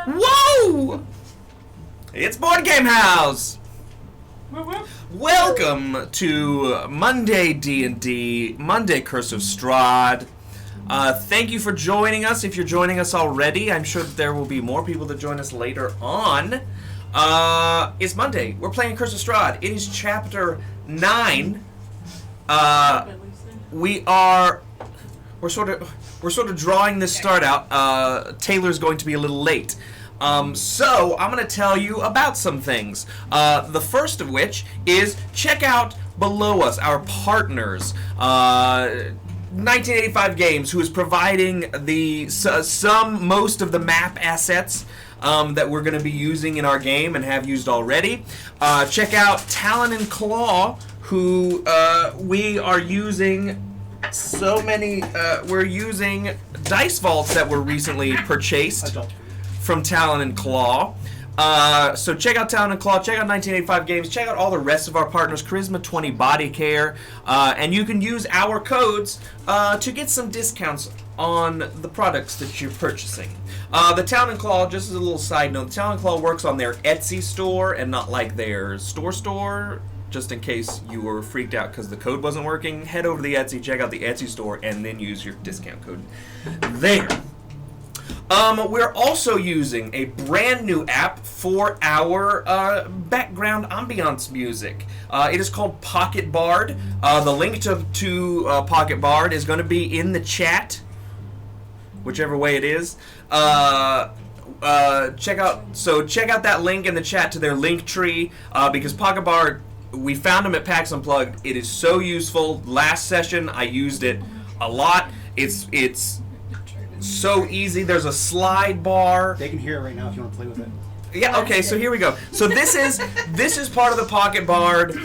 Whoa! It's Board Game House! Welcome to Monday D&D, Monday Curse of Strahd. Thank you for joining us. If you're joining us already, I'm sure that there will be more people that join us later on. It's Monday. We're playing Curse of Strahd. It is Chapter 9. We're sort of drawing this start out. Taylor's going to be a little late. So I'm going to tell you about some things. The first of which is check out below us, our partners. 1985 Games, who is providing most of the map assets that we're going to be using in our game and have used already. Check out Talon and Claw, who we are using we're using dice vaults that were recently purchased from Talon and Claw. So check out Talon and Claw, check out 1985 Games, check out all the rest of our partners, Charisma 20 Body Care, and you can use our codes to get some discounts on the products that you're purchasing. The Talon and Claw, just as a little side note, the Talon and Claw works on their Etsy store and not like their store. Just in case you were freaked out because the code wasn't working, head over to the Etsy, check out the Etsy store, and then use your discount code there. We're also using a brand new app for our background ambiance music. It is called Pocket Bard. The link to Pocket Bard is going to be in the chat, whichever way it is. Check out that link in the chat to their link tree, because Pocket Bard, we found them at PAX Unplugged. It is so useful. Last session I used it a lot. It's so easy. There's a slide bar. They can hear it right now if you want to play with it. Yeah, okay, so here we go. So this is part of the Pocket Bard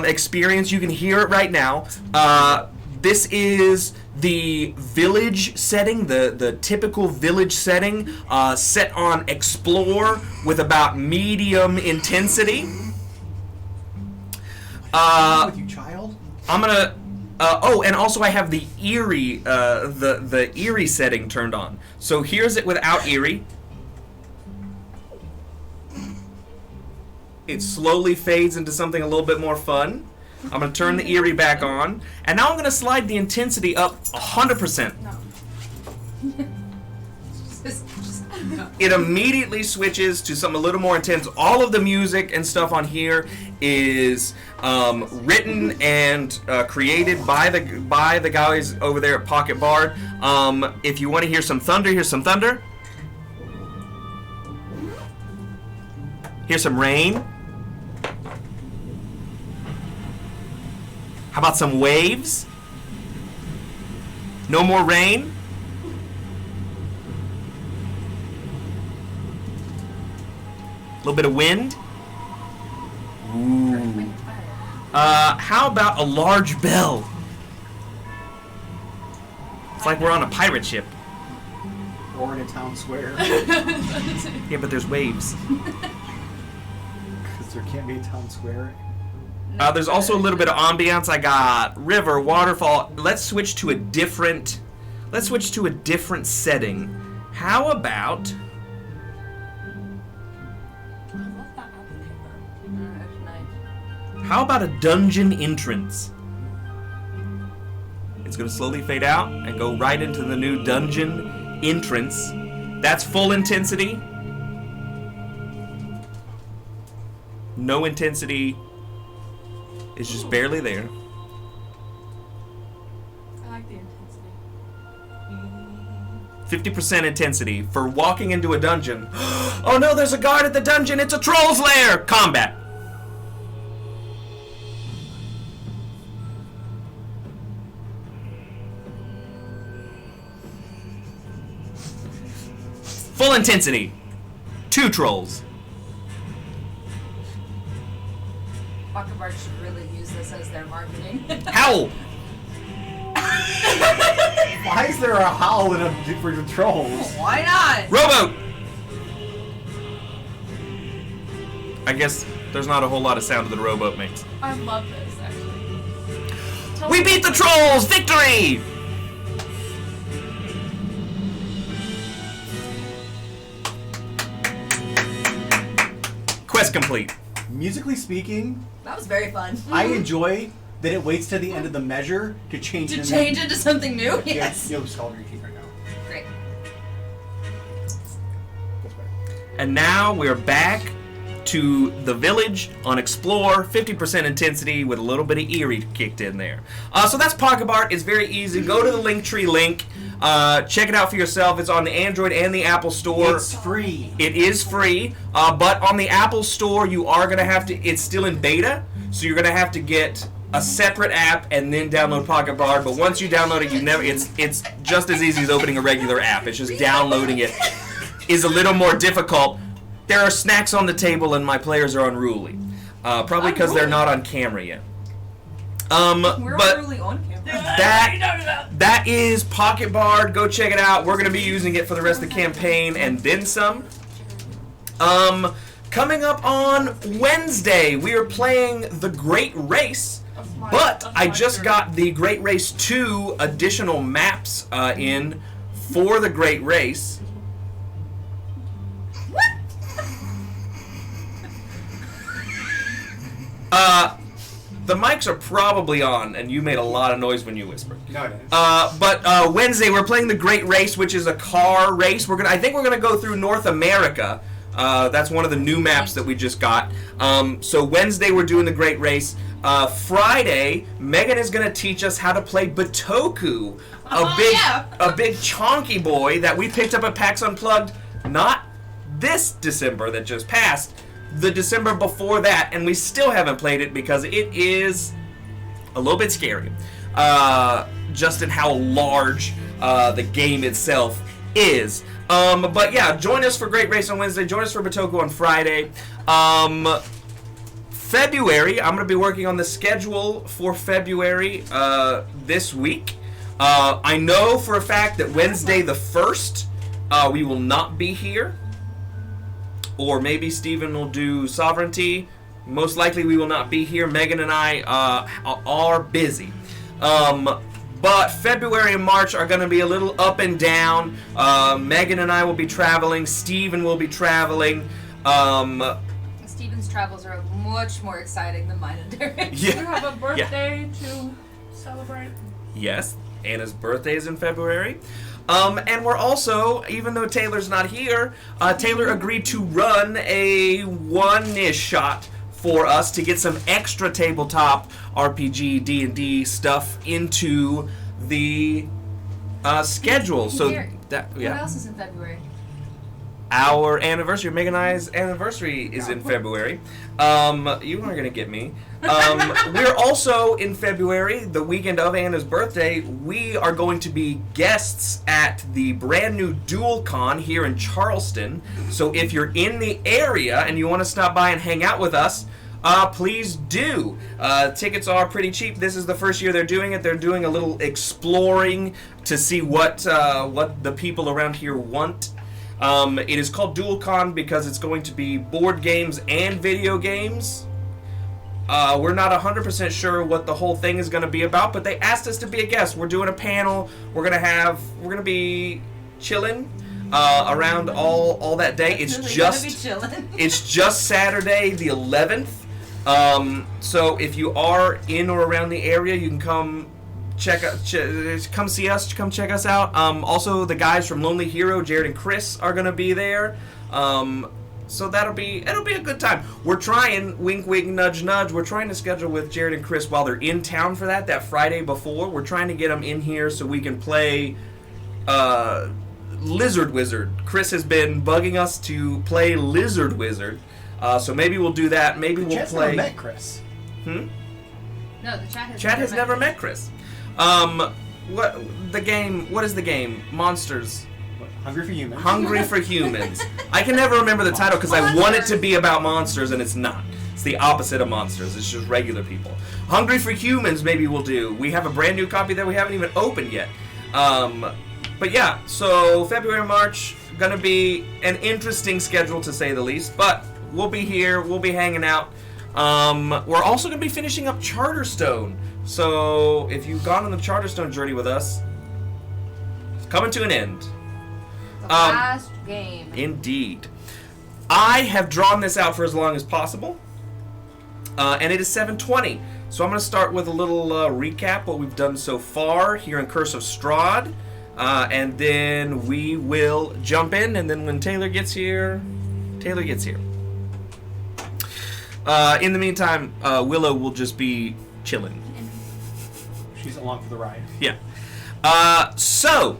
experience. You can hear it right now. This is the village setting, the typical village setting, set on Explore with about medium intensity. With you, child? I'm gonna. And also I have the eerie, the eerie setting turned on. So here's it without eerie. It slowly fades into something a little bit more fun. I'm gonna turn the eerie back on, and now I'm gonna slide the intensity up 100%. No. It immediately switches to something a little more intense. All of the music and stuff on here is written and created by the guys over there at Pocket Bard. If you want to hear some thunder, here's some thunder. Here's some rain. How about some waves? No more rain. little bit of wind. Ooh. How about a large bell? It's like we're on a pirate ship. Or in a town square. Yeah, but there's waves. Because there can't be a town square. There's also a little bit of ambiance. I got river, waterfall. Let's switch to a different setting. How about a dungeon entrance? It's going to slowly fade out and go right into the new dungeon entrance. That's full intensity. No intensity. It's just barely there. I like the intensity. 50% intensity for walking into a dungeon. Oh no, there's a guard at the dungeon. It's a troll's lair. Combat. Full intensity. 2 trolls. Buckabart should really use this as their marketing. Howl. Why is there a howl in for the trolls? Why not? Rowboat. I guess there's not a whole lot of sound that the rowboat makes. I love this, actually. We beat the trolls! Victory! Quest complete. Musically speaking, That was very fun. I enjoy that it waits till the end of the measure to change To the change into something new? Yeah, Yes. you'll scald your teeth right now. Great. That's better. And now we're back to the village on Explore, 50% intensity with a little bit of eerie kicked in there. So that's Pocket Art. It's very easy. Go to the Linktree link. Check it out for yourself. It's on the Android and the Apple Store. It's free. It is free, but on the Apple Store, you are going to have to, it's still in beta, so you're going to have to get a separate app and then download Pocket Bard. But once you download it, it's just as easy as opening a regular app. It's just downloading it is a little more difficult. There are snacks on the table and my players are unruly. Probably because they're not on camera yet. We're but really on camera. that is Pocket Bard. Go check it out. We're going to be using it for the rest of the campaign and then some. Coming up on Wednesday, we are playing The Great Race. But I just got the Great Race 2 additional maps in for The Great Race. The mics are probably on, and you made a lot of noise when you whispered. No, it is. But Wednesday we're playing the Great Race, which is a car race. I think we're gonna go through North America. That's one of the new maps that we just got. So Wednesday we're doing the Great Race. Friday, Megan is gonna teach us how to play Batoku, a big chonky boy that we picked up at PAX Unplugged. Not this December that just passed. The December before that, and we still haven't played it because it is a little bit scary. Just in how large the game itself is. But yeah, join us for Great Race on Wednesday. Join us for Batoku on Friday. February, I'm going to be working on the schedule for February this week. I know for a fact that Wednesday the 1st, we will not be here. Or maybe Steven will do Sovereignty. Most likely we will not be here. Megan and I are busy. But February and March are going to be a little up and down. Megan and I will be traveling. Steven will be traveling. Steven's travels are much more exciting than mine and Derek's. You have a birthday to celebrate? Yes, Anna's birthday is in February. And we're also, even though Taylor's not here, Taylor agreed to run a one-ish shot for us to get some extra tabletop RPG D&D stuff into the schedule. So Here, that What else is in February? our anniversary, Meg and I's anniversary is in February. You aren't going to get me. We're also in February, the weekend of Anna's birthday. We are going to be guests at the brand new DualCon here in Charleston. So if you're in the area and you want to stop by and hang out with us, please do. Tickets are pretty cheap. This is the first year they're doing it. They're doing a little exploring to see what the people around here want. It is called DualCon because it's going to be board games and video games. We're not 100% sure what the whole thing is going to be about, but they asked us to be a guest. We're doing a panel. We're gonna be chilling around all that day. It's just Saturday the 11th. So if you are in or around the area, you can come come see us, come check us out. Also, the guys from Lonely Hero, Jared and Chris, are gonna be there. So it'll be a good time. We're trying, wink wink nudge nudge, we're trying to schedule with Jared and Chris while they're in town for that Friday before. We're trying to get them in here so we can play Lizard Wizard. Chris has been bugging us to play Lizard Wizard. So maybe we'll do that. Maybe we'll play. Never met Chris. No, the chat has never met Chris. What is the game? Monsters. Hungry for Humans. Hungry for Humans. I can never remember the title because I want it to be about monsters and it's not. It's the opposite of monsters. It's just regular people. Hungry for Humans maybe we'll do. We have a brand new copy that we haven't even opened yet. But yeah, so February, March, gonna be an interesting schedule to say the least, but we'll be here, we'll be hanging out. We're also gonna be finishing up Charterstone. So if you've gone on the Charterstone journey with us, it's coming to an end. Last game. Indeed. I have drawn this out for as long as possible, and it is 7:20. So I'm going to start with a little recap what we've done so far here in Curse of Strahd, and then we will jump in. And then when Taylor gets here. In the meantime, Willow will just be chilling. She's along for the ride. Yeah. So.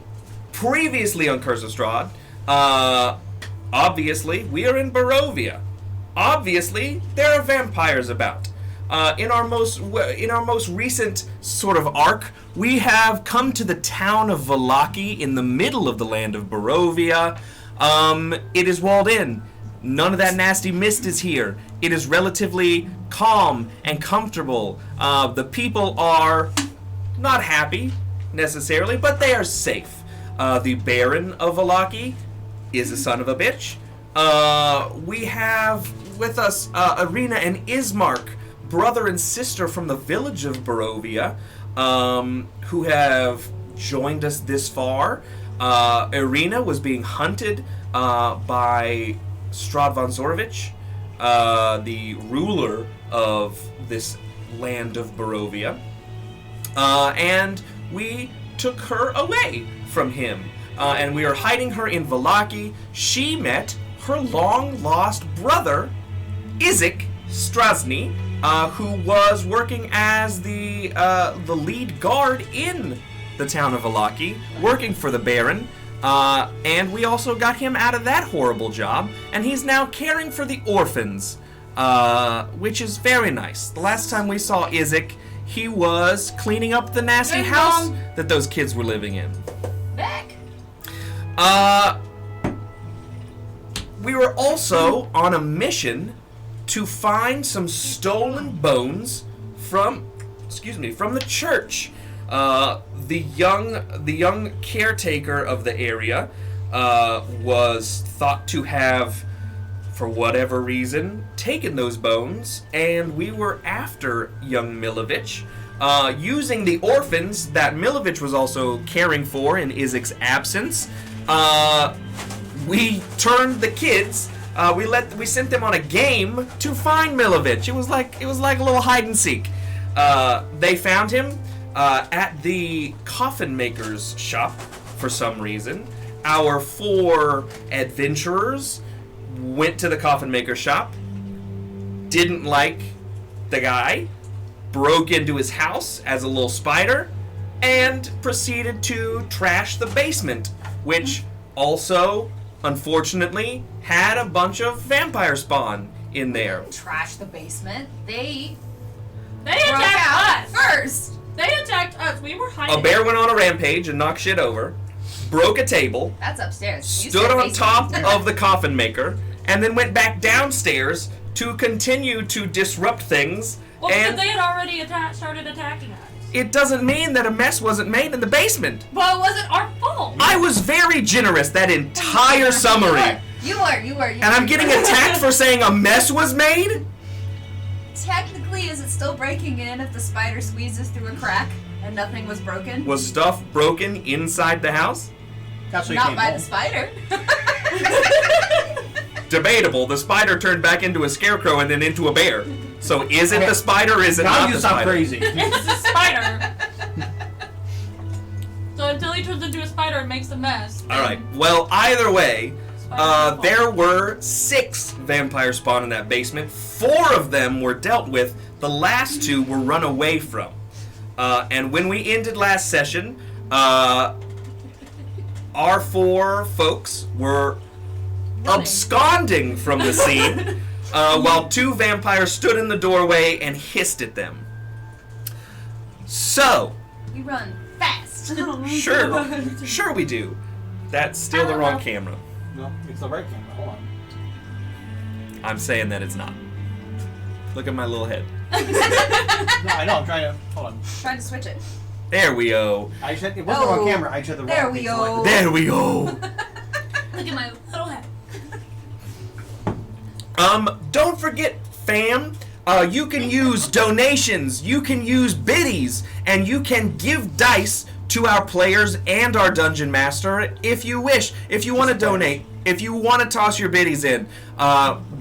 Previously on Curse of Strahd, obviously, we are in Barovia. Obviously, there are vampires about. In our most recent sort of arc, we have come to the town of Vallaki in the middle of the land of Barovia. It is walled in. None of that nasty mist is here. It is relatively calm and comfortable. The people are not happy, necessarily, but they are safe. The Baron of Vallaki is a son of a bitch. We have with us Irina and Ismark, brother and sister from the village of Barovia, who have joined us this far. Irina was being hunted by Strahd von Zorovich, the ruler of this land of Barovia. And we took her away from him, and we are hiding her in Vallaki. She met her long-lost brother, Izek Strasny, who was working as the lead guard in the town of Vallaki, working for the Baron, and we also got him out of that horrible job, and he's now caring for the orphans, which is very nice. The last time we saw Izek, he was cleaning up the nasty house that those kids were living in. Back. We were also on a mission to find some stolen bones from the church. The young caretaker of the area was thought to have, for whatever reason, taken those bones, and we were after young Milovich, using the orphans that Milovich was also caring for in Izek's absence. We turned the kids. We sent them on a game to find Milovich. It was like a little hide and seek. They found him at the coffin maker's shop for some reason. Our 4 adventurers went to the coffin maker's shop, didn't like the guy, broke into his house as a little spider, and proceeded to trash the basement, which also unfortunately, had a bunch of vampire spawn in there. Trash the basement. They They broke out attacked us. first. They attacked us. We were hiding. A bear went on a rampage and knocked shit over, broke a table, That's upstairs. You stood said on basement. top of the coffin maker, and then went back downstairs to continue to disrupt things. Well, and because they had already started attacking us. it doesn't mean that a mess wasn't made in the basement. Well, it wasn't our fault. I was very generous that entire summary. You were. And I'm getting attacked for saying a mess was made? Technically, is it still breaking in if the spider squeezes through a crack and nothing was broken? Was stuff broken inside the house? That's what you Not came by home. the spider. Debatable. The spider turned back into a scarecrow and then into a bear. So is it the spider or is it Now not you the sound spider? crazy. It's a spider. So until he turns into a spider and makes a mess. Alright, well, either way, Spider's there were 6 vampire spawn in that basement. 4 of them were dealt with. The last 2 were run away from. And when we ended last session, our 4 folks were Running. absconding from the scene, while 2 vampires stood in the doorway and hissed at them. So, We run fast. sure we do. That's still the wrong camera. No, it's the right camera. Hold on. I'm saying that it's not. Look at my little head. No, I know. I'm trying to. Hold on. Trying to switch it. There we go. I just, it wasn't the wrong Oh, camera. I just had the wrong. there we thing go. selected. There we go. Look at my little head. Don't forget, fam, you can use donations, you can use biddies, and you can give dice to our players and our dungeon master if you wish. If you want to donate, if you want to toss your biddies in,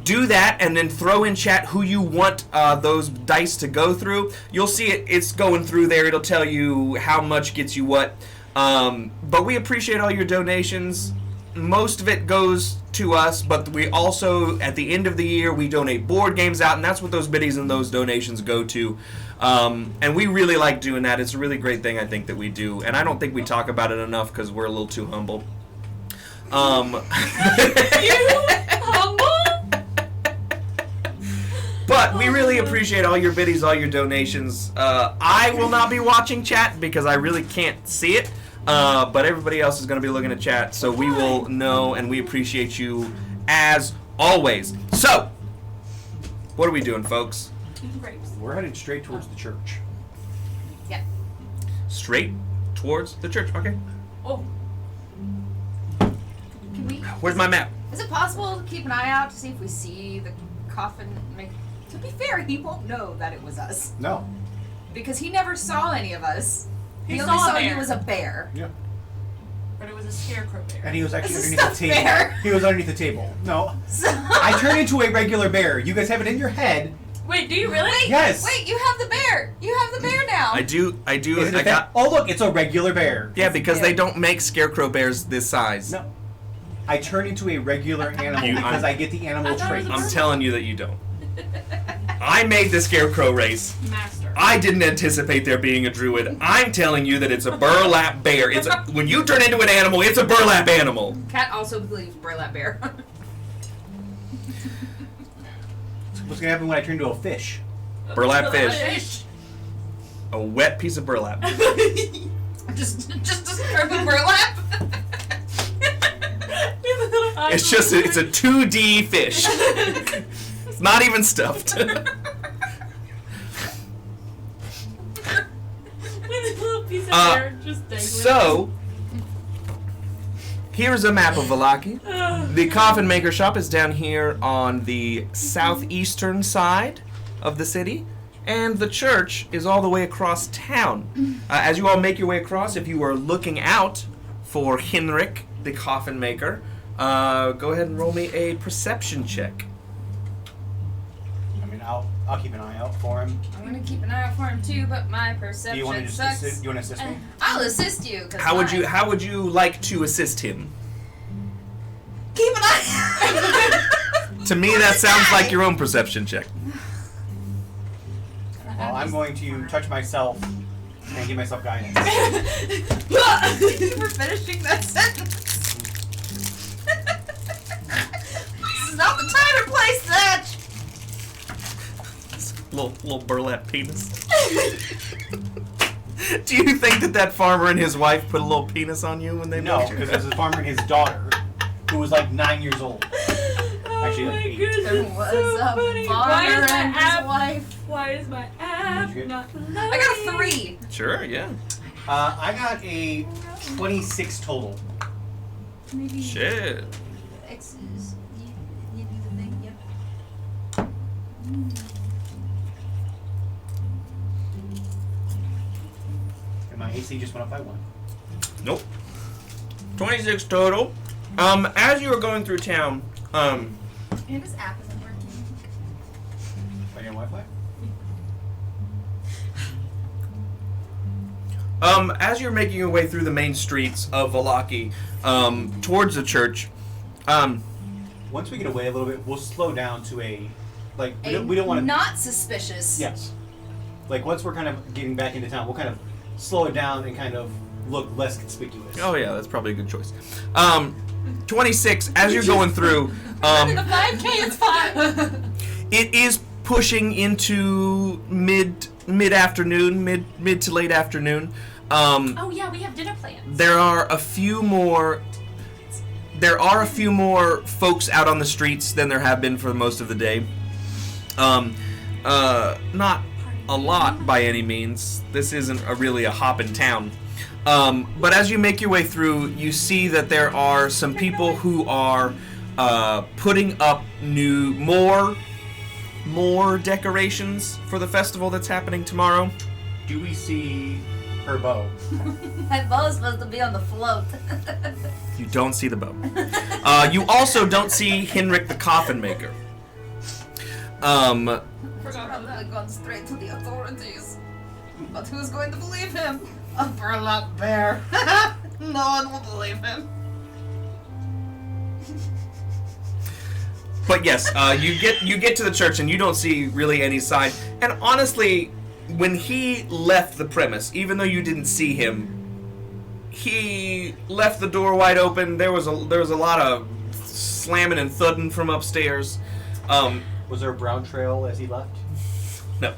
do that and then throw in chat who you want those dice to go through. You'll see it's going through there. It'll tell you how much gets you what. But we appreciate all your donations. Most of it goes to us, but we also, at the end of the year, we donate board games out, and that's what those biddies and those donations go to. And we really like doing that. It's a really great thing, I think, that we do. And I don't think we talk about it enough because we're a little too humble. You humble? But we really appreciate all your biddies, all your donations. I will not be watching chat because I really can't see it. But everybody else is going to be looking at chat, so we will know, and we appreciate you as always. So, what are we doing, folks? Eating grapes. We're heading straight towards the church. Yeah. Straight towards the church. Okay. Oh. Can we? Where's my map? Is it possible to keep an eye out to see if we see the coffin? To be fair, he won't know that it was us No. because he never saw any of us. He only saw a saw you bear. as a bear. Yeah. But it was a scarecrow bear. And he was actually This is underneath the not table. fair. He was underneath the table. No. So, I turned into a regular bear. You guys have it in your head. Wait, do you really? Yes. Wait, you have the bear. You have the bear now. I do. Is it I a got. Oh, look, it's a regular bear. Yeah, because Yeah. they don't make scarecrow bears this size. No. I turn into a regular animal You- because I'm- I get the animal I thought it was trait. a I'm telling you that you don't. I made the scarecrow race. Master. I didn't anticipate there being a druid. I'm telling you that it's a burlap bear. It's a, when you turn into an animal, it's a burlap animal. Cat also believes burlap bear. What's gonna happen when I turn into a fish? Burlap fish. A wet piece of burlap. just describe a burlap. It's just it's a 2D fish. It's not even stuffed. With a little piece of hair just dangling. So, here's a map of Valaki. The coffin maker shop is down here on the southeastern side of the city, and the church is all the way across town. As you all make your way across, if you are looking out for Henrik, the coffin maker, go ahead and roll me a perception check. I mean, I'll keep an eye out for him. I'm gonna keep an eye out for him too, but my Do perception you want to just sucks. assist? You want to assist me? I'll assist you. 'Cause How would you mine- How would you like to assist him? keep an eye? To me, that sounds like your own perception check. Well, I'm going to touch myself and give myself guidance. We're finishing that sentence. place that. Little burlap penis. Do you think that farmer and his wife put a little penis on you when they No, met you? because it was a farmer and his daughter, who was like 9 years old. Oh Actually, my like 8. goodness, There it's was so a funny. farmer Why is my and his app? wife. Why is my app Did you get- not loading? I got a 3. Sure, yeah. I got a 26 total. Maybe Shit. X's. You do the thing. Yep. And my AC just went up by 1. Nope. 26 total. As you were going through town, And this app isn't working. By your Wi-Fi? as you're making your way through the main streets of Valaki, towards the church, Once we get away a little bit, we'll slow down to a, like, we don't want to. Not suspicious. Yes. Like, once we're kind of getting back into town, we'll kind of slow it down and kind of look less conspicuous. oh yeah, that's probably a good choice. 26, as you're going through, The 5K is fine. it is pushing into mid-afternoon, mid to late afternoon. Oh yeah, we have dinner plans. There are a few more folks out on the streets than there have been for most of the day. Not a lot by any means. This isn't really a hoppin' town. But as you make your way through, you see that there are some people who are putting up more decorations for the festival that's happening tomorrow. Do we see her bow? My bow's supposed to be on the float. You don't see the bow. You also don't see Henrik the Coffin Maker. Forgot He's about probably that. gone straight to the authorities. But who's going to believe him? A burlap bear. No one will believe him. But yes, you get to the church and you don't see really any sign. And honestly, when he left the premise, even though you didn't see him, he left the door wide open. There was a lot of slamming and thudding from upstairs. Was there a brown trail as he left? No,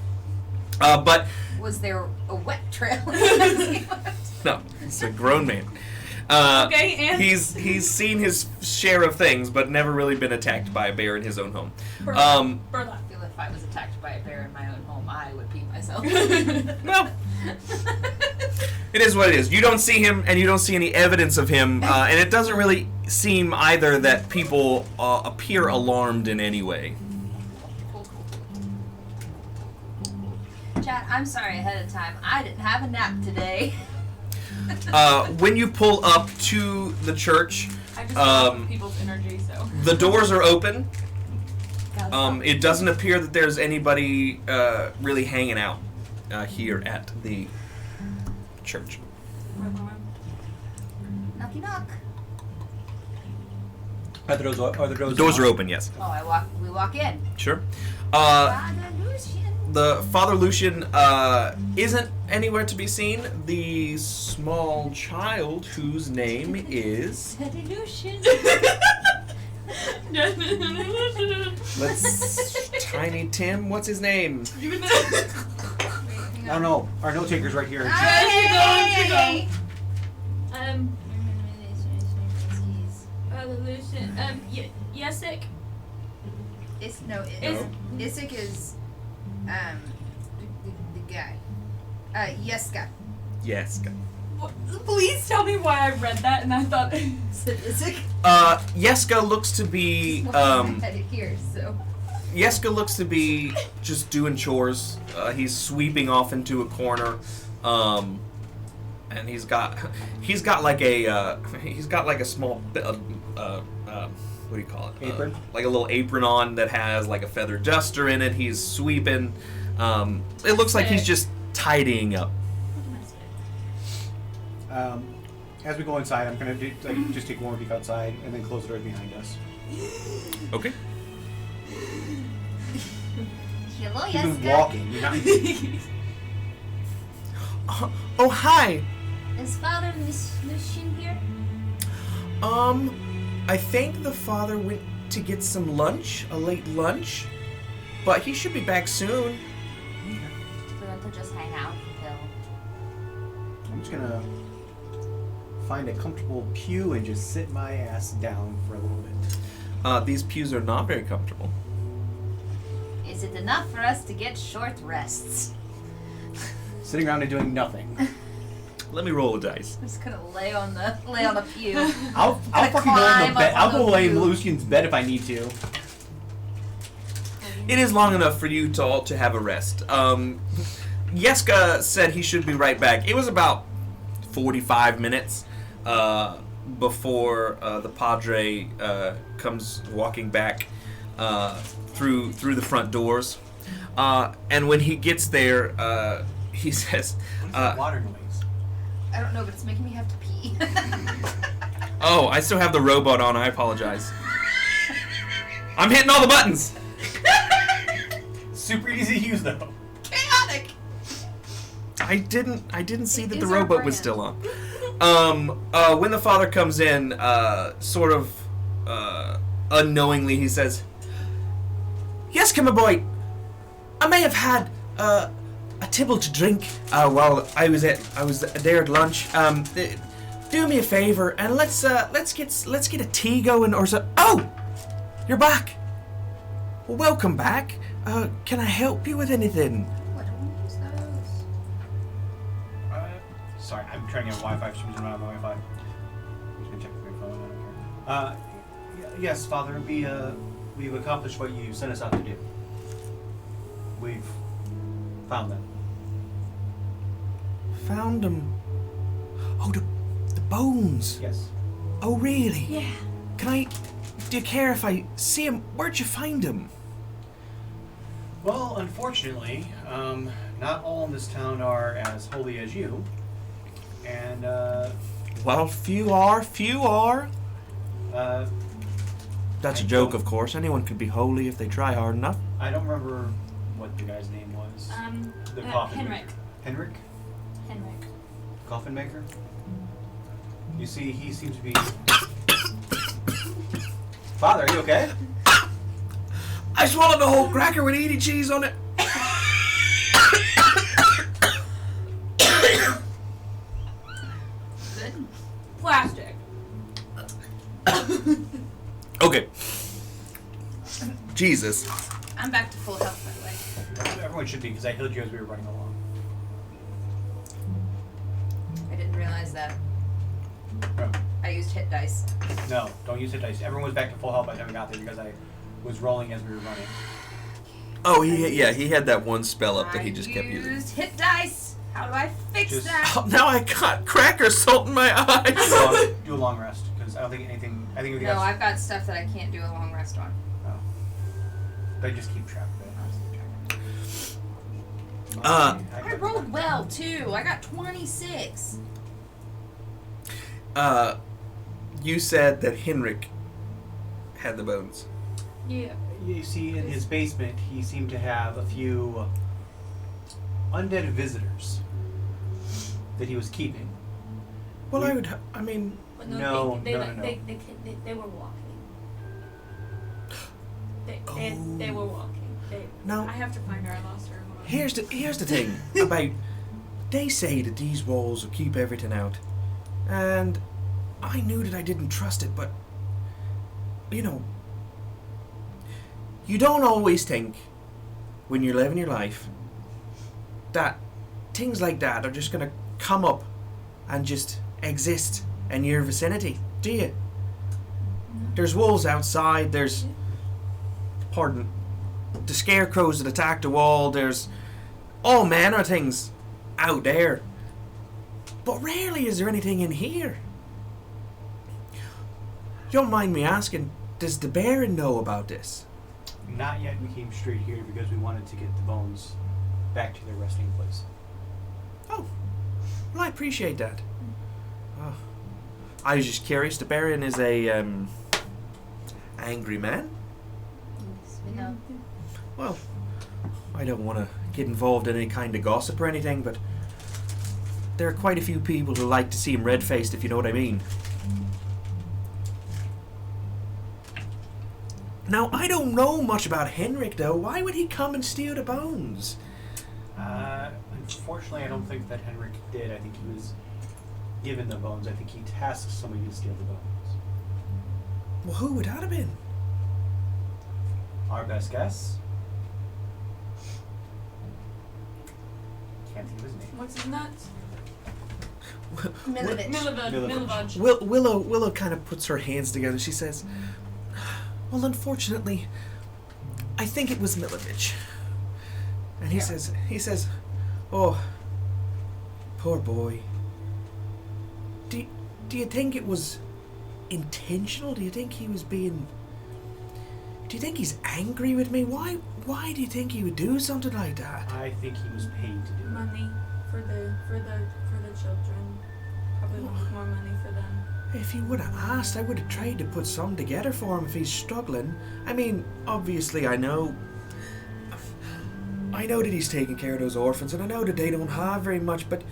but Was there a wet trail? no, he's a grown man. Okay, and He's seen his share of things, but never really been attacked by a bear in his own home. burlap. I feel if I was attacked by a bear in my own home, I would pee myself. Well, it is what it is. You don't see him, and you don't see any evidence of him, and it doesn't really seem either that people appear alarmed in any way. Cool. Chat, I'm sorry ahead of time. I didn't have a nap today. When you pull up to the church, I just love people's energy, so. the doors are open. It doesn't appear that there's anybody really hanging out here at the church. Knocky knock. Are the doors Doors are open, yes. Oh, we walk in. Sure. Father Lucian. The Father Lucian isn't anywhere to be seen. The small child whose name is... Teddy Lucian. Let's... Tiny Tim. What's his name? I don't know. Our note taker's right here. Hey! Yesik. Isik is the guy. Yeska. Yes. Please tell me why I read that and I thought. Is it Isik? Yeska looks to be I had it here, so. Yeska looks to be just doing chores. He's sweeping off into a corner, and he's got like a small what do you call it? Apron? Like a little apron on that has like a feather duster in it. He's sweeping. It looks like he's just tidying up. As we go inside, I'm gonna just take one more peek outside and then close the door behind us. Okay. Hello, You've been Yeska. walking. You're not. Oh hi. Is Father Lucian here? I think the father went to get some lunch, a late lunch, but he should be back soon. For them to just hang out until. I'm just gonna find a comfortable pew and just sit my ass down for a little bit. These pews are not very comfortable. Is it enough for us to get short rests? Sitting around and doing nothing. Let me roll a dice. I'm just gonna lay on the pew. I'll Gonna fucking go in climb the bed. up I'll on go the lay in pew. Lucian's bed if I need to. It is long enough for you to all to have a rest. Yeska said he should be right back. It was about 45 minutes before the Padre comes walking back through the front doors. And when he gets there, he says, What's that water noise? I don't know, but it's making me have to pee. "Oh, I still have the robot on. I apologize. I'm hitting all the buttons." Super easy to use though. Chaotic! I didn't see that the It's our robot was brand. still on. When the father comes in, sort of unknowingly, he says, "Yes, my boy. I may have had a tibble to drink while I was there at lunch. Do me a favor and let's get a tea going or so. Oh, you're back. Well, welcome back. Can I help you with anything?" What do we use those? Sorry, I'm trying to get Wi-Fi. For some reason, I'm not on the Wi-Fi. I'm just gonna check my phone. I don't care. Yes, Father. We've accomplished what you sent us out to do. We've found them. Found them. Oh, the bones. Yes. Oh, really? Yeah. Do you care if I see him? Where'd you find him? Well, unfortunately, not all in this town are as holy as you. And, Well, few are. That's a I joke, don't- of course. Anyone could be holy if they try hard enough. I don't remember what the guy's name was. The coffin Henrik. maker. Henrik? Henrik. Coffin maker? You see, he seems to be... Father, are you okay? I swallowed a whole cracker with Edie cheese on it. Good. Plastic. Okay. Jesus. I'm back to full health, by the way. Everyone should be, because I healed you as we were running along. I didn't realize that. Oh. I used hit dice. No, don't use hit dice. Everyone was back to full health by the time we got there because I was rolling as we were running. Oh, he had that one spell up that he just kept I using. used hit dice. How do I fix Just- that? Oh, now I got cracker salt in my eyes. So, do a long rest, because I don't think anything... I think we No, got... I've got stuff that I can't do a long rest on. Oh. They just keep track of it. I rolled well too. I got 26. You said that Henrik had the bones. Yeah. You see, in his basement, he seemed to have a few undead visitors that he was keeping. Well, I mean, But No, they no, were walking. They Oh. were walking. No. I have to find her. I lost her. Hold on. here's the thing about. They say that these walls will keep everything out, and I knew that I didn't trust it, but you know, you don't always think when you're living your life that things like that are just gonna come up and just exist in your vicinity, do you? There's wolves outside, there's the scarecrows that attack the wall, there's all manner of things out there. But rarely is there anything in here. You don't mind me asking, does the Baron know about this? Not yet. We came straight here because we wanted to get the bones back to their resting place. Oh, well, I appreciate that. Oh, I was just curious. The Baron is a angry man. Yes, we know. Well, I don't want to get involved in any kind of gossip or anything, but there are quite a few people who like to see him red-faced, if you know what I mean. Now, I don't know much about Henrik, though. Why would he come and steal the bones? Unfortunately, I don't think that Henrik did. I think he was given the bones. I think he tasked somebody to steal the bones. Well, who would that have been? Our best guess? Can't think of his name. What's his nuts? Milovich. Milovich. Willow kind of puts her hands together. She says, well, unfortunately, I think it was Milovich. And he says, oh, poor boy. Do you think it was intentional? Do you think he was being... Do you think he's angry with me? Why do you think he would do something like that? I think he was paid to do it. Money for the children. Probably wanted more money for them. If you would have asked, I would have tried to put something together for him if he's struggling. I mean, obviously I know that he's taking care of those orphans, and I know that they don't have very much, but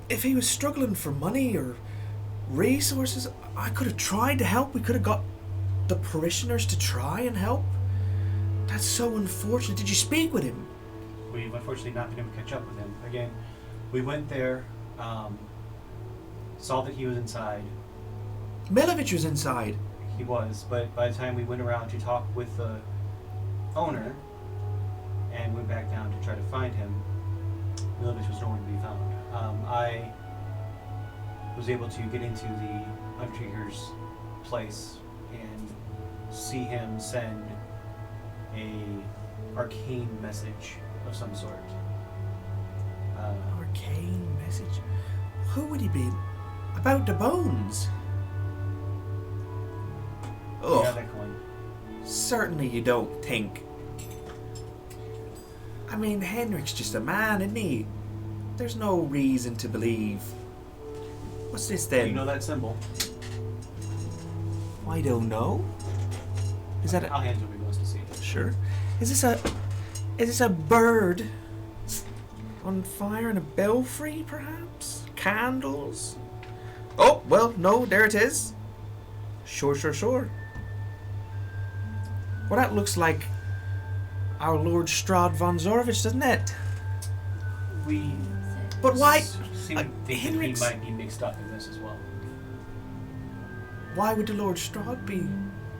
if he was struggling for money or resources, I could have tried to help. We could have got the parishioners to try and help. That's so unfortunate. Did you speak with him? We've unfortunately not been able to catch up with him. Again, we went there, saw that he was inside. Milovich was inside. He was, but by the time we went around to talk with the owner and went back down to try to find him, Milovich was nowhere to be found. I was able to get into the Undertaker's place and see him send a arcane message of some sort. Arcane message? Who would he be? About the bones? Oh, Yeah, that coin. certainly you don't think. I mean, Henrik's just a man, isn't he? There's no reason to believe. What's this then? You know that symbol? I don't know. Is that I'll hand it to him if he wants to see it. Sure. Is this a bird on fire in a belfry, perhaps? Candles? Oh, well, no, there it is. Sure. Well, that looks like our Lord Strahd von Zorvich, doesn't it? We But why? seem to think that he Henrik's- might be mixed up in this as well. Why would the Lord Strahd be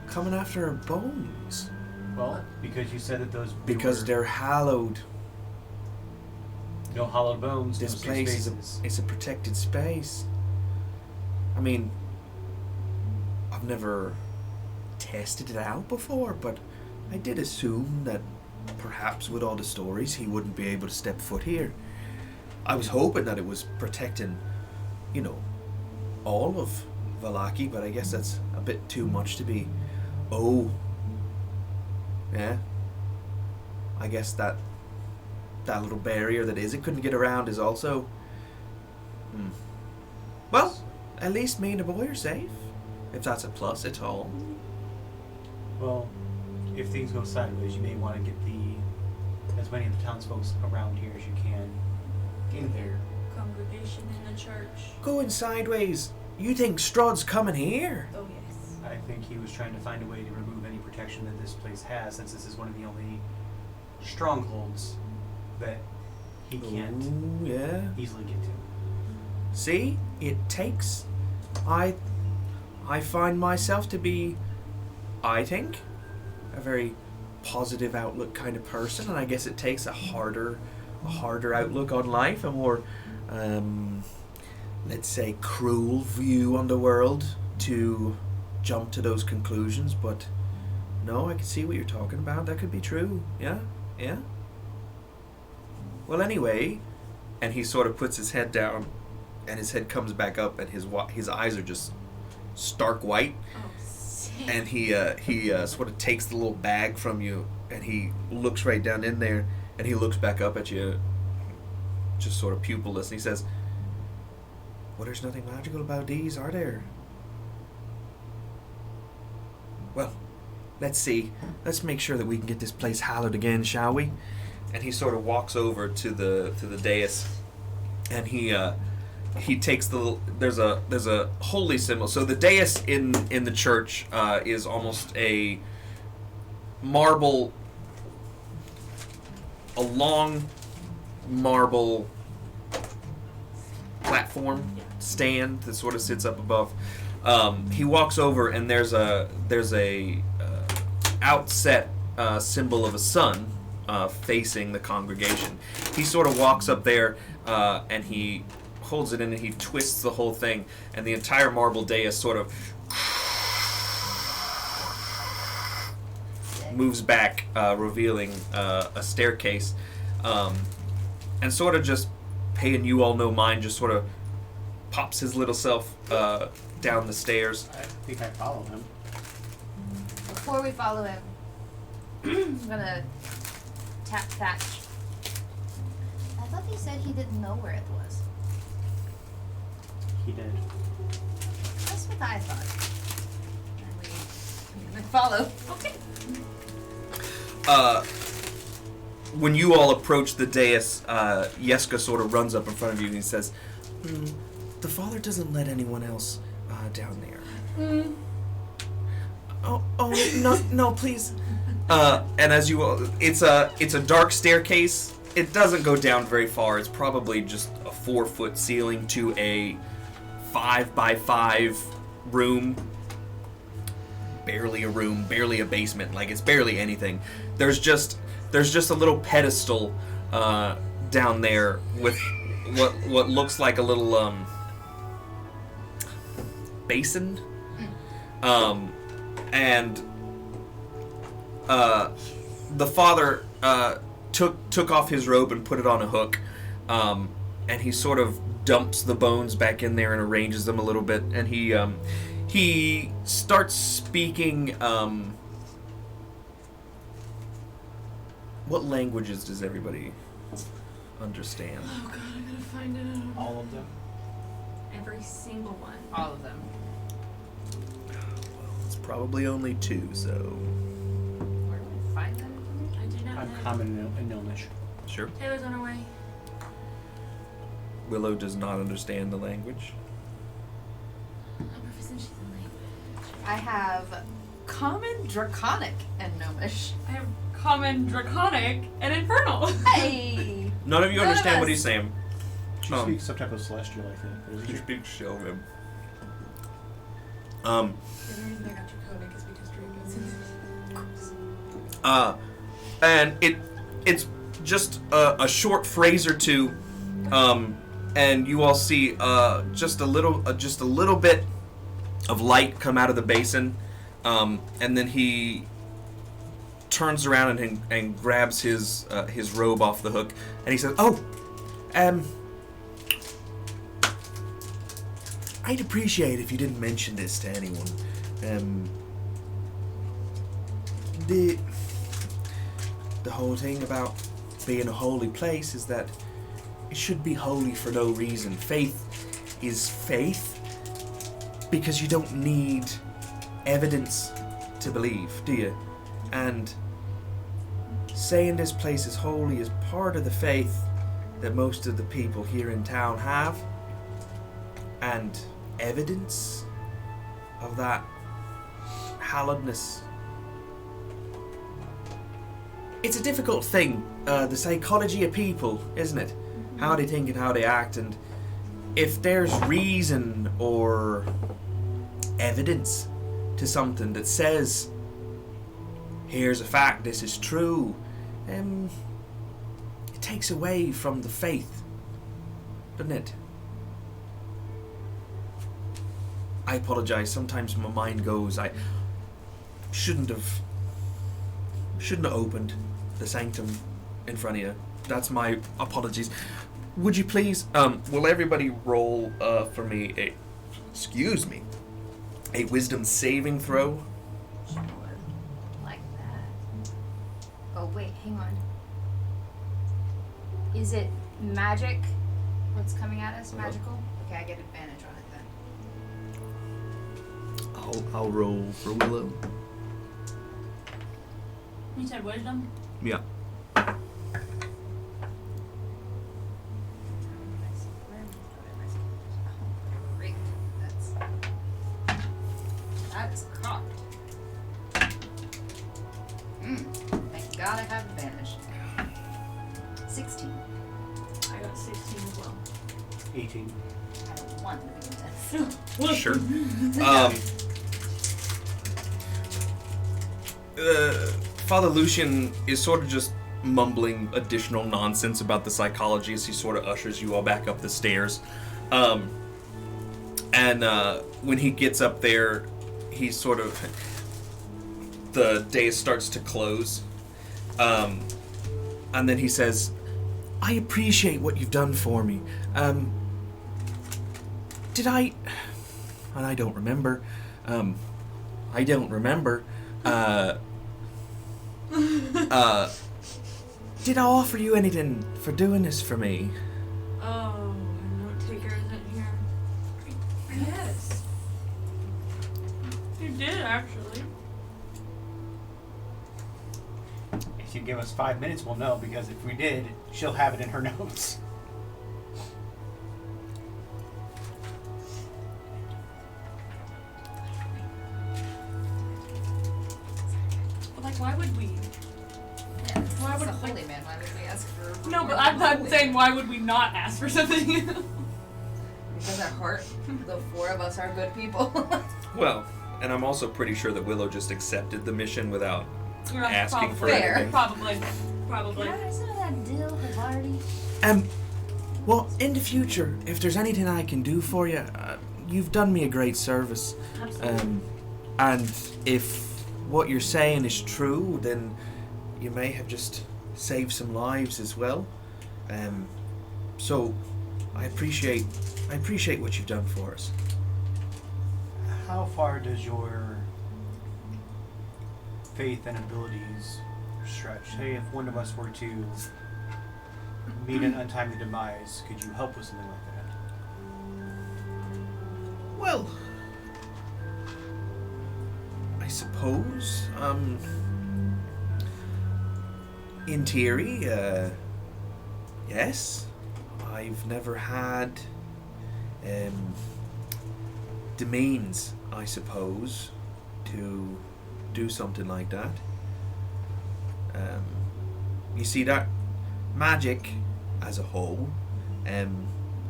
coming after our bones? Well, because you said that those Because were they're hallowed. no hollow bones. This no safe place spaces. is a protected space. I mean, I've never tested it out before, but I did assume that perhaps with all the stories he wouldn't be able to step foot here. I was hoping that it was protecting, all of Vallaki, but I guess that's a bit too much to be. Oh. Yeah. I guess that little barrier that it couldn't get around is also... Well, at least me and the boy are safe. If that's a plus at all. Well, if things go sideways, you may want to get as many of the townsfolk around here as you can in there. Congregation in the church. Going sideways. You think Strahd's coming here? Oh yes. I think he was trying to find a way to remove any protection that this place has, since this is one of the only strongholds that he can't Ooh, yeah. easily get to. See? It takes... I find myself to be, I think, a very positive outlook kind of person, and I guess it takes a harder outlook on life, a more, let's say, cruel view on the world to jump to those conclusions, but no, I can see what you're talking about. That could be true. Yeah. Well, anyway, and he sort of puts his head down, and his head comes back up, and his eyes are just stark white, Oh, sick. and he sort of takes the little bag from you, and he looks right down in there, and he looks back up at you, just sort of pupilless, and he says, well, there's nothing magical about these, are there? Well, let's see. Let's make sure that we can get this place hallowed again, shall we? And he sort of walks over to the dais, and he takes the little, there's a holy symbol. So the dais in the church is almost a marble, a long marble platform stand that sort of sits up above. He walks over and there's a outset symbol of a sun facing the congregation. He sort of walks up there and he holds it in and he twists the whole thing, and the entire marble dais sort of moves back, revealing a staircase, and sort of just paying you all no mind, just sort of pops his little self down the stairs. I think I follow him. Before we follow him, I'm gonna tap Thatch. I thought he said he didn't know where it was. He did. That's what I thought. And we follow. Okay. When you all approach the dais, Yeska sort of runs up in front of you and he says, "The father doesn't let anyone else down there." Oh, no, please. And as you all, it's a dark staircase. It doesn't go down very far. It's probably just a 4-foot ceiling to a 5x5 room. Barely a room, barely a basement. Like, it's barely anything. There's just a little pedestal down there with what looks like a little basin, and the father took off his robe and put it on a hook, and he sort of dumps the bones back in there and arranges them a little bit, and he starts speaking. What languages does everybody understand? Oh god, I'm gonna find it out. All of them. Every single one. All of them. It's probably only 2, so Where do we find them? I do not I'm know. common in Nilnish. sure. Taylor's on her way. Willow does not understand the language. I'm proficiency in language. I have Common, Draconic, and Gnomish. I have common, draconic, and infernal. Hey! None of you None of understand what us. he's saying. She speaks some type of celestial, I think. Or is He it speaks Sylvan. The only reason I got draconic is because Draco's in it. And it's just a short phrase or two, and you all see just a little bit of light come out of the basin, and then he turns around and grabs his robe off the hook, and he says, "Oh, I'd appreciate if you didn't mention this to anyone. The whole thing about being a holy place is that it should be holy for no reason. Faith is faith because you don't need evidence to believe, do you? And saying this place is holy is part of the faith that most of the people here in town have. And evidence of that hallowedness. It's a difficult thing, the psychology of people, isn't it? How they think and how they act, and if there's reason or evidence to something that says, here's a fact, this is true, it takes away from the faith, doesn't it? I apologize, sometimes my mind goes, I shouldn't have opened the sanctum in front of you. That's my apologies. Would you please, will everybody roll for me a wisdom saving throw? Sure. Like that. Oh, wait, hang on. Is it magic? What's coming at us? Magical? Okay, I get advantage on it then. I'll roll for Willow. You said wisdom? Yeah. Great. That is cocked. Thank God I have advantage. 16. I got 16 as well. 18. I have a 1 to begin with. Sure. Father Lucian is sort of just mumbling additional nonsense about the psychology as he sort of ushers you all back up the stairs. And when he gets up there, he sort of... the day starts to close. And then he says, I appreciate what you've done for me. Did I... And I don't remember. Did I offer you anything for doing this for me? Oh, our note taker isn't here. Yes. You did, actually. If you give us 5 minutes, we'll know, because if we did, she'll have it in her notes. But, like, why would we? Yeah, Why it's would- a holy man. Why would we ask for? No, but I'm saying, why would we not ask for something? Because at heart, the 4 of us are good people. Well, and I'm also pretty sure that Willow just accepted the mission without Yeah, asking for Fair. anything. Probably. Yeah, some of that deal at the party. Well, in the future, if there's anything I can do for you, you've done me a great service. Absolutely. And if what you're saying is true, then you may have just saved some lives as well. So I appreciate what you've done for us. How far does your faith and abilities stretch? Say if one of us were to meet an untimely demise, could you help with something like that? Well, I suppose, in theory, yes. I've never had, the means, I suppose, to do something like that. You see, that magic, as a whole,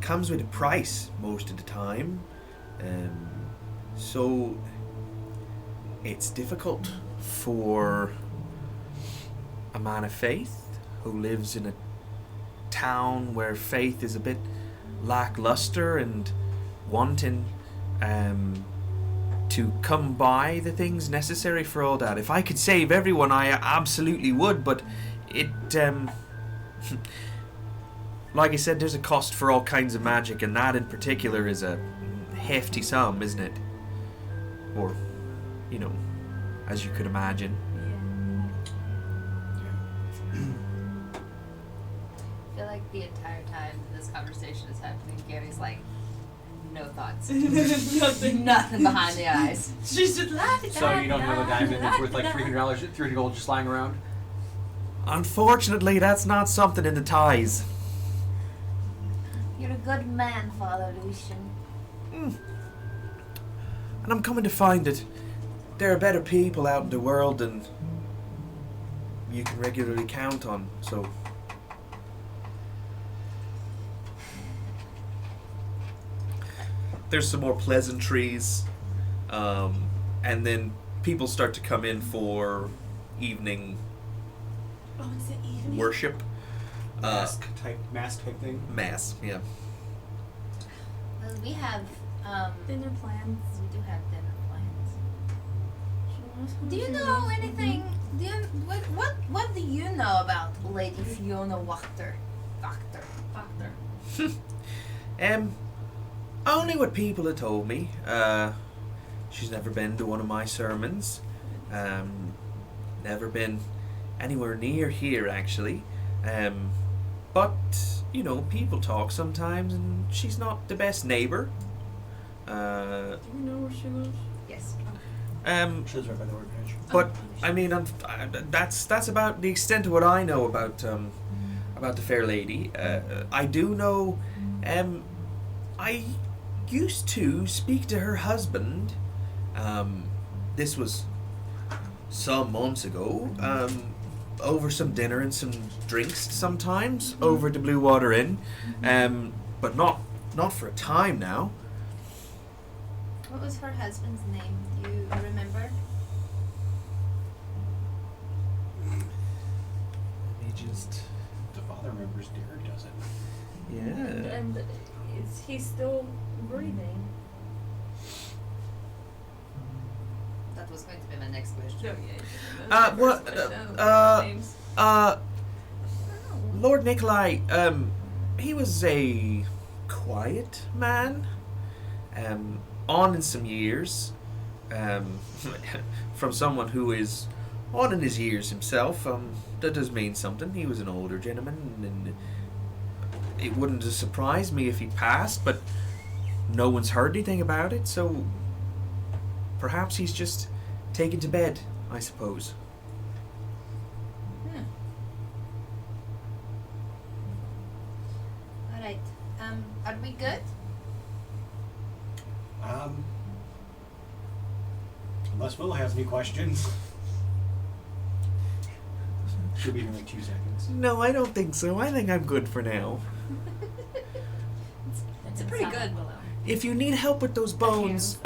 comes with a price most of the time. So it's difficult for a man of faith who lives in a town where faith is a bit lackluster and wanting to come by the things necessary for all that. If I could save everyone, I absolutely would, but it like I said, there's a cost for all kinds of magic, and that in particular is a hefty sum, isn't it? Or, as you could imagine. I feel like the entire time this conversation is happening, Gary's like, no thoughts. Nothing. Nothing behind the eyes. She's just laughing. So you don't have a diamond that's worth like $300, $300 gold just lying around? Unfortunately, that's not something in the ties. You're a good man, Father Lucian. And I'm coming to find that there are better people out in the world than you can regularly count on, so... There's some more pleasantries, and then people start to come in for evening Oh, is it evening? worship. Mask type thing? Mass, yeah. Well, we have, Dinner plans. we do have dinner plans. Should I ask her Do if you she know wants anything? Do you, what do you know about Lady Fiona Wachter? Factor. Only what people have told me. She's never been to one of my sermons. Never been anywhere near here, actually. But, people talk sometimes, and she's not the best neighbor. Do you know where she lives? Yes. She lives right by the orphanage. But I mean, that's about the extent of what I know about the fair lady. I do know. I used to speak to her husband. This was some months ago, over some dinner and some drinks sometimes, over at the Blue Water Inn, but not for a time now. What was her husband's name? Do you remember? Let me just... The father remembers, Derek doesn't. Yeah. And is he still breathing? That was going to be my next question. No, yeah. Lord Nikolai, he was a quiet man, on in some years, from someone who is on in his years himself. That does mean something. He was an older gentleman, and it wouldn't surprise me if he passed, but no one's heard anything about it, so perhaps he's just taken to bed, I suppose. Alright. Are we good? Unless Will has any questions. She'll be here in like 2 seconds. No, I don't think so. I think I'm good for now. It's pretty good, Willow. If you need help with those bones,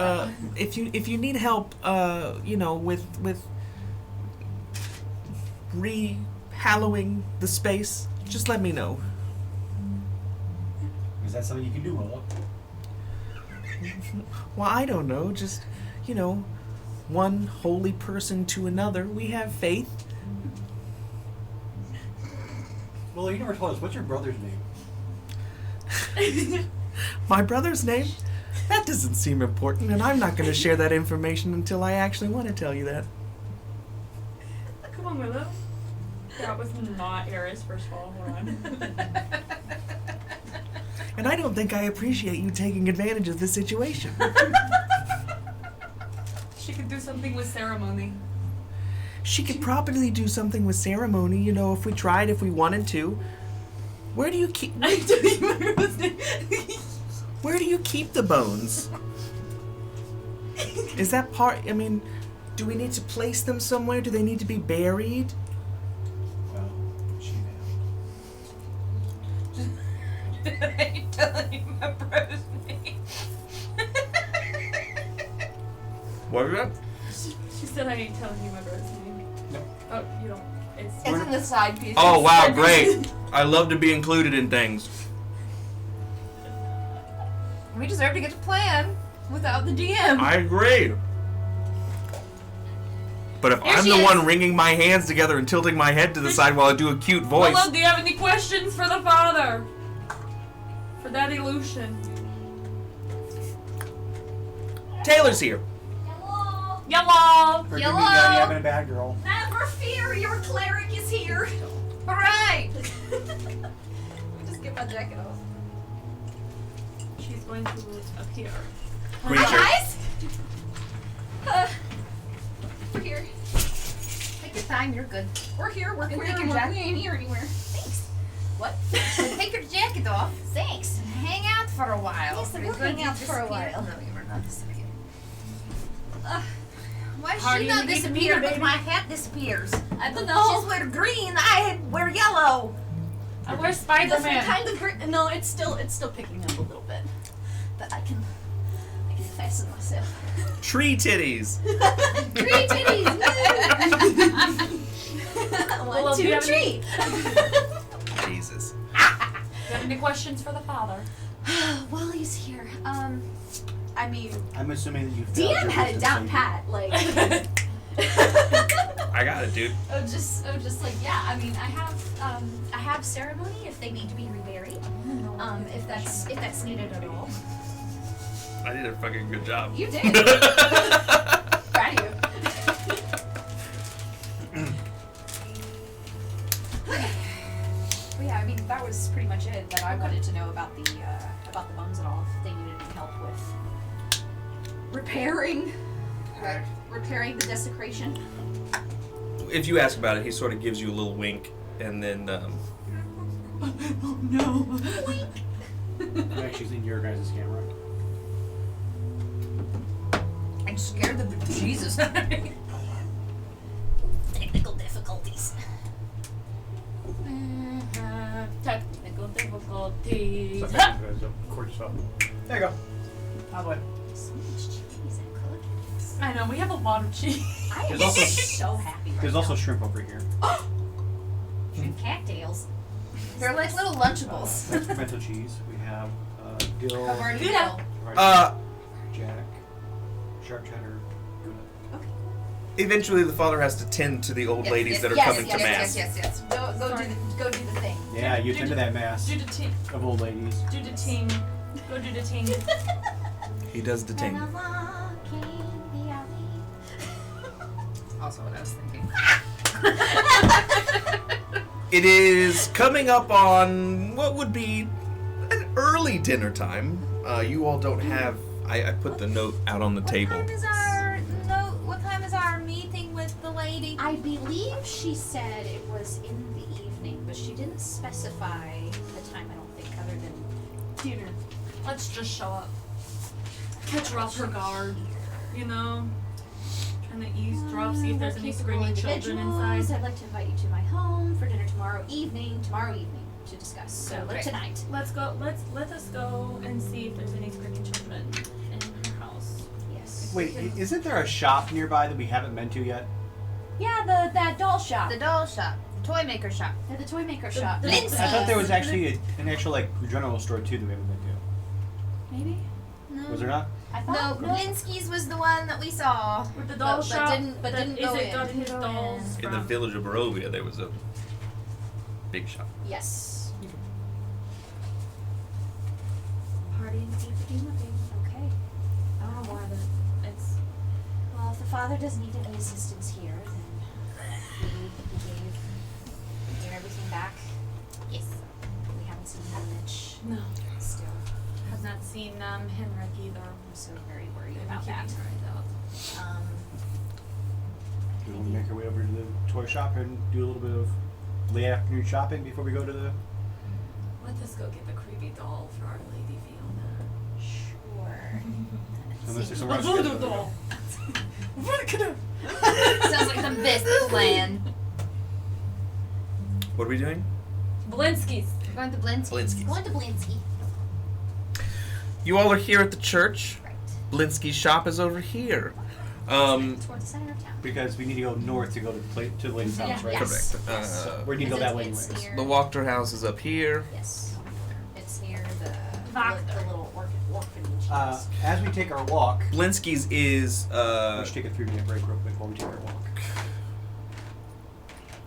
if you need help, with re-hallowing the space, just let me know. Is that something you can do, Willow? Well, I don't know. Just, one holy person to another. We have faith. Willow, you never told us. What's your brother's name? My brother's name? That doesn't seem important, and I'm not going to share that information until I actually want to tell you that. Come on, Willow. That was not Eris, first of all. Hold on. And I don't think I appreciate you taking advantage of this situation. She could do something with ceremony. She could probably do something with ceremony, if we tried, if we wanted to. Where do you keep... I don't even remember his name. Where do you keep the bones? Is that part... do we need to place them somewhere? Do they need to be buried? Well, she I don't remember his name. What was that? She said I ain't telling you my brother's name. No. Oh, you don't. It's It's in the side piece. Oh, wow, great. I love to be included in things. We deserve to get to plan without the DM. I agree. But if Here I'm she the is. one wringing my hands together and tilting my head to the side while I do a cute voice... Willow, do you have any questions for the father? For that illusion. Taylor's here. Yellow! Forgive me, Yellow. Daddy, I've been a bad girl. Never fear, your cleric is here. Hooray! Let me just get my jacket off. She's going to appear. Creature. Hi, guys! We're here. Take your time, you're good. We're here. We're And queer. take your We jacket. ain't here anywhere. Thanks. What? Take your jacket off. Thanks. And hang out for a while. Yes, We're we'll going hang out to for a disappear. while. No, you were not disappeared. Why does How do she you not get to disappear, meet her, but baby? my hat disappears? I don't know. She's wear green, I wear yellow. I wear Different Spider-Man. kind of green. No, it's still picking up a little bit, but I can fasten myself. Tree titties. Tree titties. Willow, One, do you two, have three. Jesus. Do you have any questions for the father? While he's here, I mean, I'm assuming that you failed DM your had it wisdom down saving. pat, like. I got it, dude. just like, yeah. I mean, I have ceremony if they need to be reburied. If that's needed at all. I did a fucking good job. You did. Proud of you. But yeah, I mean, that was pretty much it that I wanted to know about the bones and all. If they needed any help with repairing the desecration. If you ask about it, he sort of gives you a little wink, and then Oh no. I'm actually seeing your guys' camera. I'm scared of the Jesus. So, there you go. Out of the way. So much cheese and cookies. I know, we have a lot of cheese. I am There's also- so happy right There's now. also shrimp over here. Shrimp cattails. They're like little Lunchables. That's pimento cheese. We have dill, I've already Yeah. know. jack, sharp cheddar, Gouda. Okay. Eventually, the father has to tend to the old ladies that are coming to mass. Yes. Go do the thing. Yeah, you Do tend to the- that mass Do the ting. of old ladies. Do the ting. Go do the ting. He does the ting. Also what I was thinking. It is coming up on what would be an early dinner time. You all don't have. I put the note out on the table. What time is our meeting with the lady? I believe she said it was in the evening, but she didn't specify the time, I don't think, other than Dinner. Let's just show up. Catch her off her guard. You know? Trying to eavesdrop, see if there's any screaming children individuals. inside. I'd like to invite you to my home for dinner tomorrow evening to discuss. So Oh, like great. tonight. Let us go and see if there's any screaming children in her house. Yes. Wait, isn't there a shop nearby that we haven't been to yet? Yeah, that doll shop. The doll shop. The toy maker shop. Yeah, the toy maker shop. the- Lindsay. I thought there was actually an actual like general store too that we haven't been Maybe. No. to. Was there not? I No, thought Blinsky's was the one that we saw. With the doll But shop. didn't that go Isaac in. got his Didn't go dolls In the from. village of Barovia, there was a big shop. Yes. Party and keep it moving. Okay. I don't know why, but it's. Well, if the father does need any assistance here, then we gave everything back. Yes. We haven't seen Mitch No. still. Have not seen Henrik either. I'm so very worried They've been about keeping that. her out. Do we want to make our way over to the toy shop and do a little bit of late afternoon shopping before we go to the? Let us go get the creepy doll for Our Lady Fiona. Sure. Unless there's Seems- somewhere A else to voodoo go. doll. Sounds like the best plan. What are we doing? Blinsky's. We're going to Blinsky. Blinsky's. Going to Blinsky. You all are here at the church. Right. Blinsky's shop is over here. Toward the center of town. Because we need to go north to go to the lady's house, right? Yes. Correct. Yes. We need to go that way It's anyways. near- The Wachter house is up here. Yes. It's near the Wachter. little orphanage. As we take our walk, Blinsky's is we should take a 3-minute break real quick while we take our walk.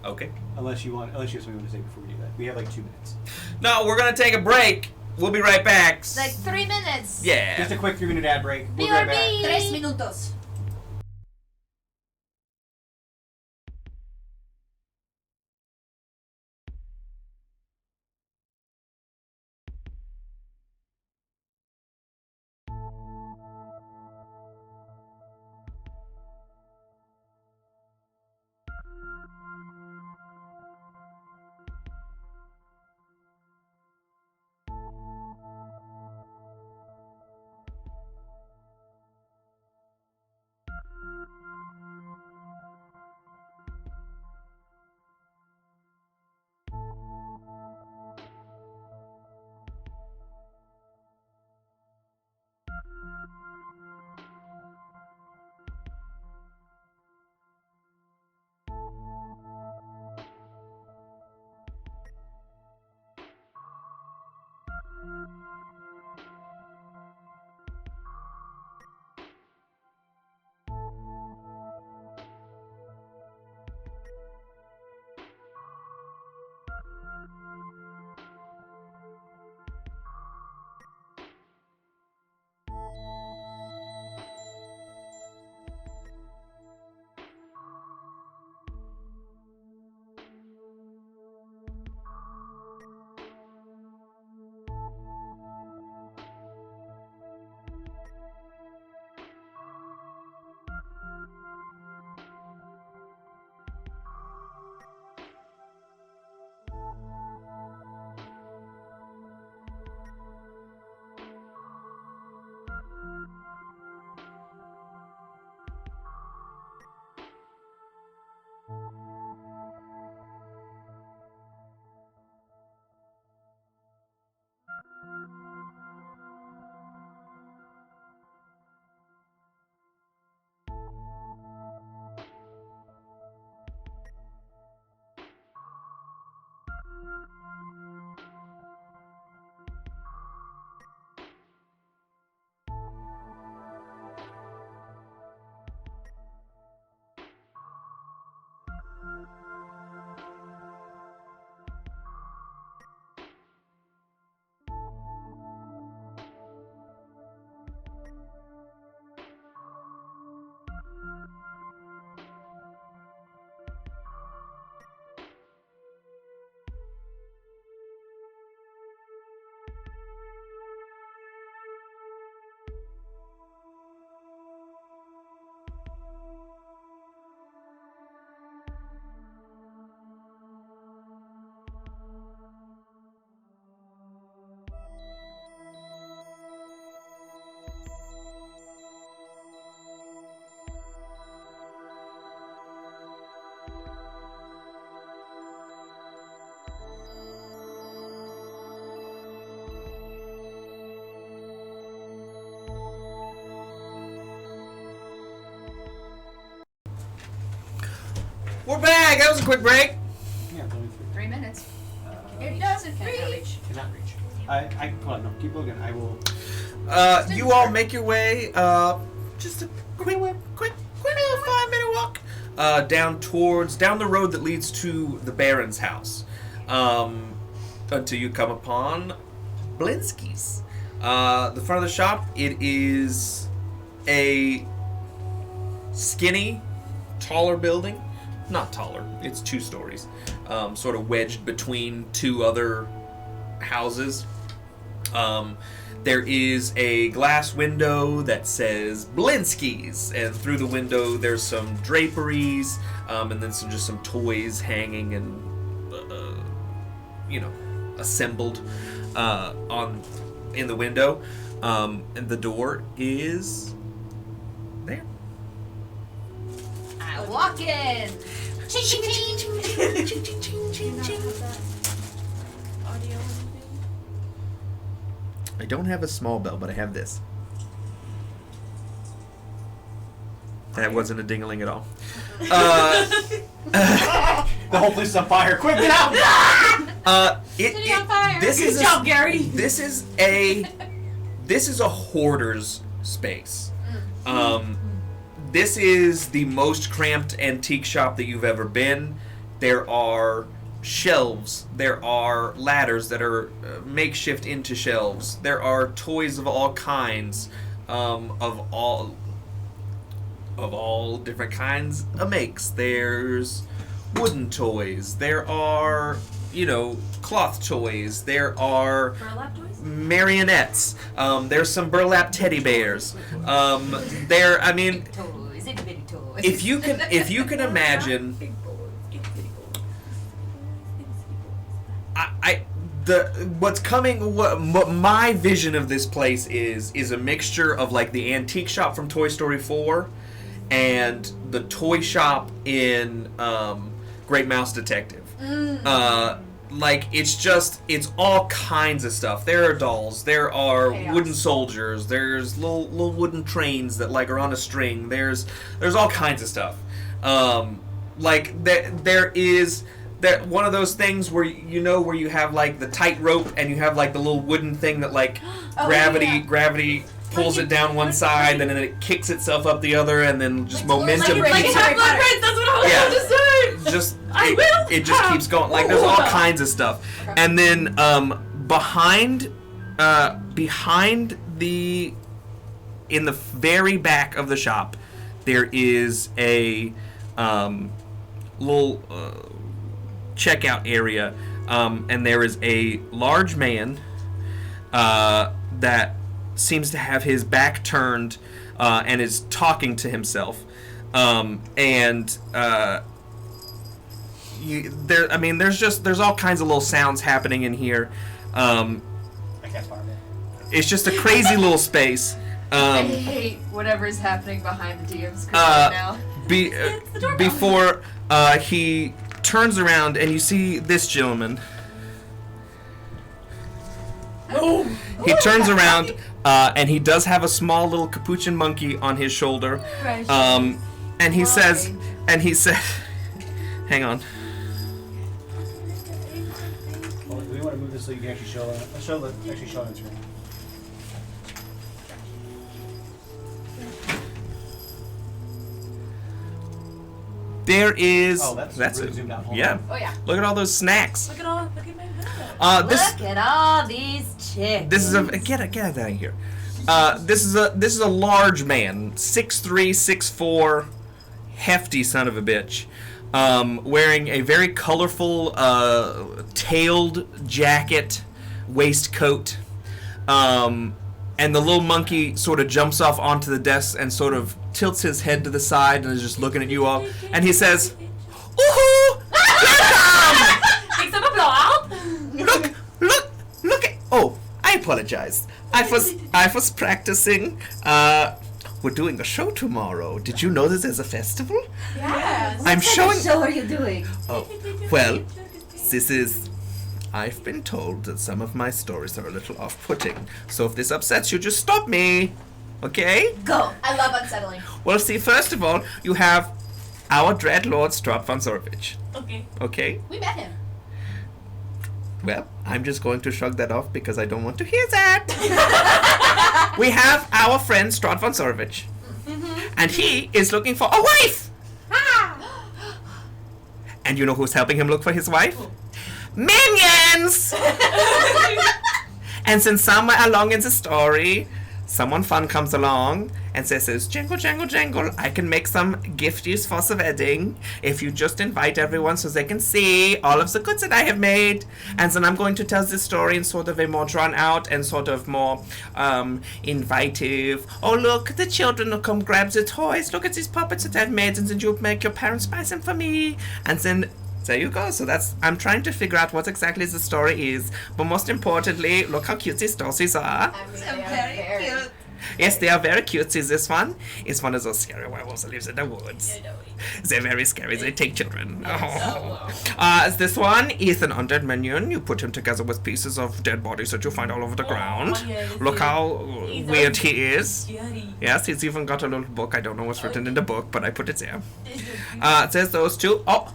okay. Unless you have something you want to say before we do that. We have like 2 minutes. No, we're gonna take a break. We'll be right back. Like 3 minutes. Yeah. Just a quick 3-minute ad break. We'll be right back. BRB. 3 minutos. We're back. That was a quick break. Yeah, it's only 3 minutes. three. It doesn't Can't reach. reach. Cannot reach. Come on, no, keep looking. I will. You all make your way, just a quick 5-minute walk, down the road that leads to the Baron's house, until you come upon Blinsky's. The front of the shop, it is a skinny, taller building. Not taller, it's 2 stories, sort of wedged between 2 other houses. There is a glass window that says Blinsky's, and through the window there's some draperies, and then some toys hanging and assembled in the window, and the door is there. I walk in. Ching ching ching. Do you not have that audio or anything? I don't have a small bell, but I have this. That wasn't a ding-a-ling at all. The whole place is on fire. Quick, get out! City on fire. This Good is job, Gary. This is a hoarder's space. This is the most cramped antique shop that you've ever been. There are shelves. There are ladders that are makeshift into shelves. There are toys of all kinds, of all different kinds of makes. There's wooden toys. There are, cloth toys. There are Burlap toys? marionettes. There's some burlap teddy bears. Toys, itty bitty toys. If you can imagine, Big boys. Itty bitty boys. what my vision of this place is a mixture of like the antique shop from Toy Story 4 and the toy shop in Great Mouse Detective. It's all kinds of stuff. There are dolls. There are Chaos. wooden soldiers. There's little wooden trains that like are on a string. There's all kinds of stuff. There is that one of those things where where you have like the tight rope and you have like the little wooden thing that like gravity pulls it down one side and then it kicks itself up the other and then just momentum like keeps Harry Half-Blood Potter. Prince, that's what I was Yeah. about to say! it just keeps going. Like there's all kinds of stuff. And then behind in the very back of the shop there is a little checkout area, and there is a large man that seems to have his back turned and is talking to himself, there's all kinds of little sounds happening in here. I cast fireball. It's just a crazy little space. I hate whatever's happening behind the DM's screen right now. Before he turns around and you see this gentleman. He turns around and he does have a small little capuchin monkey on his shoulder. And he says, hang on. Well, we want to move this so you can actually show it on screen. There is. Oh, that's really zoomed out. Hold yeah. on. Oh yeah. Look at all those snacks. Look at my video. This Look at all these chicks. this is a get out of here. This is a large man, 6'3", 6'4", hefty son of a bitch, wearing a very colorful tailed jacket, waistcoat, and the little monkey sort of jumps off onto the desk and sort of tilts his head to the side and is just looking at you all, and he says, "Woohoo! Make some applause! Look at. Oh, I apologize. I was practicing. We're doing a show tomorrow. Did you know this is a festival? Yes. I'm showing. show are you doing? Oh, well, this is. I've been told that some of my stories are a little off-putting. So if this upsets you, just stop me. Okay? Go. I love unsettling. Well, see, first of all, you have our Dread Lord Strahd von Zorvich. Okay. Okay? We met him. Well, I'm just going to shrug that off because I don't want to hear that. We have our friend Strahd von Zorvich. And he is looking for a wife! And you know who's helping him look for his wife? Minions! And since somewhere along in the story, someone fun comes along and says, jingle, jangle, jangle, I can make some gifties for the wedding if you just invite everyone so they can see all of the goods that I have made. And then I'm going to tell this story in sort of a more drawn out and sort of more invitive. Oh, look, the children will come grab the toys. Look at these puppets that I've made, and then you'll make your parents buy them for me. And then there you go. So I'm trying to figure out what exactly the story is. But most importantly, look how cute these dolls are. Very cute. Yes, they are very cutesy. This one is one of those scary werewolves that lives in the woods. They're very scary. They take children. This one is an undead minion. You put him together with pieces of dead bodies that you find all over the ground. Look how weird he is. Yes, he's even got a little book. I don't know what's written in the book, but I put it there. There's those two. Oh,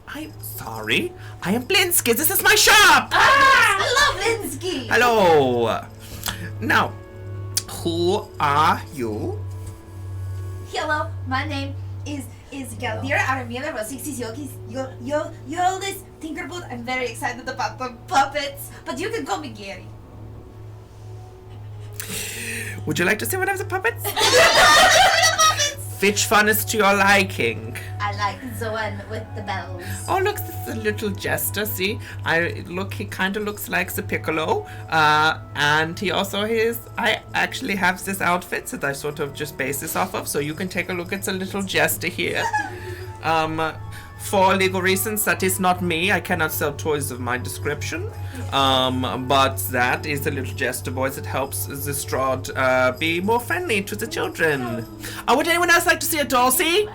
I'm sorry. I am Blinsky. This is my shop. I love Linsky! Hello. Now, who are you? Hello, my name is Galdira Aramila Rosixis Yoldis Tinkerboot. I'm very excited about the puppets, but you can call me Gary. Would you like to see one of the puppets? Which one is to your liking? I like the one with the bells. Oh, look, this is a little jester, see? He kind of looks like the Piccolo. And he also I actually have this outfit that I sort of just base this off of, so you can take a look at the little jester here. For legal reasons, that is not me. I cannot sell toys of my description. But that is the little jester boy that helps the Strahd be more friendly to the children. Would anyone else like to see a Dulcie?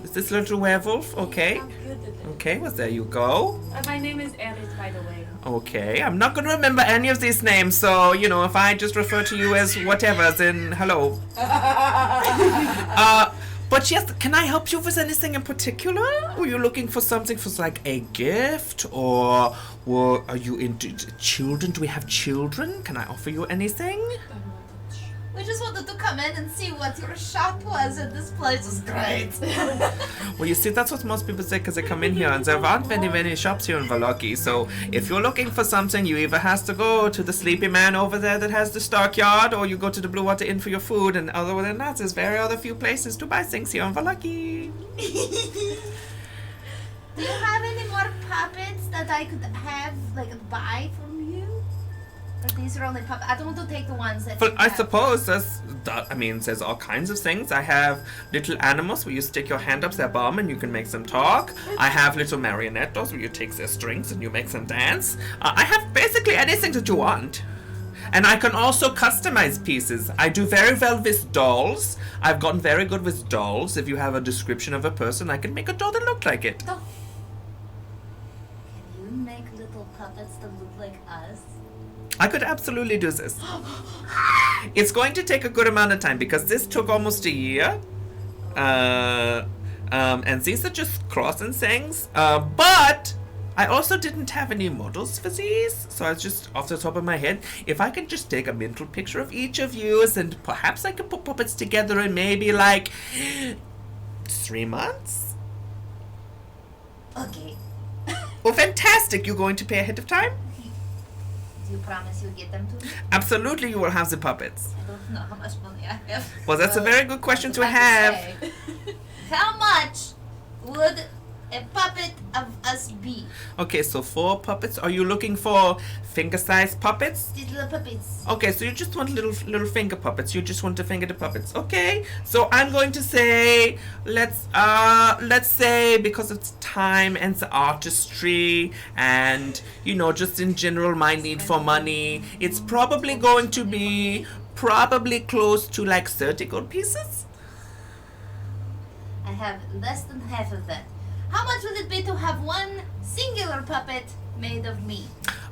Is this little werewolf? Okay. Okay, well, there you go. My name is Alice, by the way. Okay, I'm not going to remember any of these names, so, if I just refer to you as whatever, then hello. But yes, can I help you with anything in particular? Were you looking for something for like a gift, or are you into children? Do we have children? Can I offer you anything? We just wanted to come in and see what your shop was, and this place is great. Well, you see, that's what most people say because they come in here, and there aren't many shops here in Valoki. So if you're looking for something, you either has to go to the sleepy man over there that has the stockyard, or you go to the Blue Water Inn for your food. And other than that, there's very other few places to buy things here in Valoki. Do you have any more puppets that I could have, buy from you? Or these are only puppets? I don't want to take the ones that. But you I have. suppose there's all kinds of things. I have little animals where you stick your hand up their bum and you can make them talk. I have little marionette dolls where you take their strings and you make them dance. I have basically anything that you want. And I can also customize pieces. I do very well with dolls. I've gotten very good with dolls. If you have a description of a person, I can make a doll that looked like it. Can you make little puppets that look like us? I could absolutely do this. It's going to take a good amount of time because this took almost a year. And these are just crossing things. But I also didn't have any models for these. So I was just off the top of my head. If I could just take a mental picture of each of you, and perhaps I could put puppets together in maybe 3 months. Okay. Well, fantastic. You're going to pay ahead of time? Do you promise you'll get them to me? Absolutely, you will have the puppets. I don't know how much money I have. Well, that's a very good question to I was have. about to say, how much would a puppet of us be? Okay, so 4 puppets. Are you looking for finger-sized puppets? These little puppets. Okay, so you just want little finger puppets. You just want to finger the puppets. Okay, so I'm going to say let's say, because of the time and the artistry and just in general my need for money, it's probably going to be close to 30 gold pieces. I have less than half of that. How much would it be to have one singular puppet made of me?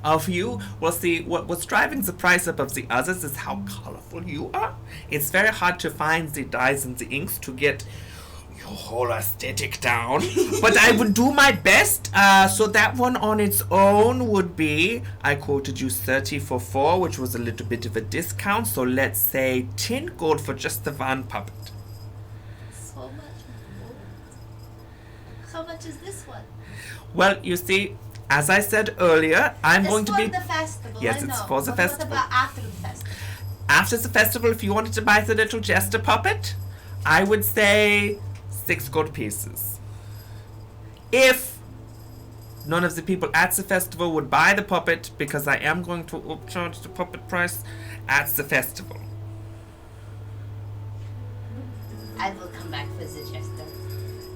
Of you? Well, see, what's driving the price up of the others is how colorful you are. It's very hard to find the dyes and the inks to get whole aesthetic down, but I would do my best. So that one on its own would be, I quoted you 30 for 4, which was a little bit of a discount. So let's say 10 gold for just the one puppet. So much gold. How much is this one? Well, you see, as I said earlier, I'm going to be... It's for the festival, Yes, I it's know. for the But festival. What about after the festival? After the festival, if you wanted to buy the little jester puppet, I would say 6 gold pieces. If none of the people at the festival would buy the puppet, because I am going to upcharge the puppet price at the festival. I will come back for the jester.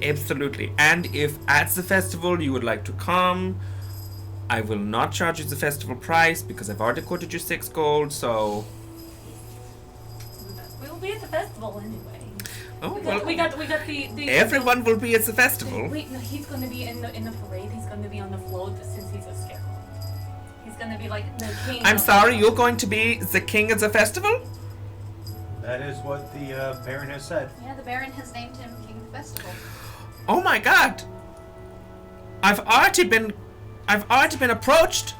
Absolutely. And if at the festival you would like to come, I will not charge you the festival price because I've already quoted you 6 gold, so... We will be at the festival anyway. Oh, We got the everyone will be at the festival. Wait, no, he's gonna be in the parade. He's gonna be on the float since he's a scarecrow. He's gonna be like the king. I'm of sorry, the you're going to be the king of the festival? That is what the Baron has said. Yeah, the Baron has named him King of the Festival. Oh my god! I've already been approached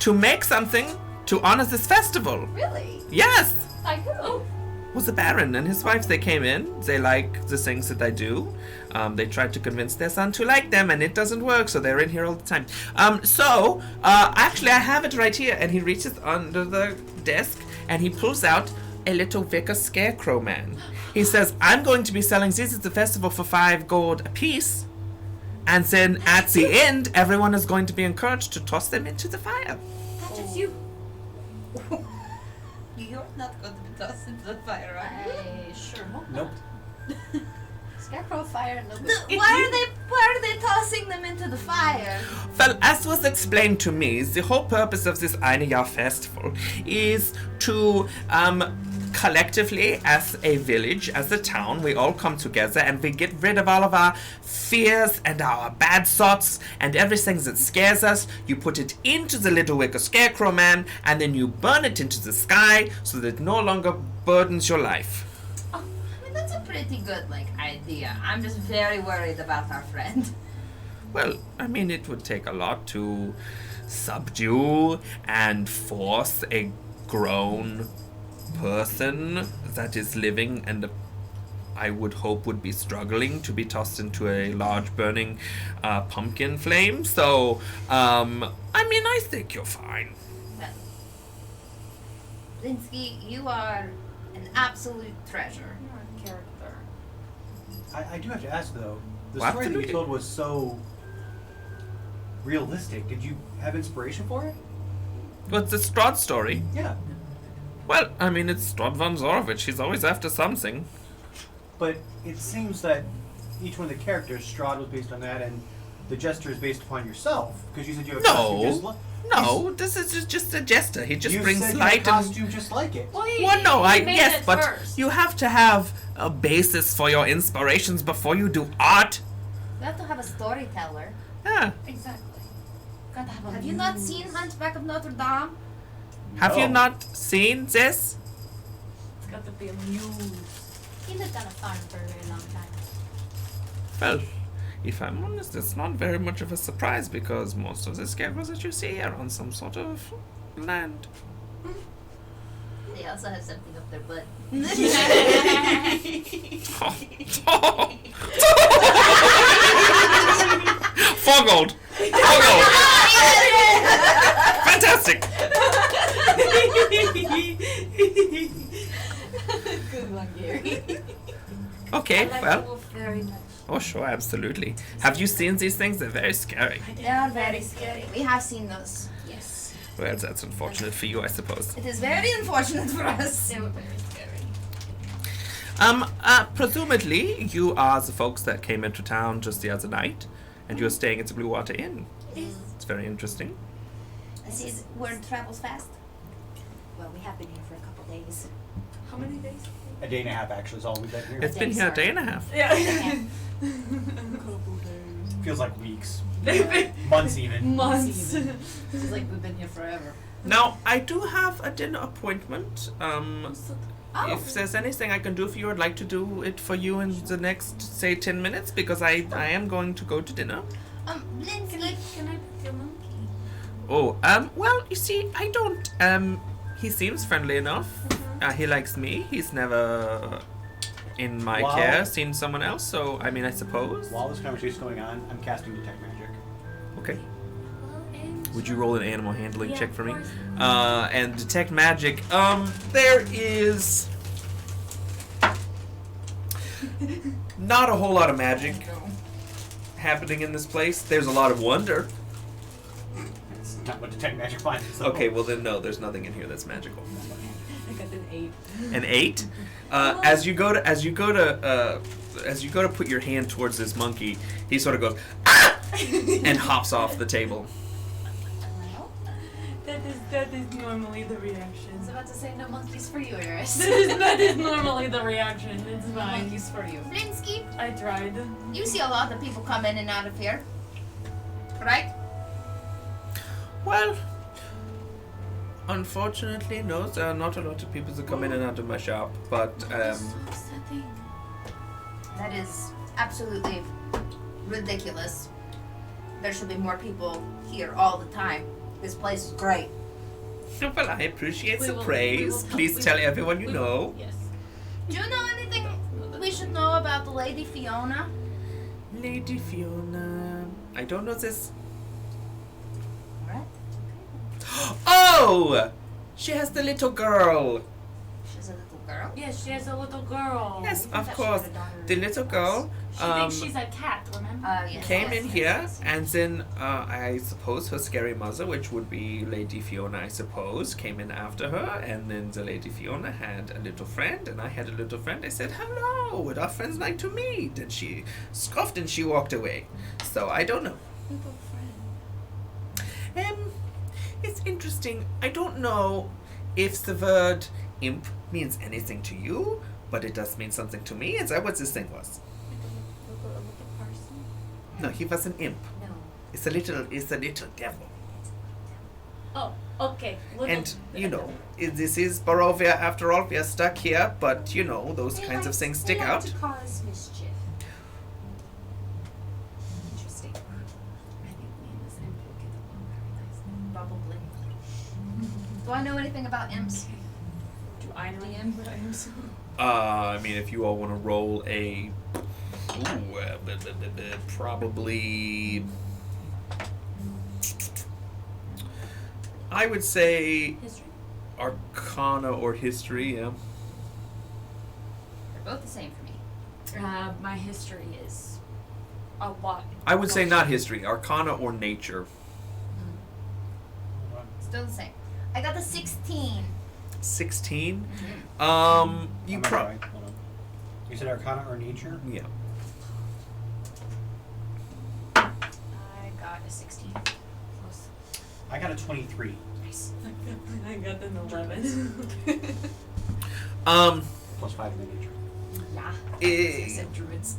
to make something to honor this festival. Really? Yes! By who? Was the Baron and his wife. They came in. They like the things that I do. They tried to convince their son to like them, and it doesn't work, so they're in here all the time. Actually, I have it right here. And he reaches under the desk, and he pulls out a little wicker scarecrow man. He says, I'm going to be selling these at the festival for 5 gold apiece. And then at the end, everyone is going to be encouraged to toss them into the fire. Not just you. You're not going to be tossed into the fire, right? I sure hope Nope. not. Scarecrow fire, no good. Why are they tossing them into the fire? Well, as was explained to me, the whole purpose of this Einjahr festival is to collectively, as a village, as a town, we all come together and we get rid of all of our fears and our bad thoughts and everything that scares us. You put it into the little wicker scarecrow man, and then you burn it into the sky so that it no longer burdens your life. I mean, that's a pretty good, idea. I'm just very worried about our friend. Well, I mean, it would take a lot to subdue and force a grown person that is living and I would hope would be struggling to be tossed into a large burning pumpkin flame. So, I mean, I think you're fine. Well, Linsky, you are an absolute treasure. You're a character. I do have to ask though. The Well, story that you absolutely. told was so realistic. Did you have inspiration for it? What's the Strahd story? Yeah. Well, I mean, it's Strahd von Zorowitz. He's always after something. But it seems that each one of the characters, Strahd was based on that, and the Jester is based upon yourself. Because you said you have a costume just like... No, this is just a jester. He just You brings said you have a light and... costume just like it. Well, Well, he made yes, it but first. you have to have a basis for your inspirations before you do art. You have to have a storyteller. Yeah. Exactly. Gotta have a Have you not muse. seen Hunchback of Notre Dame? Have you No. not seen this? It's got to be a muse. He lived on a farm for a very long time. Well, if I'm honest, it's not very much of a surprise because most of the scarecrows that you see are on some sort of land. They also have something up their butt. Fogold! Fogold! Fantastic! Good one, Gary. Okay, I like well. the wolf very much. Oh, sure, absolutely. Have you seen these things? They're very scary. They are very scary. We have seen those. Yes. Well, that's unfortunate for you, I suppose. It is very unfortunate for us. They were very scary. Presumably, you are the folks that came into town just the other night, and you're staying at the Blue Water Inn. It's very interesting. I see word travels fast. Well, we have been here for a couple days. How many days? A day and a half, actually, is all we've been here. It's been here a day and a half. Yeah. Feels like weeks. Months even. Months. This is like we've been here forever. Now, I do have a dinner appointment. Oh. If there's anything I can do for you, I'd like to do it for you in the next, say, 10 minutes, because I am going to go to dinner. Lindsay. Can I pet your monkey? Oh, well, you see, I don't, he seems friendly enough. He likes me. He's never, in my Wow. care, seen someone else, so, I mean, I suppose. While this conversation is going on, I'm casting Detect Magic. Okay. Well, and Would you roll an animal handling Yeah, check for of me? course. And detect magic. There is not a whole lot of magic happening in this place. There's a lot of wonder. That's not what Detect Magic finds. So. Okay, well then no, there's nothing in here that's magical. I got an 8. An 8. As you go to put your hand towards this monkey, he sort of goes ah! and hops off the table. That is normally the I reaction. was about to say no monkeys for you, Iris. that is normally the reaction. It's No fine. monkeys for you. Blinsky, I tried. you see a lot of people come in and out of here, right? Well, unfortunately, no. There are not a lot of people that come in and out of my shop, but That is absolutely ridiculous. There should be more people here all the time. This place is great. well, I appreciate We the will- praise. we will- Please we- tell everyone you we- know. Yes. Do you know anything we should know about the Lady Fiona? Lady Fiona. I don't know this. Alright. Oh! She has the little girl. She's a little girl. Yes, she has a little girl. Yes, we thought of she course. had a daughter. The little girl She thinks she's a cat, remember? Yes, came yes, in yes, here, yes. and then I suppose her scary mother, which would be Lady Fiona, I suppose, came in after her, and then the Lady Fiona had a little friend, and I had a little friend. I said, hello, would our friends like to meet? And she scoffed and she walked away. So I don't know. Little friend. It's interesting. I don't know if the word imp means anything to you, but it does mean something to me. Is that what this thing was? Little person. No, he was an imp. No. It's a little devil. Oh, okay. And, you know, this is Barovia after all. We are stuck here, but, you know, those kinds of things stick out. To cause mischief. Interesting. I think me and this imp will get along very nicely. Probably. Do I know anything about imps? Do I know him? I mean, if you all want to roll a... probably... I would say History? Arcana or History, yeah. They're both the same for me. My history is A what? I would say not History, Arcana or Nature. Still the same. I got the 16. 16? You Hold on. You said Arcana or Nature? Yeah. I got a 16. Close. I got a 23. Nice. I got an 11. Plus 5 in Nature. Yeah. Eh, I said druids.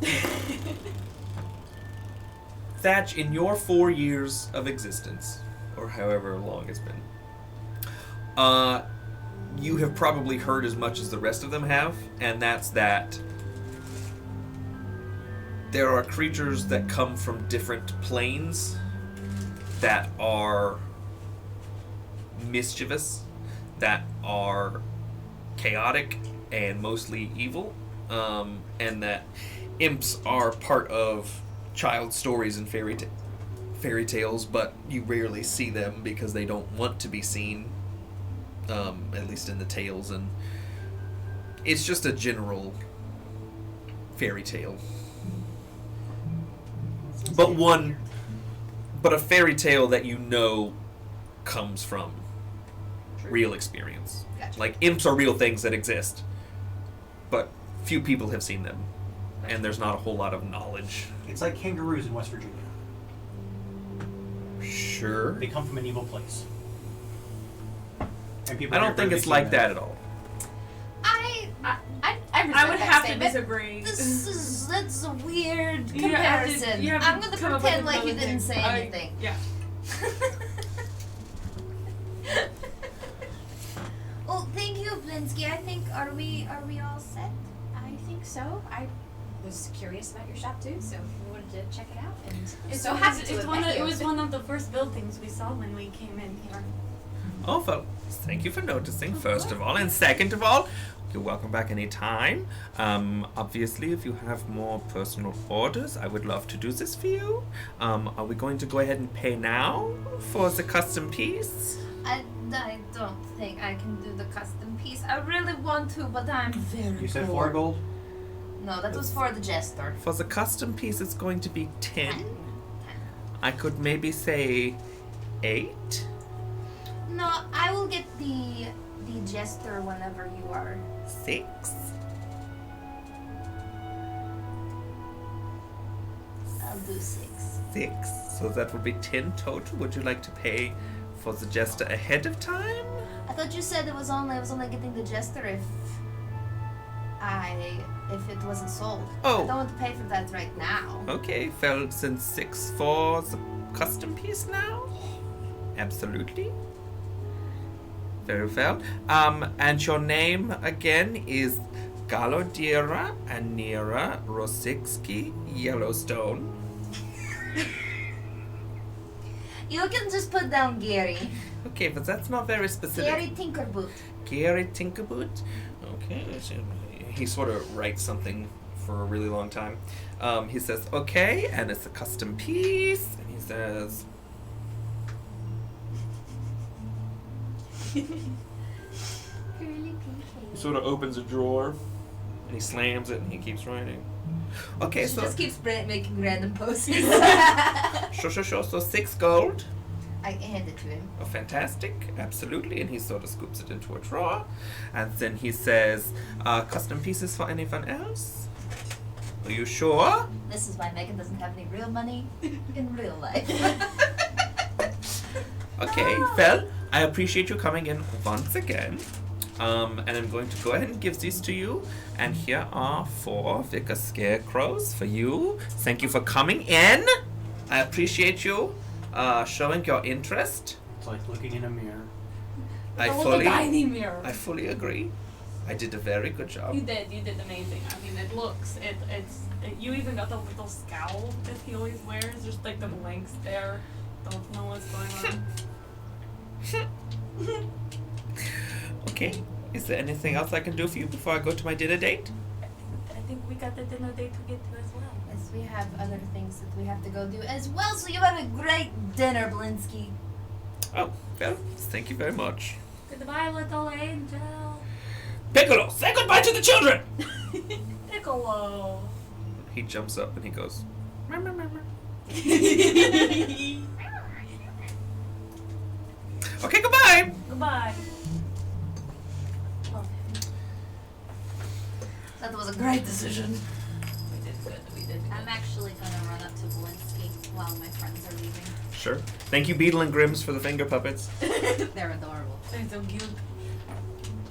Thatch, in your 4 years of existence, or however long it's been, you have probably heard as much as the rest of them have, and that's that there are creatures that come from different planes that are mischievous, that are chaotic and mostly evil, and that imps are part of child stories and fairy tales, but you rarely see them because they don't want to be seen, at least in the tales, and it's just a general fairy tale. But a fairy tale that you know comes from real experience. Gotcha. Like, imps are real things that exist, but few people have seen them, and there's not a whole lot of knowledge. It's like kangaroos in West Virginia. Sure. They come from an evil place. And people I are don't think really it's like seen that at all. I I would respect that have to statement. disagree. That's a weird You have to- comparison. you have to I'm gonna come up pretend with like you another didn't thing. say anything. Yeah. Oh, thank you, Blinsky. Blinsky, I think are we all set? I think so. I was curious about your shop too, so we wanted to check it out, and I'm It's so happy to it's have one met of, you. it was one of the first buildings we saw when we came in here. Oh, well, thank you for noticing, first of all. And second of all, you're welcome back anytime. Obviously, if you have more personal orders, I would love to do this for you. Are we going to go ahead and pay now for the custom piece? I don't think I can do the custom piece. I really want to, but I'm very You said poor. 4 gold? No, that was for the jester. For the custom piece, it's going to be 10. 10. I could maybe say 8. No, I will get the jester whenever you are. 6. I'll do 6. 6. So that would be 10 total. Would you like to pay for the jester ahead of time? I thought you said I was only getting the jester if it wasn't sold. Oh. I don't want to pay for that right now. Okay, well, since 6 for the custom piece now? Absolutely. Very well. And your name again is Galodira Anira Rosicki Yellowstone. You can just put down Gary. Okay, but that's not very specific. Gary Tinkerboot. Gary Tinkerboot. Okay, he sort of writes something for a really long time. He says, okay, and it's a custom piece. And he says, he sort of opens a drawer and he slams it and he keeps writing. Okay, She so just keeps making random poses. sure. So 6 gold. I hand it to him. Oh, fantastic. Absolutely. And he sort of scoops it into a drawer. And then he says, custom pieces for anyone else? Are you sure? This is why Megan doesn't have any real money in real life. Okay, well, I appreciate you coming in once again. And I'm going to go ahead and give these to you. And here are 4 Vicar Scarecrows for you. Thank you for coming in. I appreciate you showing your interest. It's like looking in a mirror. I The little fully tiny mirror. I fully agree. I did a very good job. You did amazing. I mean, it looks, you even got the little scowl that he always wears, just like the blank stare. Don't know what's going on. Okay. Is there anything else I can do for you before I go to my dinner date? I think we got the dinner date to get to as well. Yes, we have other things that we have to go do as well, so you have a great dinner, Blinsky. Oh, well, thank you very much. Goodbye, little angel. Piccolo, say goodbye to the children! Piccolo. He jumps up and he goes, "Meow, meow, meow, meow." Okay, goodbye! Goodbye. That was a great decision. We did good. We did good. I'm actually gonna run up to Valinsky while my friends are leaving. Sure. Thank you, Beadle and Grimms, for the finger puppets. They're adorable. They're so cute.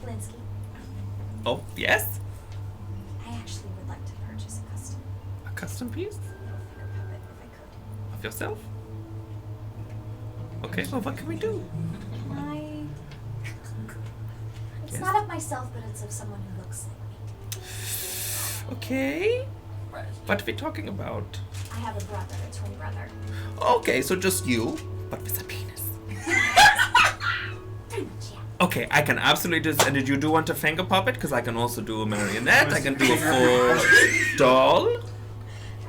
Blinsky, Oh, yes? I actually would like to purchase a custom piece little finger puppet if I could. of yourself? Okay, well, what can we do? It's Yes. not of myself, but it's of someone who looks like me. Okay. What are we talking about? I have a brother, a twin brother. Okay, so just you, but with a penis. Pretty much, yeah. Okay, I can absolutely do this. And did you do want a finger puppet? Because I can also do a marionette. I can do a full doll. I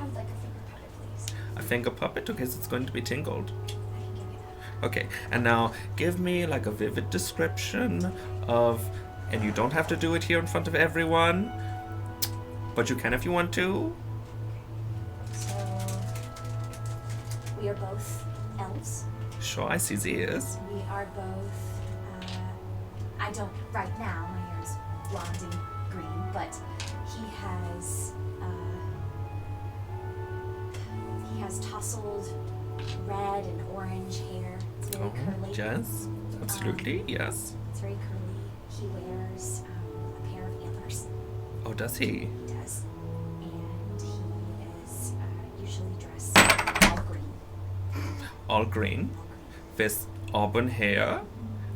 would like a finger puppet, please. A finger puppet? Okay, so it's going to be tingled. I can give you that. Okay, and now give me like a vivid description of, and you don't have to do it here in front of everyone, but you can if you want to. So, we are both elves. Sure, I see the ears. We are both, I don't, right now, my hair is blonde and green, but he has tousled red and orange hair. It's very curly. Yes, absolutely, yes. It's very curly. He wears a pair of antlers. Oh, does he? He does. And he is usually dressed all green. All green, with auburn hair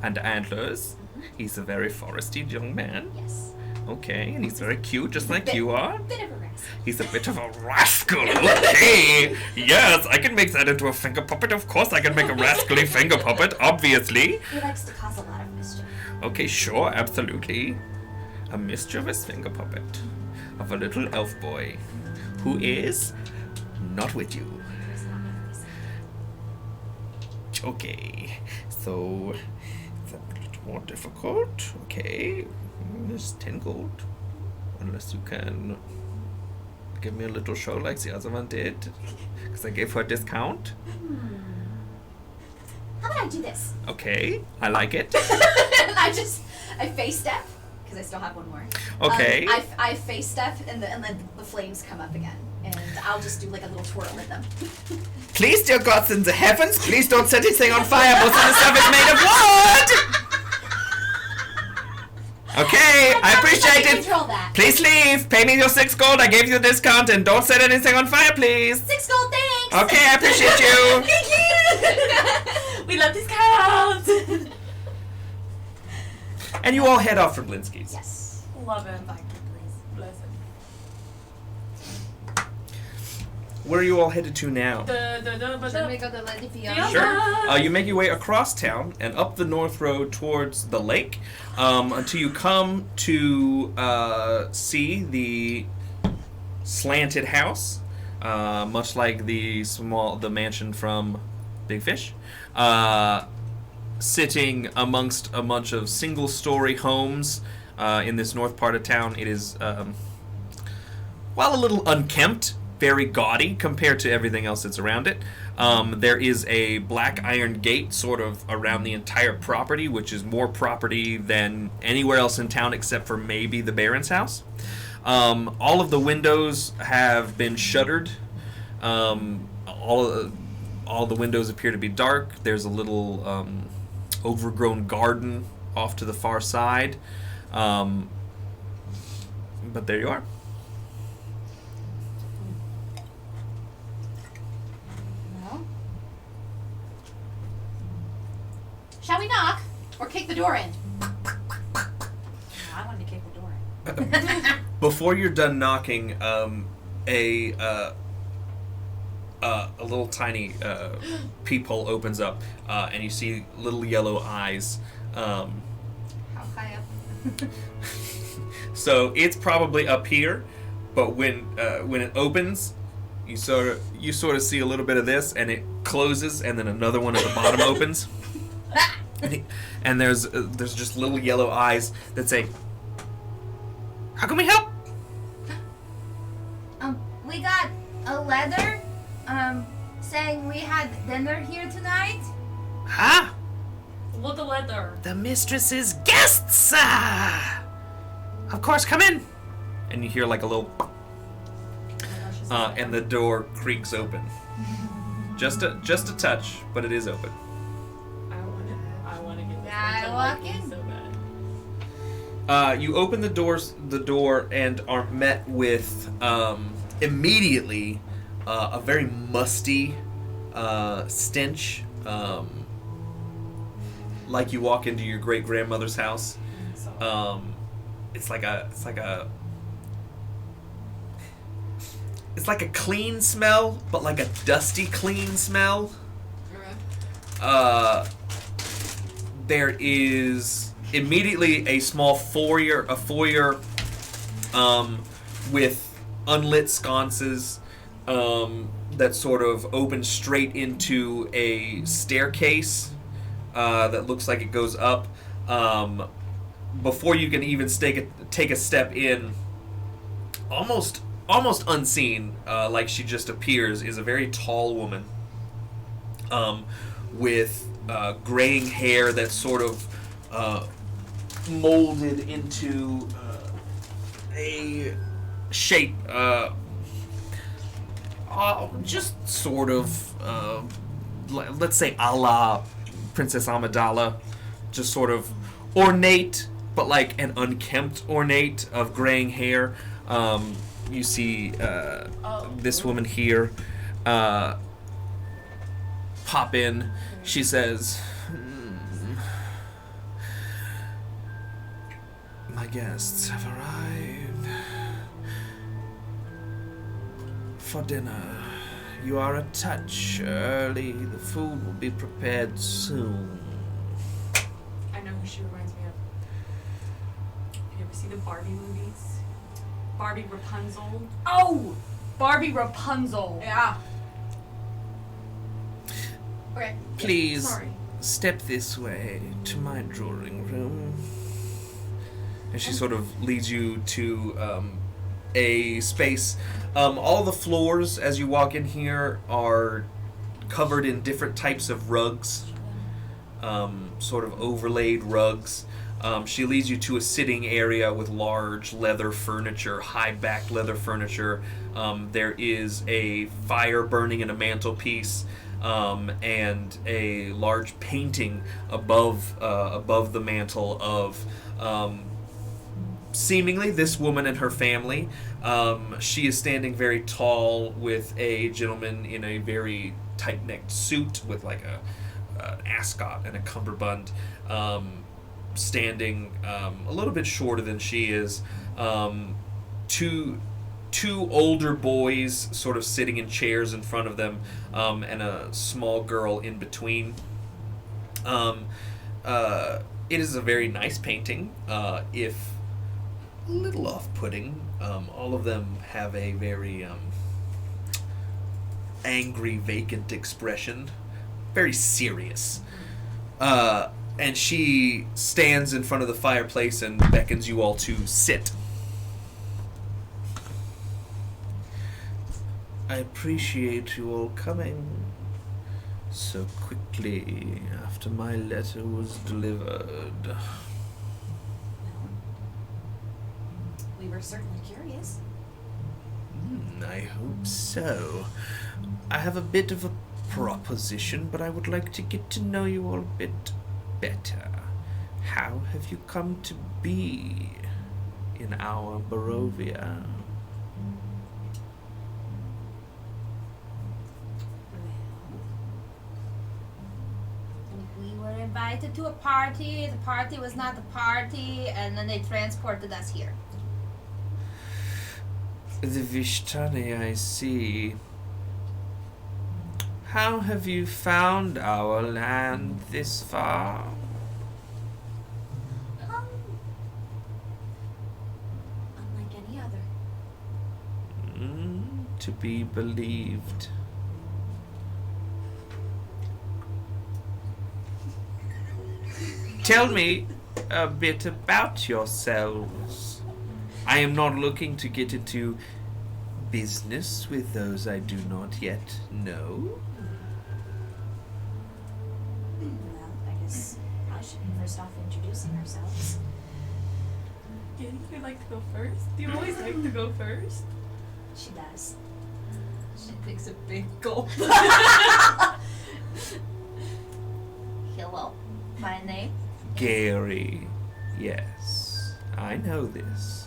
and antlers He's a very foresty young man. Yes. Okay, and he's very cute, just like you are. Bit of a rascal. He's a bit of a rascal. Okay. Yes, I can make that into a finger puppet. Of course I can make a rascally finger puppet, obviously. He likes to cause a lot of mischief. Okay, sure, absolutely. A mischievous finger puppet of a little elf boy who is not with you. He's not gonna listen. Okay, so it's a little more difficult. Okay, there's 10 gold. Unless you can give me a little show like the other one did. Because I gave her a discount. How about I do this? Okay, I like it. I face step because I still have one more. Okay. I face step and then the flames come up again, and I'll just do like a little twirl with them. Please, dear gods in the heavens, please don't set anything on fire. Most of the stuff is made of wood. Okay, I appreciate it. Control that. Please leave. Pay me your 6 gold. I gave you a discount, and don't set anything on fire, please. 6 gold, thanks. Okay, I appreciate you. Thank you. We love discounts. And you all head off for Blinsky's. Yes. Love him. Bless him. Where are you all headed to now? Should we go to Lady Fiona? Sure. You make your way across town and up the north road towards the lake until you come to see the slanted house, much like the mansion from Big Fish, sitting amongst a bunch of single-story homes in this north part of town. It is, a little unkempt, very gaudy compared to everything else that's around it. There is a black iron gate sort of around the entire property, which is more property than anywhere else in town except for maybe the Baron's house. All of the windows have been shuttered. All the windows appear to be dark. There's a little overgrown garden off to the far side. But there you are. Shall we knock or kick the door in? I wanted to kick the door in. Before you're done knocking, a little tiny peephole opens up, and you see little yellow eyes. How high up? So it's probably up here, but when it opens, you sort of see a little bit of this, and it closes, and then another one at the bottom opens. And there's just little yellow eyes that say, "How can we help?" We got a letter, saying we had dinner here tonight. Huh? What the letter? The mistress's guests. Of course, come in. And you hear like a little, and the door creaks open. Just a touch, but it is open. I wanna get this. I walk in. So bad. You open the door and are met with immediately a very musty stench, like you walk into your great grandmother's house. It's like a clean smell, but like a dusty clean smell. There is immediately a small foyer, with unlit sconces that sort of open straight into a staircase that looks like it goes up. Before you can even take a step in, almost unseen, like she just appears, is a very tall woman with graying hair that's sort of molded into a shape, just sort of, let's say a la Princess Amidala, just sort of ornate, but like an unkempt ornate of graying hair. You see this woman here pop in. She says, My guests have arrived. For dinner. You are a touch early. The food will be prepared soon. I know who she reminds me of. Have you ever seen the Barbie movies? Barbie Rapunzel. Oh! Barbie Rapunzel. Yeah. Okay. Please Sorry. step this way to my drawing room. And she sort of leads you to a space. All the floors as you walk in here are covered in different types of rugs, sort of overlaid rugs. She leads you to a sitting area with large leather furniture, high-backed leather furniture. There is a fire burning in a mantelpiece, and a large painting above the mantle of seemingly this woman and her family. She is standing very tall with a gentleman in a very tight-necked suit with like an ascot and a cummerbund, standing a little bit shorter than she is. Two older boys sort of sitting in chairs in front of them, and a small girl in between. It is a very nice painting, if a little off-putting. All of them have a very angry, vacant expression. Very serious. And she stands in front of the fireplace and beckons you all to sit. I appreciate you all coming so quickly after my letter was delivered. We were certainly curious. I hope so. I have a bit of a proposition, but I would like to get to know you all a bit better. How have you come to be in our Barovia? We were invited to a party. The party was not the party, and then they transported us here. The Vishtani, I see. How have you found our land this far? Unlike any other. To be believed. Tell me a bit about yourselves. I am not looking to get into business with those I do not yet know. Well, I guess I should be first off introducing ourselves. Yeah, you like to go first? Do you always like to go first? She does. She takes a big gulp. Hello, my name. Gary. Yes, I know this.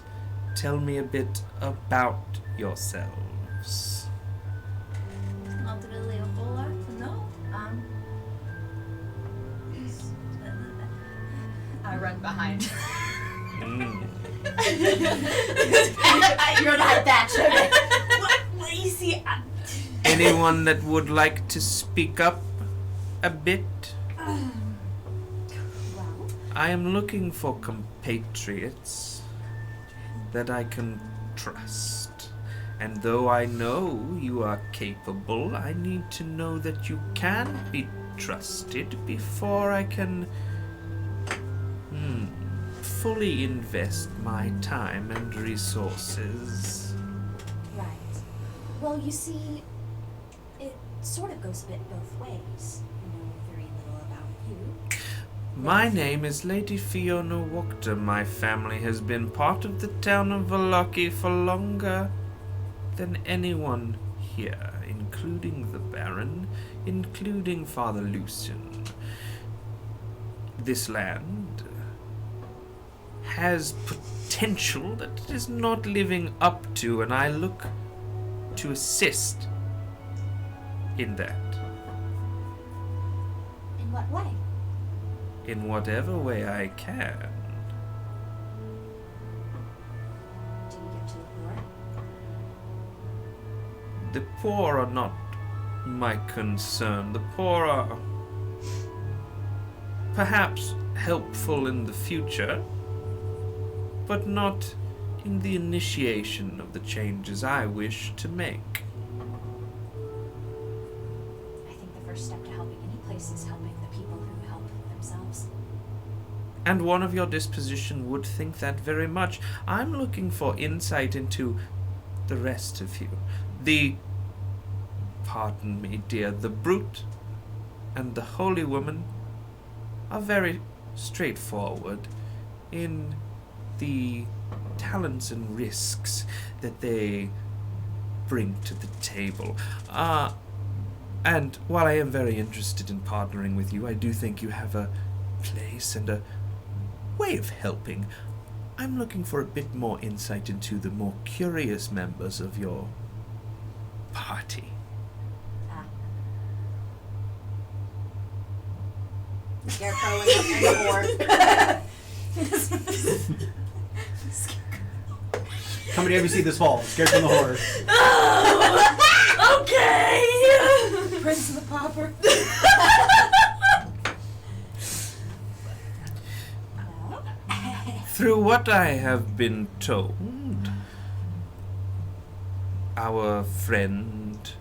Tell me a bit about yourselves. Not really a whole lot to know. I run behind. You're not that sugar. What you see? Anyone that would like to speak up a bit? Well, I am looking for compatriots that I can trust. And though I know you are capable, I need to know that you can be trusted before I can fully invest my time and resources. right. Well, you see, it sort of goes a bit both ways. You know very little about you. My name is Lady Fiona Wachter. My family has been part of the town of Valaki for longer than anyone here, including the Baron, including Father Lucien. This land has potential that it is not living up to, and I look to assist in that. In what way? In whatever way I can. The poor are not my concern. The poor are perhaps helpful in the future, but not in the initiation of the changes I wish to make. I think the first step to helping any place is helping the people who help themselves. And one of your disposition would think that very much. I'm looking for insight into the rest of you. Pardon me, dear, the brute and the holy woman are very straightforward in the talents and risks that they bring to the table. And while I am very interested in partnering with you, I do think you have a place and a way of helping. I'm looking for a bit more insight into the more curious members of your party. Scarecrow and the board. How many have you seen this fall? Scared from the horror. Oh, okay. Prince of the Pauper. Through what I have been told, our friend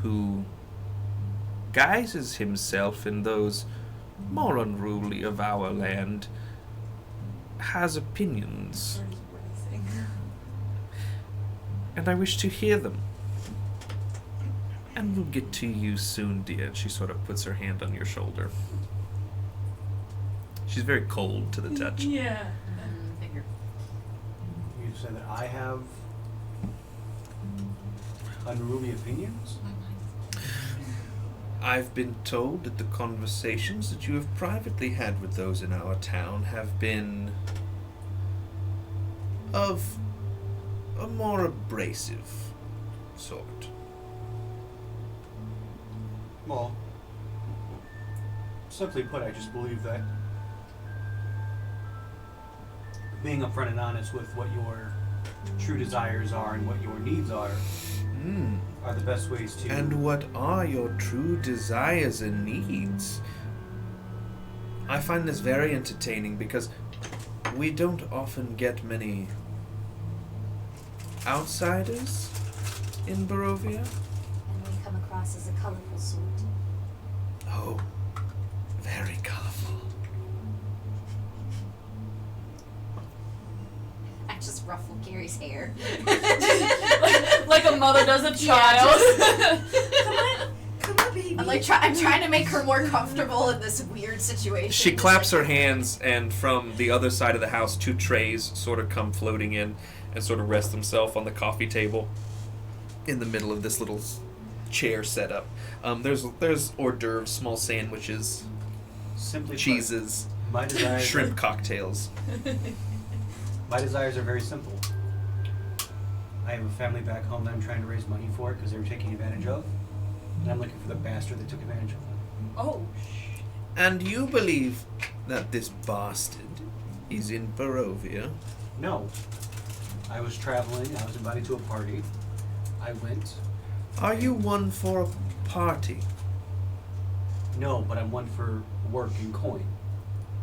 who guises himself in those more unruly of our land has opinions, and I wish to hear them. And we'll get to you soon, dear. And she sort of puts her hand on your shoulder. She's very cold to the touch. Yeah. Figure. You said that I have unruly opinions? I've been told that the conversations that you have privately had with those in our town have been of a more abrasive sort. Well, simply put, I just believe that being upfront and honest with what your true desires are and what your needs are the best ways to... And what are your true desires and needs? I find this very entertaining because we don't often get many outsiders in Barovia. And we come across as a colorful sort. Oh, very colorful. I just ruffle Gary's hair. Like a mother does a child. Come on, baby. I'm like I'm trying to make her more comfortable in this weird situation. She claps her hands, and from the other side of the house, 2 trays sort of come floating in and sort of rest themselves on the coffee table in the middle of this little chair setup. There's hors d'oeuvres, small sandwiches, Simply put, cheeses, my desires shrimp cocktails. My desires are very simple. I have a family back home that I'm trying to raise money for because they were taking advantage of. And I'm looking for the bastard that took advantage of them. Oh. And you believe that this bastard is in Barovia? No. I was traveling. I was invited to a party. I went. Are you one for a party? No, but I'm one for work and coin.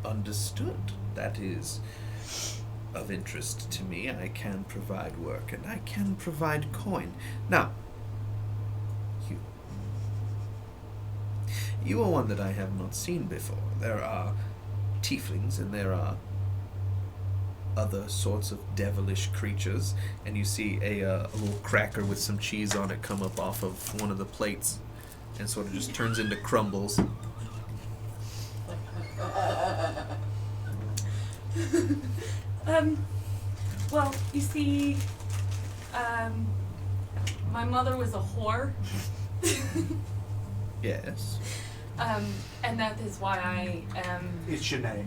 Understood. That is of interest to me. I can provide work and I can provide coin. Now, you are one that I have not seen before. There are tieflings and there are other sorts of devilish creatures, and you see a little cracker with some cheese on it come up off of one of the plates and sort of just turns into crumbles. Well, you see, my mother was a whore. Yes. And that is why I am It's genetic.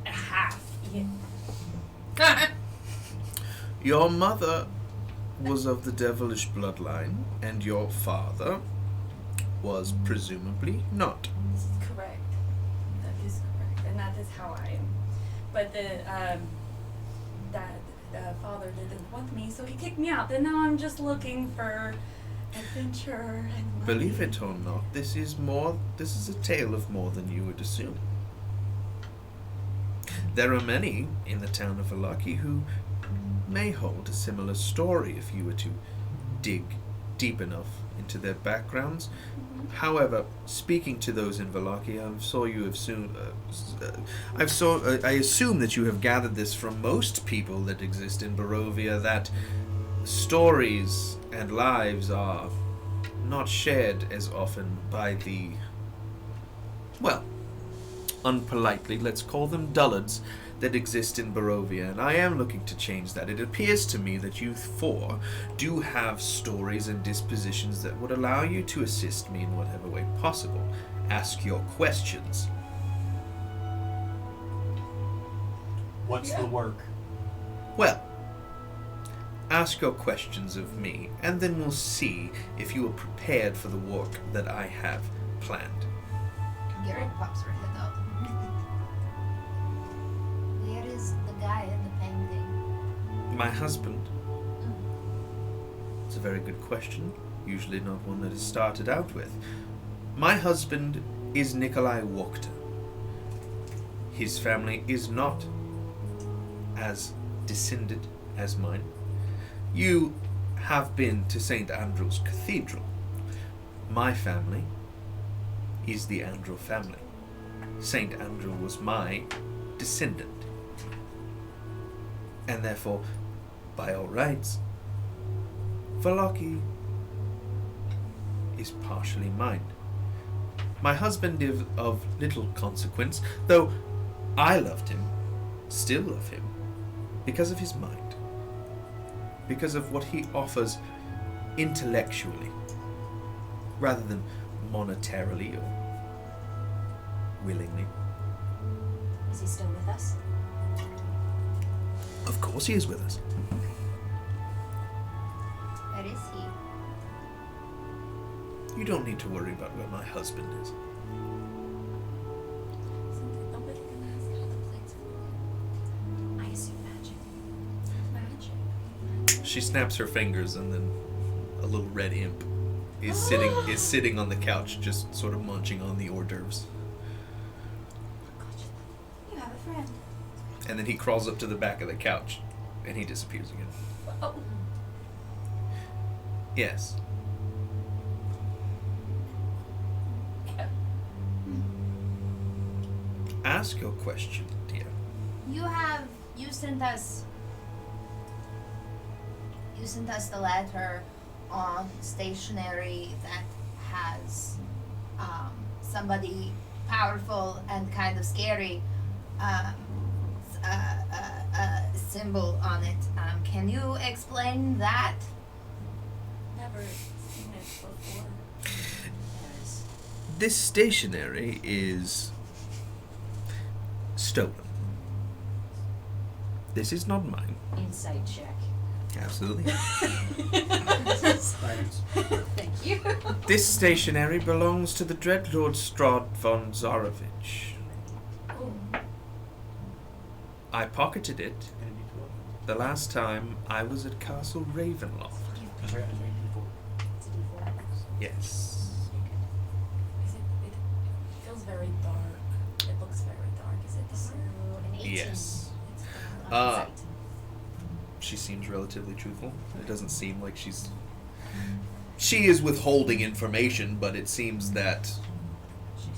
a half. Yeah. Your mother was of the devilish bloodline, and your father was presumably not. Correct. That is correct, and that is how I am. But the father didn't want me, so he kicked me out. And now I'm just looking for Adventure and money. Believe it or not, this is a tale of more than you would assume. There are many in the town of Valaki who may hold a similar story if you were to dig deep enough into their backgrounds. However, speaking to those in Valaki, I assume that you have gathered this from most people that exist in Barovia, that stories and lives are not shared as often by the, well, unpolitely, let's call them dullards, that exist in Barovia, and I am looking to change that. It appears to me that you four do have stories and dispositions that would allow you to assist me in whatever way possible. Ask your questions. What's the work? Well, ask your questions of me, and then we'll see if you are prepared for the work that I have planned. Garrett pops her head out. Where is the guy in the painting? My husband? It's a very good question. Usually not one that is started out with. My husband is Nikolai Wachter. His family is not as descended as mine. You have been to St. Andrew's Cathedral. My family is the Andrew family. St. Andrew was my descendant. And therefore, by all rights, Valaki is partially mine. My husband is of little consequence, though I loved him, still love him, because of his mind, because of what he offers intellectually, rather than monetarily or willingly. Is he still with us? Of course he is with us. Where is he? You don't need to worry about where my husband is. Nobody can ask how the plates fall. I assume magic. Magic. She snaps her fingers, and then a little red imp is sitting on the couch, just sort of munching on the hors d'oeuvres. You have a friend. And then he crawls up to the back of the couch, and he disappears again. Oh. Yes. Ask your question, dear. You sent us the letter on stationery that has somebody powerful and kind of scary symbol on it. Can you explain that? Never seen it before. This stationery is stolen. This is not mine. Insight check. Absolutely. Science. Thank you. This stationery belongs to the Dreadlord Strahd von Zarovich. Oh, I pocketed it Gonna be 12. the last time I was at Castle Ravenloft. That's right, that's right, D4. It's a D4. Yes. it feels very dark. It looks very dark. Is it So, dark? an 18. Yes. It's dark. Uh, She seems relatively truthful. It doesn't seem like she is withholding information, but it seems that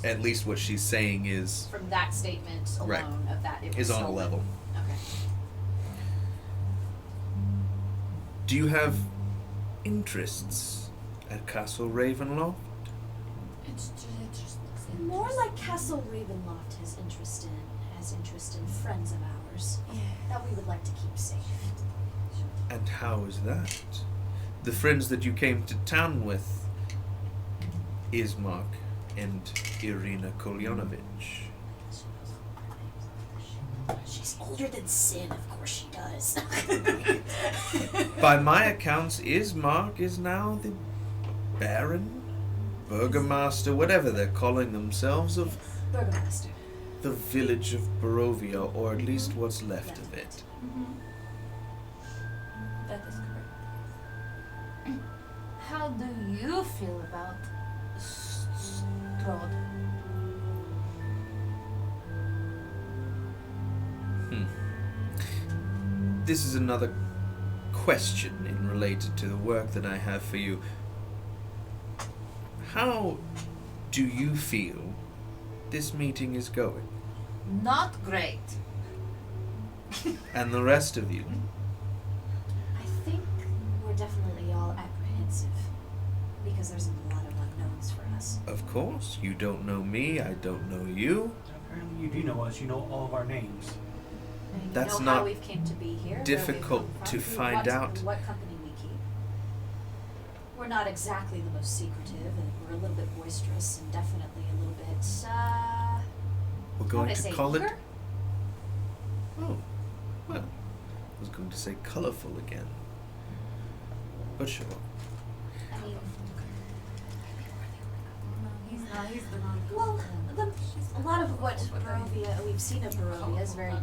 at least what she's saying is From that statement alone Right. of that, it was on a stolen. level. Okay. Do you have interests at Castle Ravenloft? It just looks More like Castle Ravenloft has interest in friends of ours that we would like to keep safe. And how is that? The friends that you came to town with, Ismark and Irina Kolyanovich. She's older than Sin, of course she does. By my accounts, Ismark is now the Baron, Burgomaster, whatever they're calling themselves, of Burgomaster. the village of Barovia, or at least what's left of it. That is correct. How do you feel about Strahd? This is another question in related to the work that I have for you. How do you feel this meeting is going? Not great. And the rest of you? I think we're definitely all apprehensive because there's a lot of unknowns for us. Of course. You don't know me, I don't know you. Apparently you do know us. You know all of our names. And you That's know not how we've came to be here, where difficult we've come to from, find out. What company we keep. We're not exactly the most secretive, and we're a little bit boisterous, and definitely a little bit. We're how going would I to say, call it. eager? Oh, well, I was going to say colorful again. But sure. I mean, No, he's not. He's the non. well, a lot of what Barovia we've seen of Barovia is very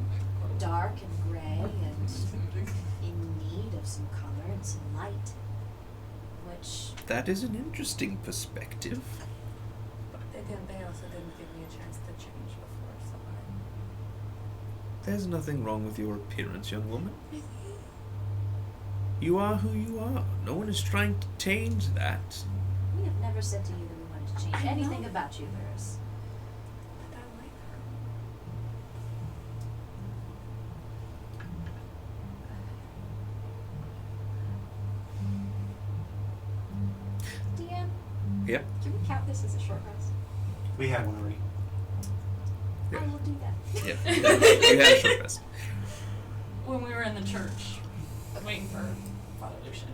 dark and gray and in need of some color and some light, which That is an interesting perspective. They also didn't give me a chance to change before, so There's nothing wrong with your appearance, young woman. You are who you are. No one is trying to change that. we have never said to you that we wanted to change I anything know. about you, Varys. but I like her. DM, Yep. can we count this as a short rest? We had one already. Yeah. I will do that. Yeah. You had a short rest. When we were in the church, waiting for Father Lucian.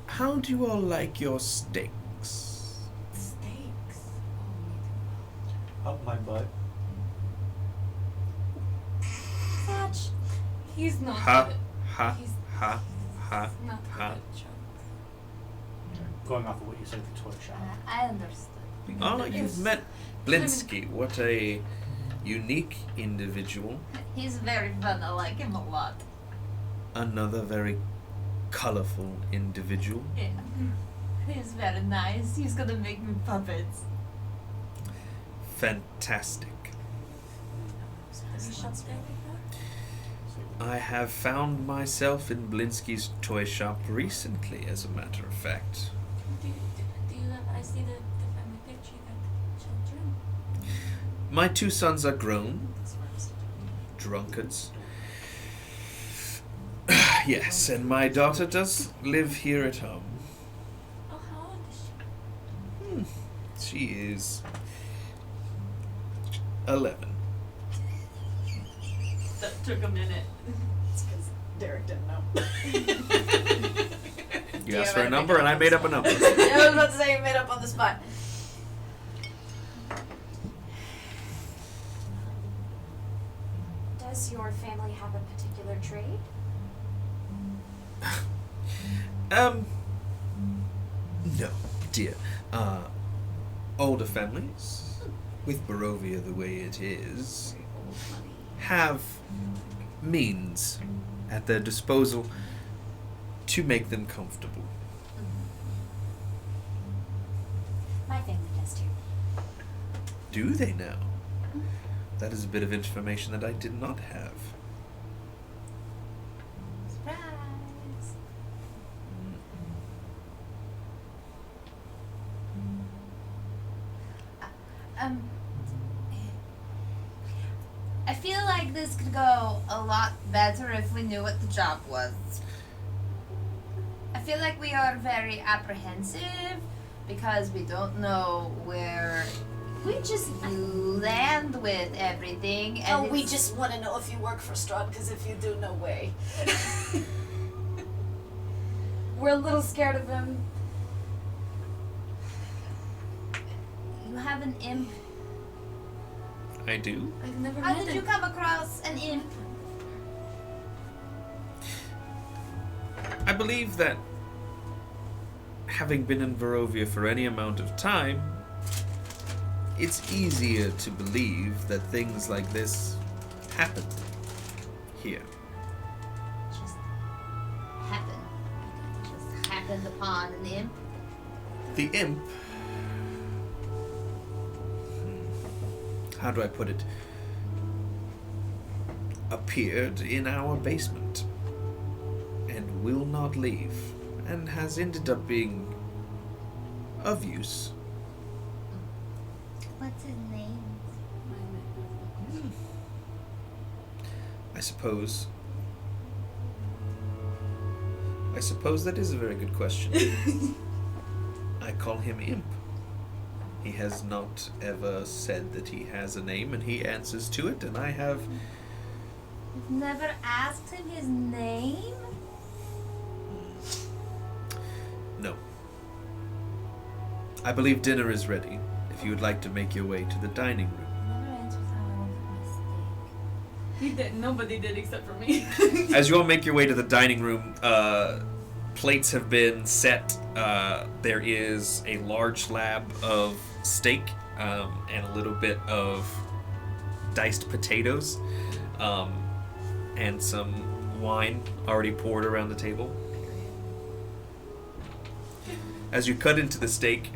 How do you all like your steaks? Steaks. Up my butt. Fudge. He's not Ha, good. ha, He's ha, ha, not good ha. at jokes. Going off of what you said at the toy shop. I understood. Oh, you've met Blinsky. What a unique individual. He's very fun. I like him a lot. Another very colorful individual. Yeah. He's very nice. He's gonna make me puppets. Fantastic. Does he shop there like that? I have found myself in Blinsky's toy shop recently, as a matter of fact. Do you have, I see the family picture, you got children. My two sons are grown. Drunkards. Yes, and my daughter does live here at home. Oh, how old is she? She is 11. That took a minute. It's because Derek didn't know. You asked for a number, and I made up a number. I was about to say you made up on the spot. Does your family have a particular trade? No, dear. Older families, with Barovia the way it is, have means at their disposal to make them comfortable. My family does too. Do they now? That is a bit of information that I did not have. Surprise! I feel like this could go a lot better if we knew what the job was. I feel like we are very apprehensive because we don't know where We just. you land with everything. And Oh, we it's- just want to know if you work for Strahd, because if you do, no way. We're a little scared of him. You have an imp. I do. I've never How met did you come across an imp? I believe that having been in Barovia for any amount of time, it's easier to believe that things like this happen here. Just happen. Just happen. Then the pawn and the imp. The imp. How do I put it? Appeared in our basement and will not leave, and has ended up being of use. What's his name? I suppose that is a very good question. I call him Imp. He has not ever said that he has a name, and he answers to it, and I have... You've never asked him his name? No. I believe dinner is ready, if you would like to make your way to the dining room. Never answers how I wanted my steak. He did. Nobody did except for me. As you all make your way to the dining room, plates have been set. There is a large slab of steak and a little bit of diced potatoes and some wine already poured around the table. As you cut into the steak,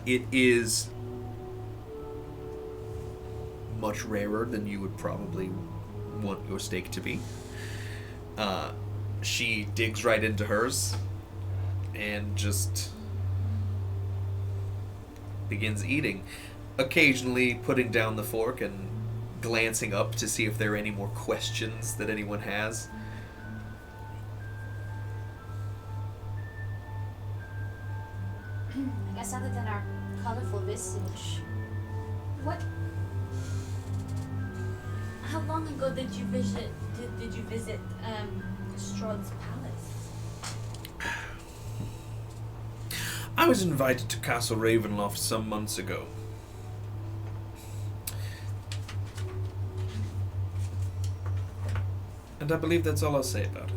it is much rarer than you would probably want your steak to be. She digs right into hers and just begins eating, occasionally putting down the fork and glancing up to see if there are any more questions that anyone has. I guess other than our colorful visage, what? How long ago did you visit Strahd's palace? I was invited to Castle Ravenloft some months ago. And I believe that's all I'll say about it.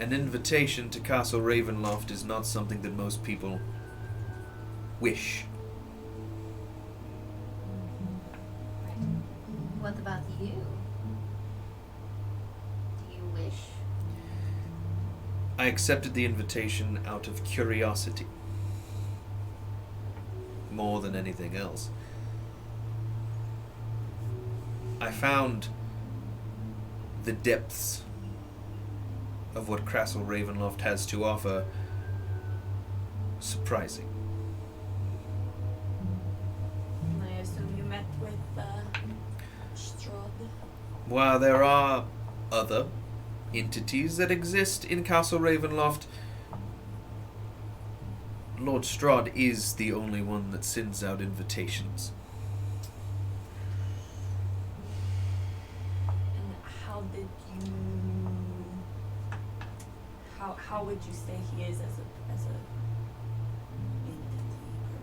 An invitation to Castle Ravenloft is not something that most people wish. What about you? Do you wish? I accepted the invitation out of curiosity, more than anything else. I found the depths of what Castle Ravenloft has to offer surprising. I assume you met with Strahd. While there are other entities that exist in Castle Ravenloft, Lord Strahd is the only one that sends out invitations. And how did you? How would you say he is as a entity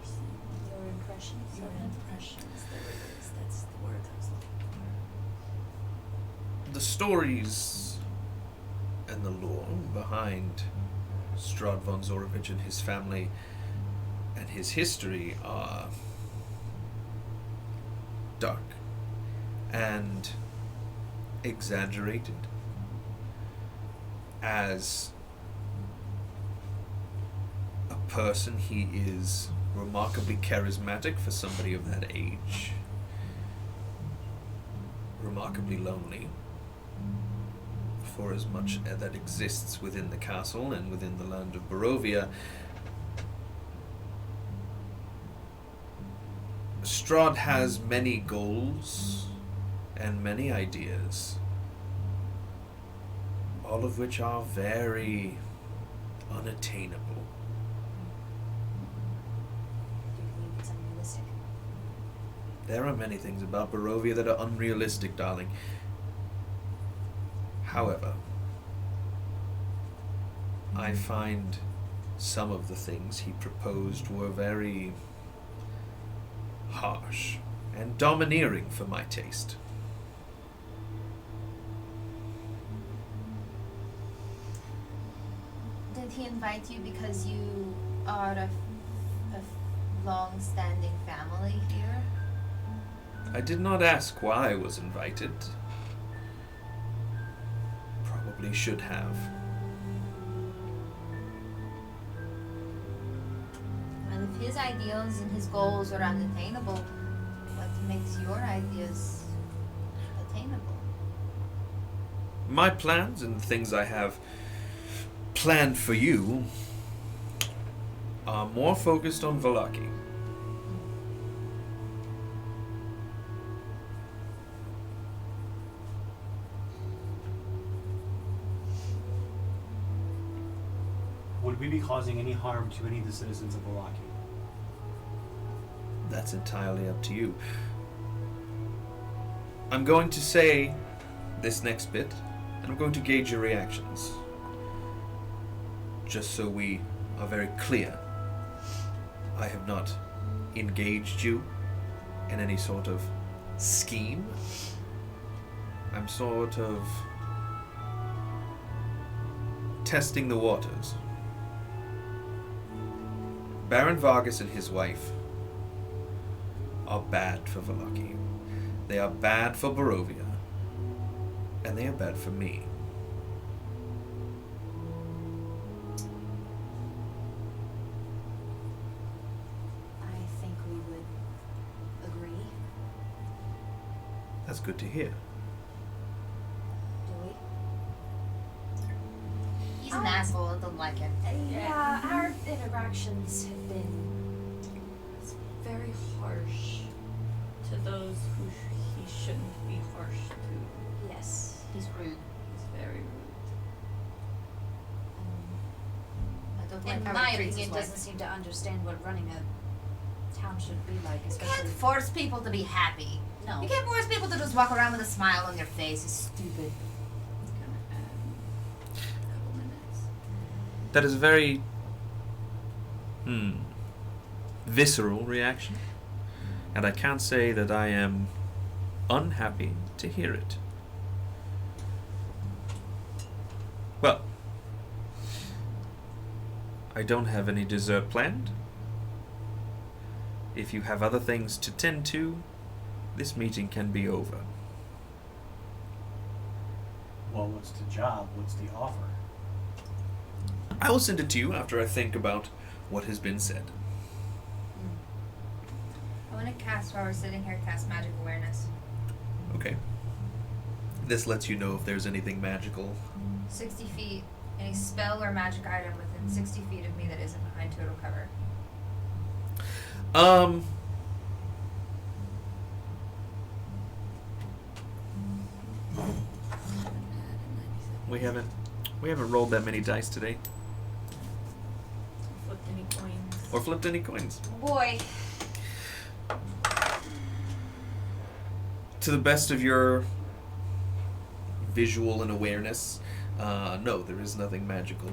person? Your impressions Your of him? impressions. There it is. That's the word I was looking for. The stories and the lore behind Strahd von Zorovich and his family and his history are dark and exaggerated. As a person, he is remarkably charismatic for somebody of that age, remarkably lonely for as much that exists within the castle and within the land of Barovia. Strahd has many goals and many ideas, all of which are very unattainable. Do you believe it's unrealistic? There are many things about Barovia that are unrealistic, darling. However, I find some of the things he proposed were very harsh and domineering for my taste. Did he invite you because you are a long-standing family here? I did not ask why I was invited. Probably should have. his ideals and his goals are unattainable, what makes your ideas attainable? My plans and things I have planned for you are more focused on Valaki. Would we be causing any harm to any of the citizens of Valaki? That's entirely up to you. I'm going to say this next bit, and I'm going to gauge your reactions. Just so we are very clear, I have not engaged you in any sort of scheme. I'm sort of testing the waters. Baron Vargas and his wife are bad for Valaki. They are bad for Barovia. And they are bad for me. I think we would agree. That's good to hear. Do we? He's an asshole, I don't like him. Yeah, our interactions have been Very harsh to those who he shouldn't be harsh to. yes. He's rude. He's very rude. I don't In like how my he treats opinion, his wife. doesn't seem to understand what running a town should be like, You can't especially. force people to be happy. No. You can't force people to just walk around with a smile on their face. It's stupid. It's gonna add a couple minutes. That is a very visceral reaction. And I can't say that I am unhappy to hear it. Well, I don't have any dessert planned. If you have other things to tend to, this meeting can be over. Well, what's the job? What's the offer? I will send it to you after I think about what has been said. I want to cast, while we're sitting here, cast magic awareness. Okay. This lets you know if there's anything magical. 60 feet. Any spell or magic item within 60 feet of me that isn't behind total cover. We haven't rolled that many dice today. Flipped any coins. Or flipped any coins. Boy. To the best of your visual and awareness, no, there is nothing magical.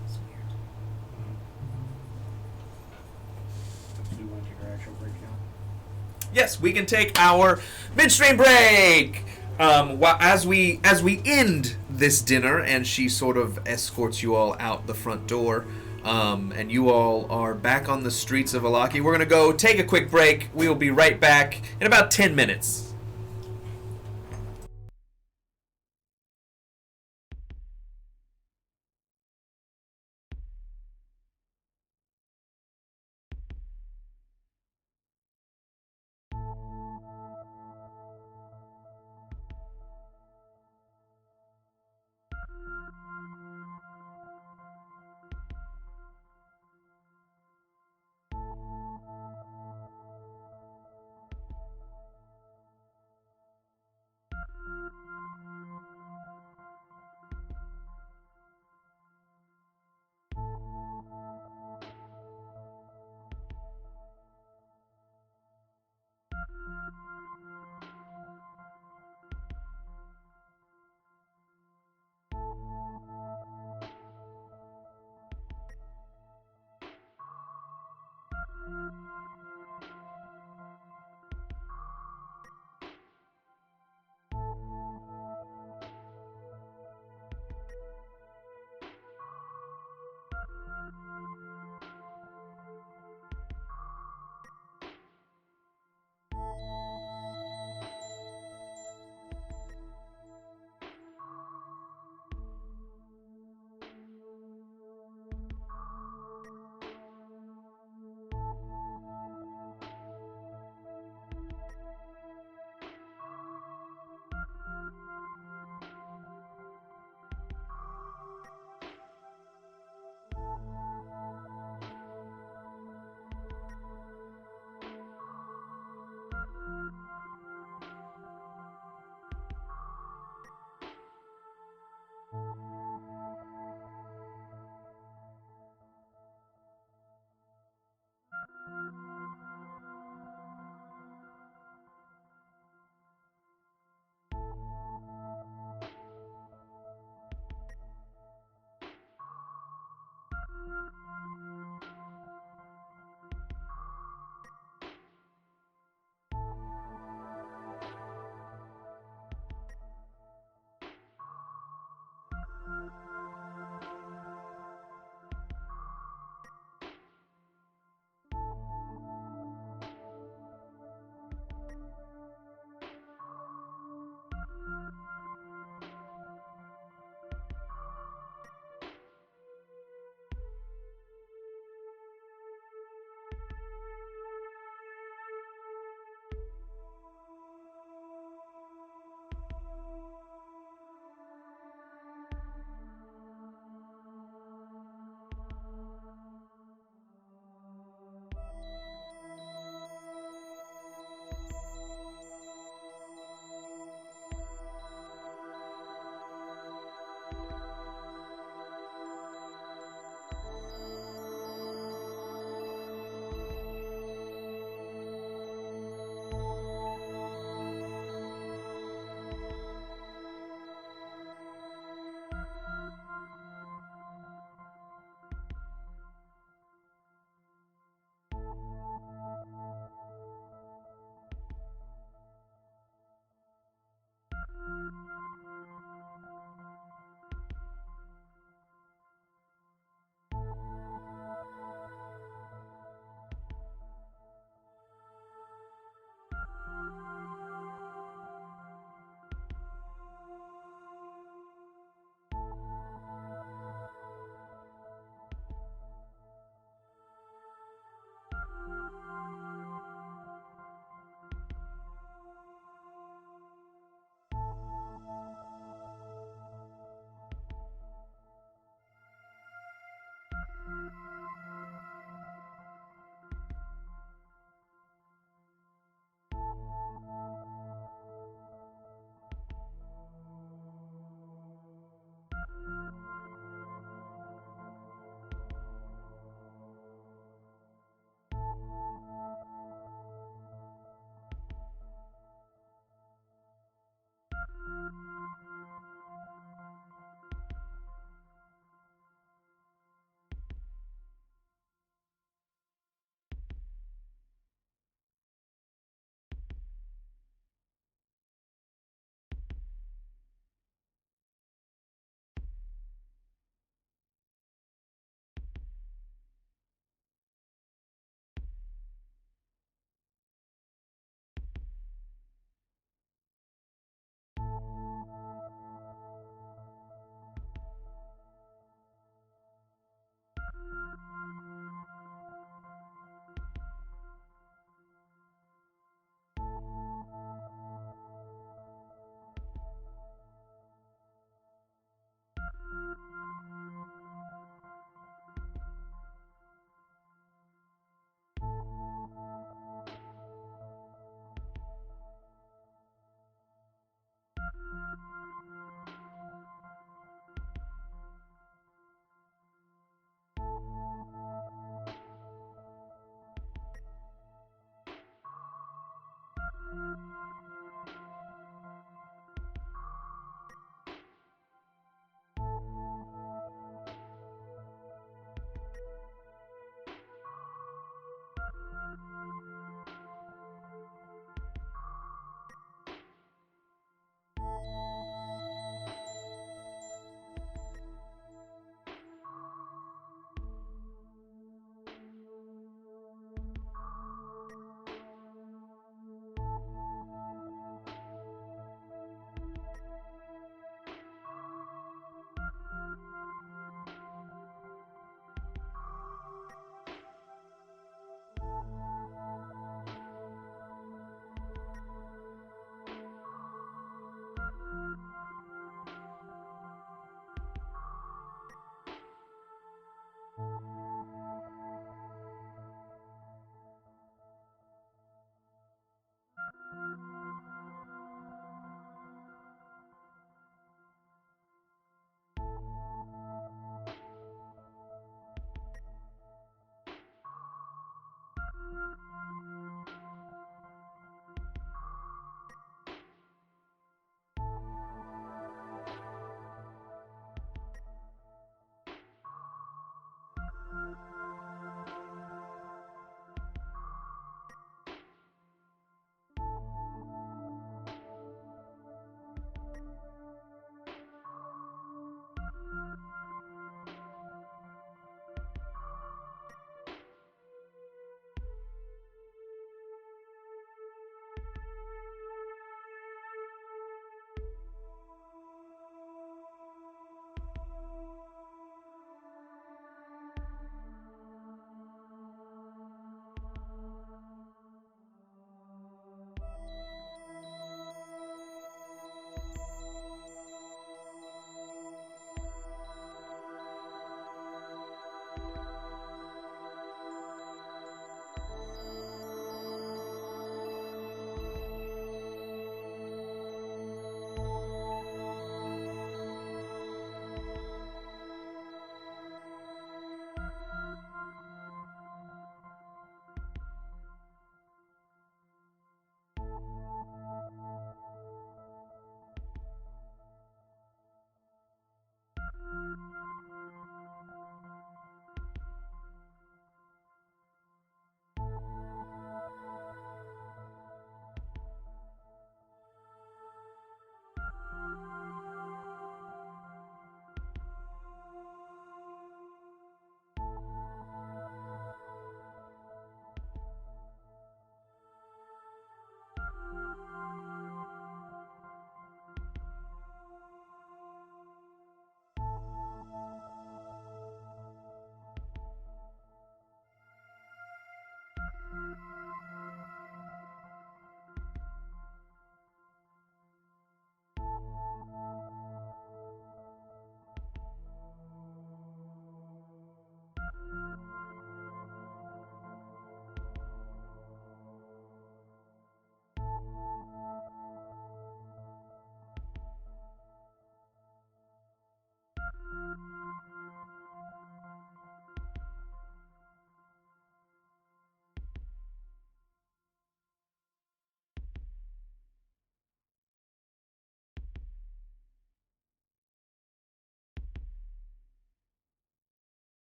That's weird. Do we want to take our actual break now? Yes, we can take our midstream break. As we end this dinner, and she sort of escorts you all out the front door, and you all are back on the streets of Alaki. We're gonna go take a quick break. We will be right back in about 10 minutes.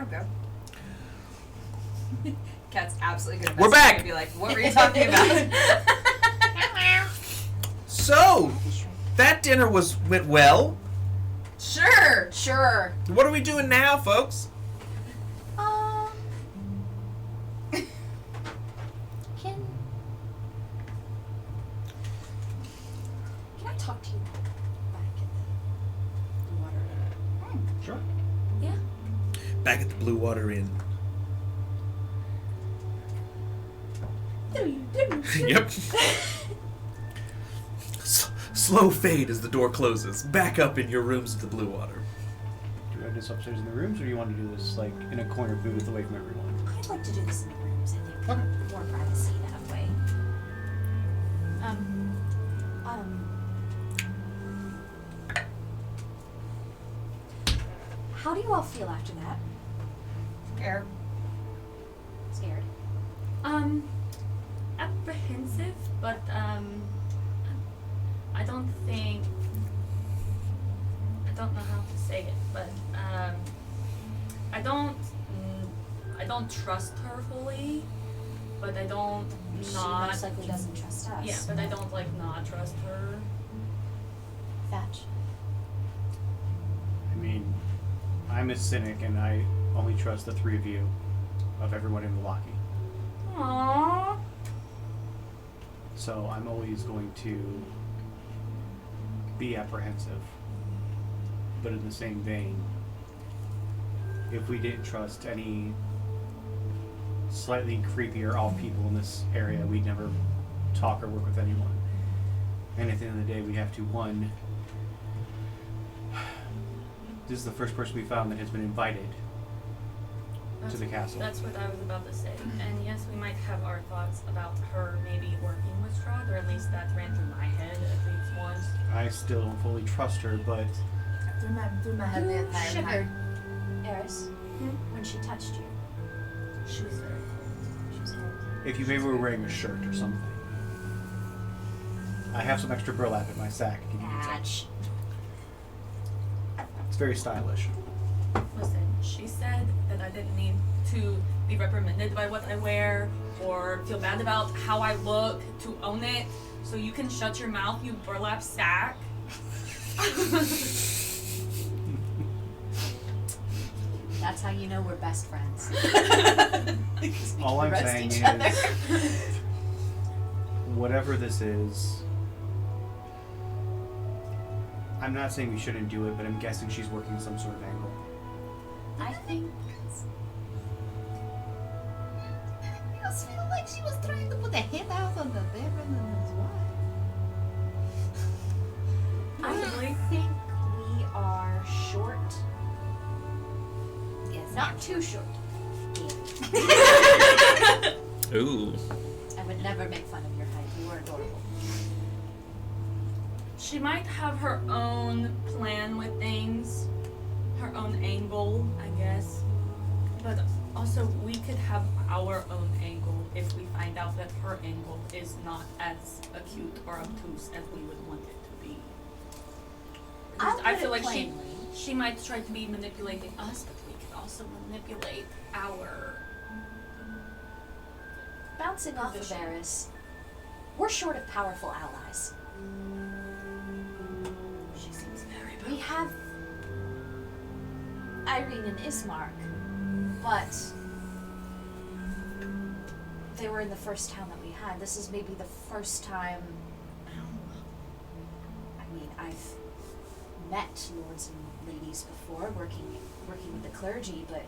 Okay. Cat's absolutely gonna We're message me back. and be like, what were you talking about? So, that dinner went well. Sure. Sure. What are we doing now, folks? Can I talk to you back at the water? Sure. Yeah. Back at the Blue Water Inn. Yep. Slow fade as the door closes. Back up in your rooms of the Blue Water. Do you want this upstairs in the rooms, or do you want to do this like in a corner booth away from everyone? I'd like to do this in the rooms. I think Okay. more privacy that way. How do you all feel after that? Scared. Scared? Apprehensive, but I don't know how to say it, but I don't trust her fully, but I don't She not. most likely doesn't trust us. Yeah, but I don't like not trust her. Fetch. I mean, I'm a cynic, and I only trust the three of you, of everyone in Milwaukee. Aww. So I'm always going to be apprehensive. But in the same vein, if we didn't trust any slightly creepier off people in this area, we'd never talk or work with anyone. And at the end of the day, we have to, one, this is the first person we found that has been invited to the castle. That's what I was about to say. And yes, we might have our thoughts about her maybe working with Strahd, or at least that ran through my head at least once. I still don't fully trust her, but Through my head the You entire shivered, time. Eris, when she touched you. She was very cold. She was cold. if you maybe were wearing a shirt or something. I have some extra burlap in my sack. If you need some. Badge. It's very stylish. Listen, she said that I didn't need to be reprimanded by what I wear or feel bad about how I look to own it. So you can shut your mouth, you burlap sack. That's how you know we're best friends. All I'm Roast saying each is, other. whatever this is, I'm not saying we shouldn't do it, but I'm guessing she's working some sort of angle. I think I just feel like she was trying to put a hit out on the Baron and his wife. I think we are short. Yes. Not too short. Ooh. I would never make fun of your height. You were adorable. She might have her own plan with things, her own angle, I guess. But also, we could have our own angle if we find out that her angle is not as acute or obtuse as we would want it to be. Because I'll I put feel it like plainly. she might try to be manipulating us, but we could also manipulate our. Bouncing off of Position. Eris, we're short of powerful allies. She seems very. We have Irene and Ismark, but they were in the first town that we had. This is maybe the first time. I mean, I've met lords and ladies before, working with the clergy, but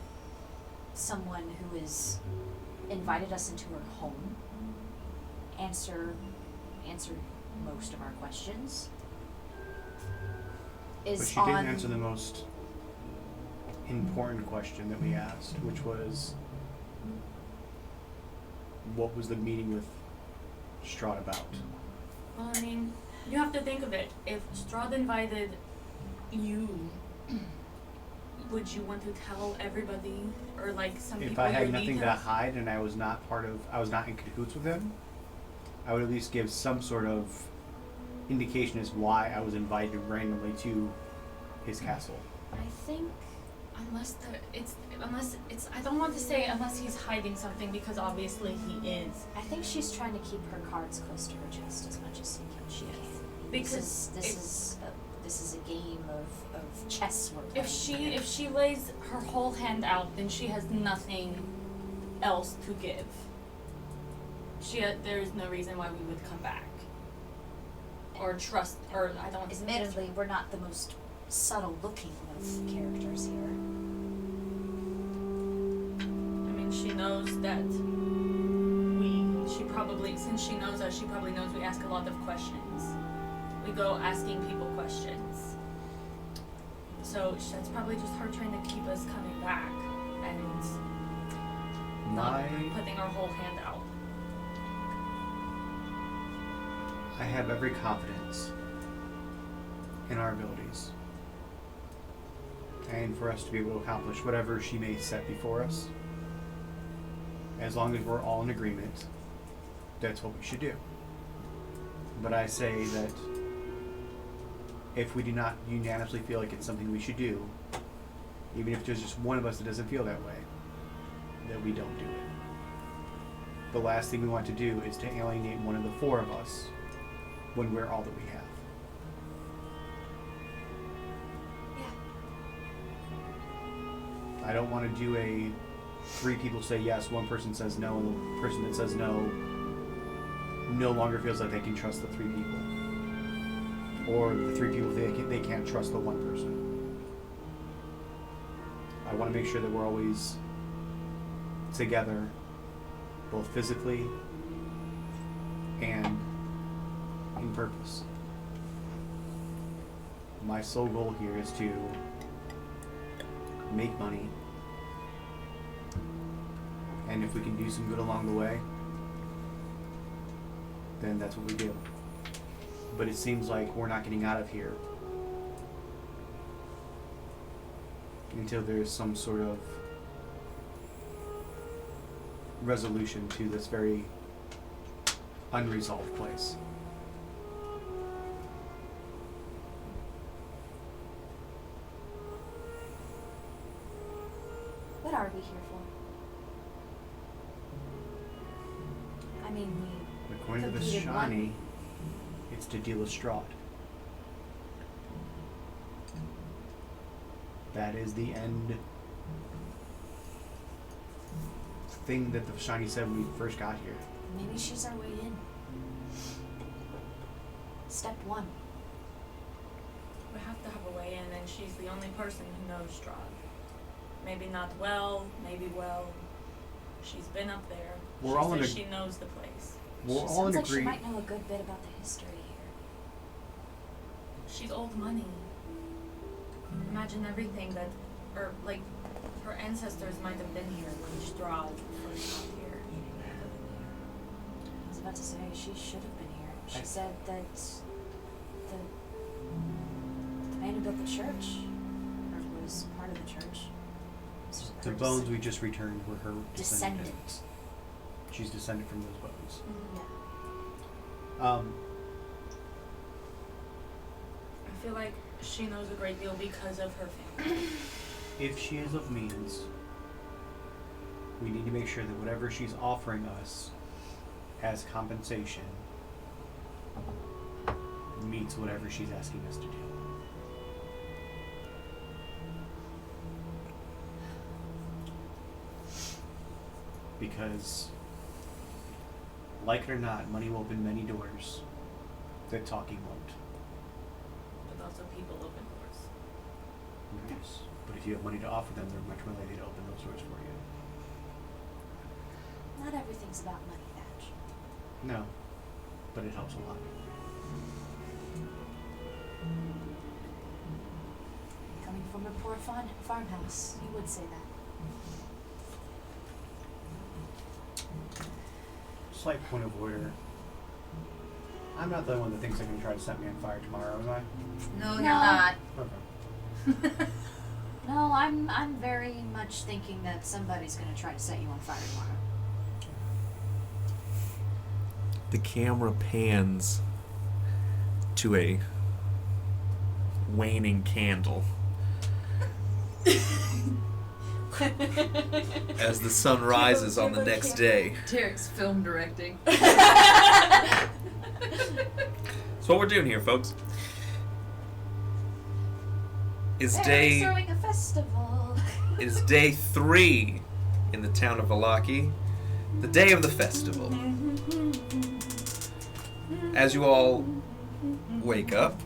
someone who has invited us into her home, answered most of our questions. But she didn't answer the most important question that we asked, which was, what was the meeting with Strahd about? Well, I mean, you have to think of it. If Strahd invited you, would you want to tell everybody, or like some If people I had you nothing need to hide and I was not in cahoots with him, I would at least give some sort of indication as why I was invited randomly to his castle. I think Unless it's I don't want to say unless he's hiding something because obviously he is. I think she's trying to keep her cards close to her chest as much as she can. Because This is a game of chess we're playing. if she lays her whole hand out, then she has nothing else to give. There is no reason why we would come back. Or trust, or I don't want to say Admittedly, we're not the most subtle looking of characters here. I mean, she knows that since she knows us, she probably knows we ask a lot of questions. We go asking people questions. So that's probably just her trying to keep us coming back and not putting our whole hand out. I have every confidence in our abilities. And for us to be able to accomplish whatever she may set before us, as long as we're all in agreement, that's what we should do. But I say that if we do not unanimously feel like it's something we should do, even if there's just one of us that doesn't feel that way, that we don't do it. The last thing we want to do is to alienate one of the four of us when we're all that we have. Yeah. I don't want to do a 3 people say yes, one person says no, and the person that says no longer feels like they can trust the 3 people. Or the 3 people they can't trust the one person. I want to make sure that we're always together, both physically and in purpose. My sole goal here is to make money, and if we can do some good along the way, then that's what we do. But it seems like we're not getting out of here until there's some sort of resolution to this very unresolved place. What are we here for? I mean, According to the completed one. Shani, it's to deal with Strahd. That is the end thing that the Shani said when we first got here. Maybe she's our way in. Step 1. We have to have a way in, and she's the only person who knows Strahd. Maybe not well, maybe well. She's been up there. We're all in a- she knows the place. We're She all sounds in like she agree. might know a good bit about the history here. She's old money. Imagine everything that, or like, her ancestors might have been here when Strahd first got here. I was about to say, she should have been here. She said that the man who built the church, or was part of the church, was The her bones we just returned were her descendants. descendant. She's descended from those bones. Yeah. I feel like she knows a great deal because of her family. If she is of means, we need to make sure that whatever she's offering us as compensation meets whatever she's asking us to do. Because, like it or not, money will open many doors that talking won't. But also people open doors. Yes. But if you have money to offer them, they're much more likely to open those doors for you. Not everything's about money, Thatch. No, but it helps a lot. Coming from a poor farmhouse, you would say that. Slight point of order. I'm not the only one that thinks they're going to try to set me on fire tomorrow, am I? No, No. you're not. Okay. No, I'm very much thinking that somebody's gonna try to set you on fire tomorrow. The camera pans to a waning candle. as the sun rises on the next day. Derek's film directing. That's what we're doing here, folks. It's They're throwing a festival. It's day 3 in the town of Vallaki, the day of the festival. As you all wake up,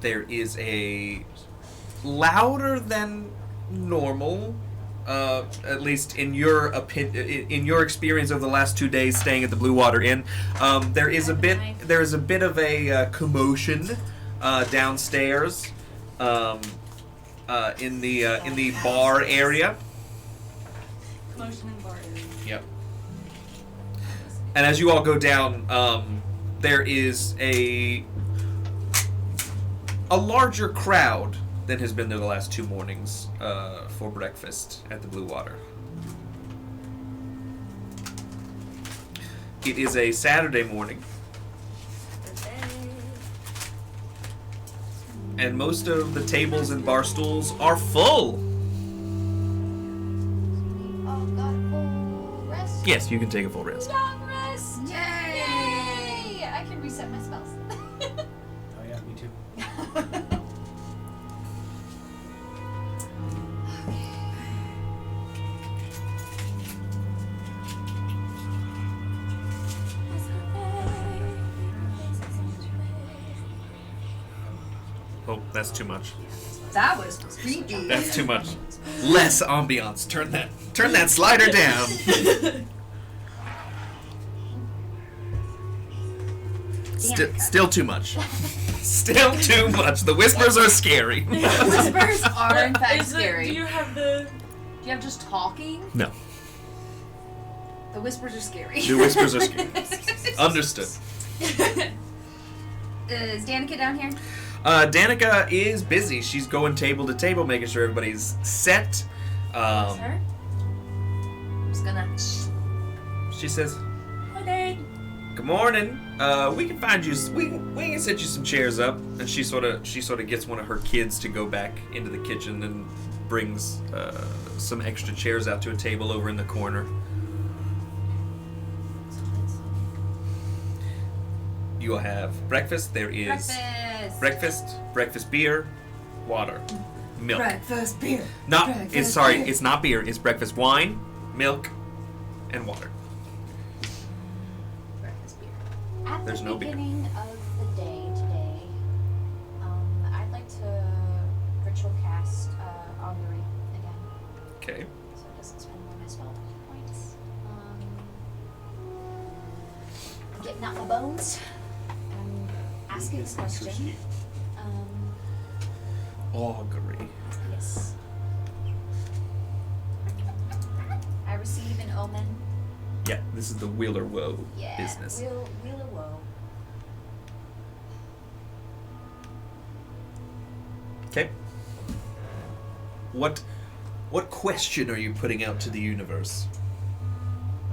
there is a louder than normal, at least in your in your experience of the last 2 days staying at the Blue Water Inn. There is a bit of a commotion downstairs. In the bar area. Commotion in bar area. Yep. And as you all go down, there is a larger crowd than has been there the last 2 mornings for breakfast at the Blue Water. It is a Saturday morning. And most of the tables and bar stools are full. Oh, got a full rest. Yes, you can take a full rest. Long rest. Yay! Yay! I can reset my spells. Oh yeah, me too. Oh, that's too much. That was creepy. That's too much. Less ambiance. Turn that slider down. Still too much. Still too much. The whispers are scary. Whispers are in fact Is it- scary. do you have the? Do you have just talking? No. The whispers are scary. The whispers are scary. Understood. Is Danica down here? Danica is busy. She's going table to table, making sure everybody's set. Sir? I'm just gonna. She says, Hey. "Good morning. We can find you. We can set you some chairs up." And she sort of gets one of her kids to go back into the kitchen and brings some extra chairs out to a table over in the corner. You will have breakfast. There is breakfast beer, water, milk. Breakfast beer. It's not beer. It's breakfast wine, milk, and water. Breakfast beer. At There's the no beer. beginning of the day today, I'd like to ritual cast augury again, Okay. so it doesn't spend more of my spell points. Getting out my bones. Asking this question. Augury. Yes. I receive an omen. Yeah, this is the Wheeler Woe Yeah. business. Wheel of woe. Okay. What question are you putting out to the universe?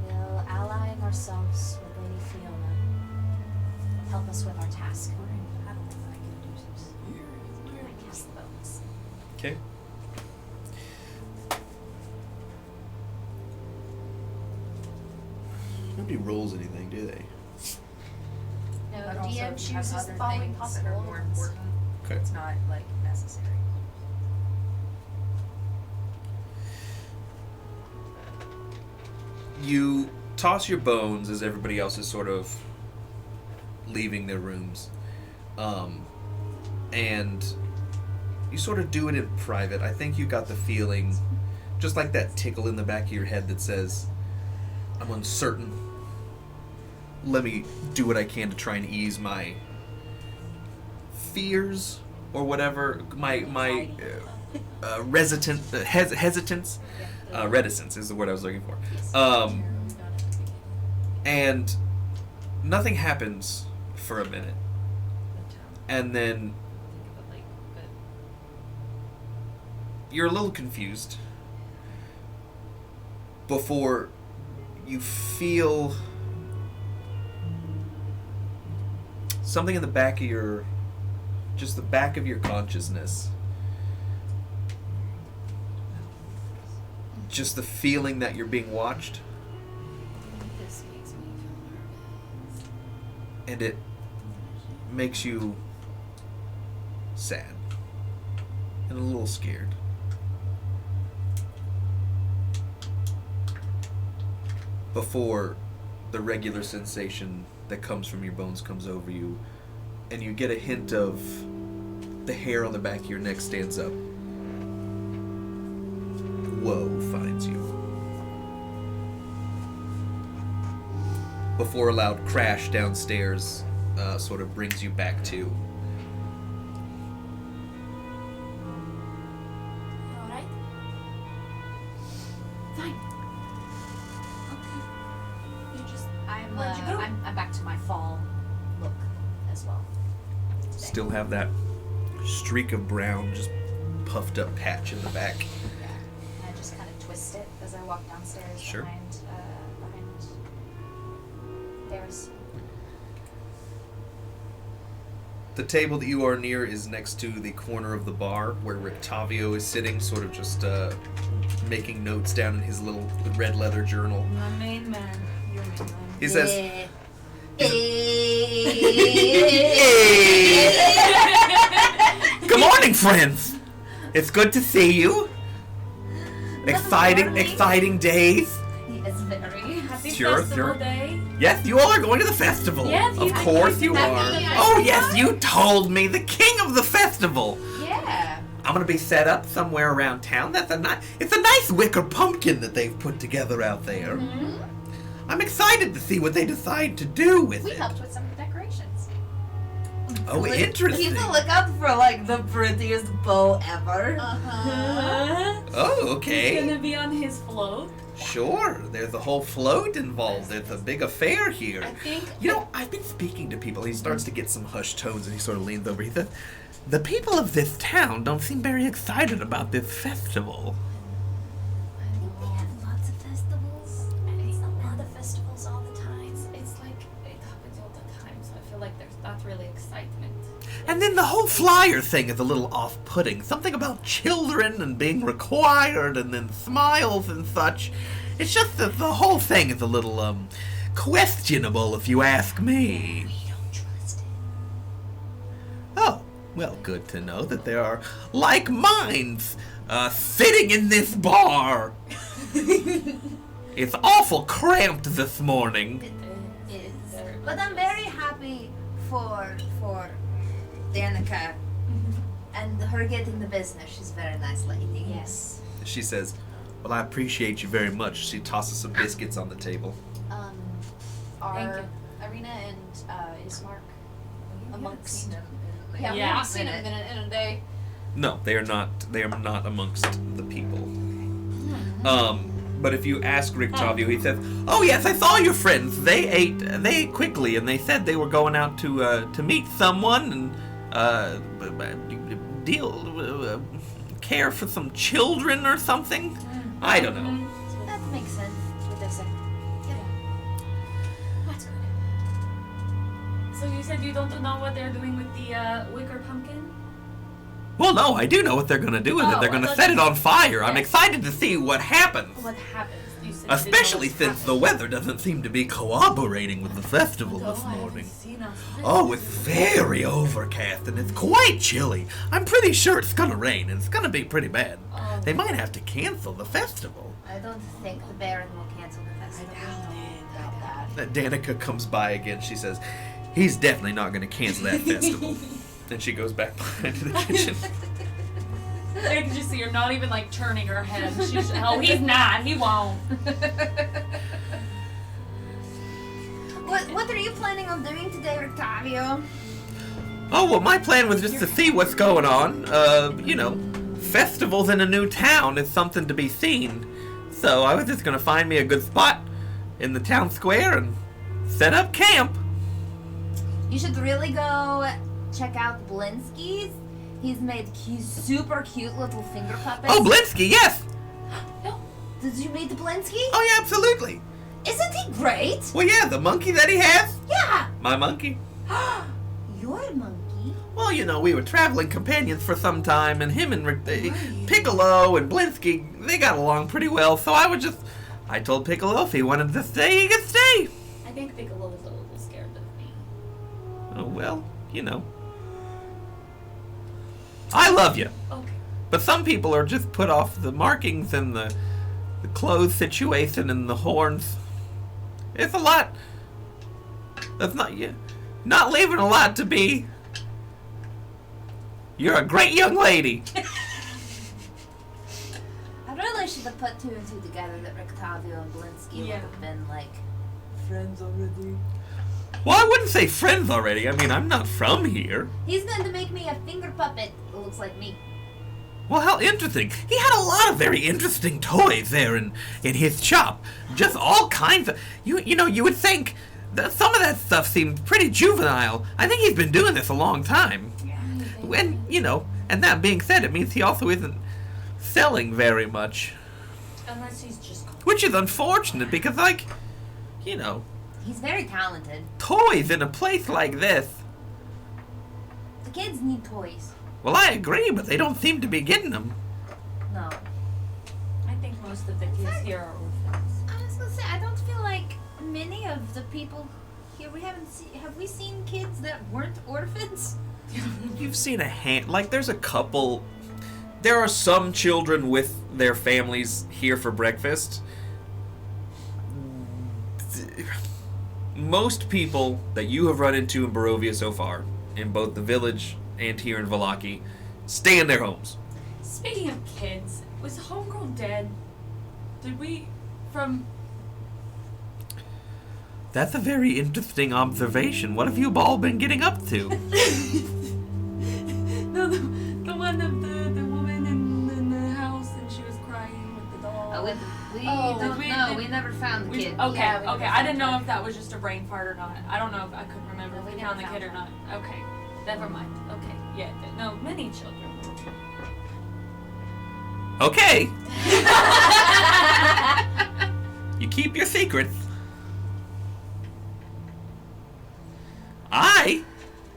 Will allying ourselves with Lady Fiona help us with our task? I don't think I can do this. I cast the bones. Okay. Nobody rolls anything, do they? No, But the also, DM if you have chooses other the following things possible that are more ones. important. Okay. It's not like necessary. You toss your bones as everybody else is sort of leaving their rooms. And you sort of do it in private. I think you got the feeling, just like that tickle in the back of your head that says, I'm uncertain. Let me do what I can to try and ease my fears or whatever, my hesitance. Reticence is the word I was looking for. And nothing happens for a minute. And then you're a little confused before you feel something in the back of your, just the back of your consciousness just the feeling that you're being watched, This makes me feel nervous. and it makes you sad and a little scared. Before the regular sensation that comes from your bones comes over you, and you get a hint of the hair on the back of your neck stands up. Woe finds you. Before a loud crash downstairs sort of brings you back to. Alright. Fine. Okay. You just. Where'd you go? I'm back to my fall look as well. Still have that streak of brown, just puffed up patch in the back. Yeah. And I just kind of twist it as I walk downstairs Sure. behind Darius. The table that you are near is next to the corner of the bar where Rictavio is sitting, sort of just making notes down in his little red leather journal. My main man. Your main man. He says, "Good morning, friends. It's good to see you. Exciting days. Yes, very. Happy Sure, festival sure. day. Yes, you all are going to the festival. Yes, of you- course you Happy are. festival. Oh yes, you told me, the king of the festival. Yeah. I'm gonna be set up somewhere around town. It's a nice wicker pumpkin that they've put together out there. Mm-hmm. I'm excited to see what they decide to do with We it. helped with some of the decorations. Oh, interesting. Keep a lookout for like the prettiest bow ever. Uh-huh. Oh, He's okay. gonna be on his float. Sure. There's a whole float involved. It's a big affair here. I think. You know, I've been speaking to people. He starts to get some hushed tones and he sort of leans over. He says, "The people of this town don't seem very excited about this festival." I think they have lots of festivals. It's a lot of festivals all the time. It's like it happens all the time, so I feel like there's not really excitement. And then the whole flyer thing is a little off-putting. Something about children and being required and then smiles and such. It's just that the whole thing is a little, questionable if you ask me. We don't trust it. Oh, well, good to know that there are like minds, sitting in this bar. It's awful cramped this morning. It is. But I'm very happy for Danica and her getting the business. She's a very nice lady. Yes. She says, "Well, I appreciate you very much." She tosses some biscuits on the table. Are Arena and Ismark amongst? them. Yeah, we Yeah. haven't seen them in a day. No, they are not. They are not amongst the people. But if you ask Rictavio, he says, "Oh yes, I saw your friends. They ate quickly, and they said they were going out to meet someone and care for some children or something. I don't know." That makes sense. That's what they say. That's good. So you said you don't know what they're doing with the wicker pumpkin? Well, no, I do know what they're gonna do with it. Oh, They're I gonna thought set you- it on fire. I'm Yes. excited to see what happens. What happens? You said you didn't know Especially what's since the happening. weather doesn't seem to be cooperating with the festival this Oh, I haven't morning. seen us. Oh, it's very overcast and it's quite chilly. I'm pretty sure it's gonna rain and it's gonna be pretty bad. Oh. They might have to cancel the festival. I don't think the Baron will cancel the festival. About that. That Danica comes by again. She says, "He's definitely not gonna cancel that festival." Then she goes back behind to the kitchen. I can just see her not even like turning her head. She's oh, he's not. He won't. What are you planning on doing today, Rictavio? Oh, well, my plan was just to see what's going on. You know, festivals in a new town is something to be seen. So I was just gonna find me a good spot in the town square and set up camp. You should really go check out Blinsky's. He's made super cute little finger puppets. Oh, Blinsky, yes! Did you meet Blinsky? Oh, yeah, absolutely. Isn't he great? Well, yeah, the monkey that he has. Yeah. My monkey. Your monkey? well, you know, we were traveling companions for some time, and him and Piccolo and Blinsky, they got along pretty well, so I told Piccolo if he wanted to stay, he could stay. I think Piccolo was a little scared of me. Oh, well, you know. I love you. Okay. But some people are just put off the markings and the clothes situation and the horns. It's a lot. That's not leaving a lot to be. You're a great young lady. I really should have put 2 and 2 together that Rictavio and Blinsky would have been like friends already. Well, I wouldn't say friends already. I mean, I'm not from here. He's going to make me a finger puppet that looks like me. Well, how interesting. He had a lot of very interesting toys there in his shop. Just all kinds of... You know, you would think that some of that stuff seemed pretty juvenile. I think he's been doing this a long time. And, you know, and that being said, it means he also isn't selling very much. Unless he's just... Which is unfortunate because, like, you know... He's very talented. Toys in a place like this. The kids need toys. Well, I agree, but they don't seem to be getting them. No. I think most of the kids here are orphans. I was gonna say, I don't feel like many of the people here have we seen kids that weren't orphans? You've seen there's a couple. There are some children with their families here for breakfast. Most people that you have run into in Barovia so far, in both the village and here in Vallaki, stay in their homes. Speaking of kids, was Homegirl dead? Did we... from... That's a very interesting observation. What have you all been getting up to? No, the one of the woman in the house and she was crying with the doll. We don't know. We never found the kid. Okay, Yeah, okay. I didn't know if that was just a brain fart or not. I don't know if I couldn't remember if we found the kid or not. Okay, never mind. Okay, yeah, no, many children. Okay. You keep your secrets. I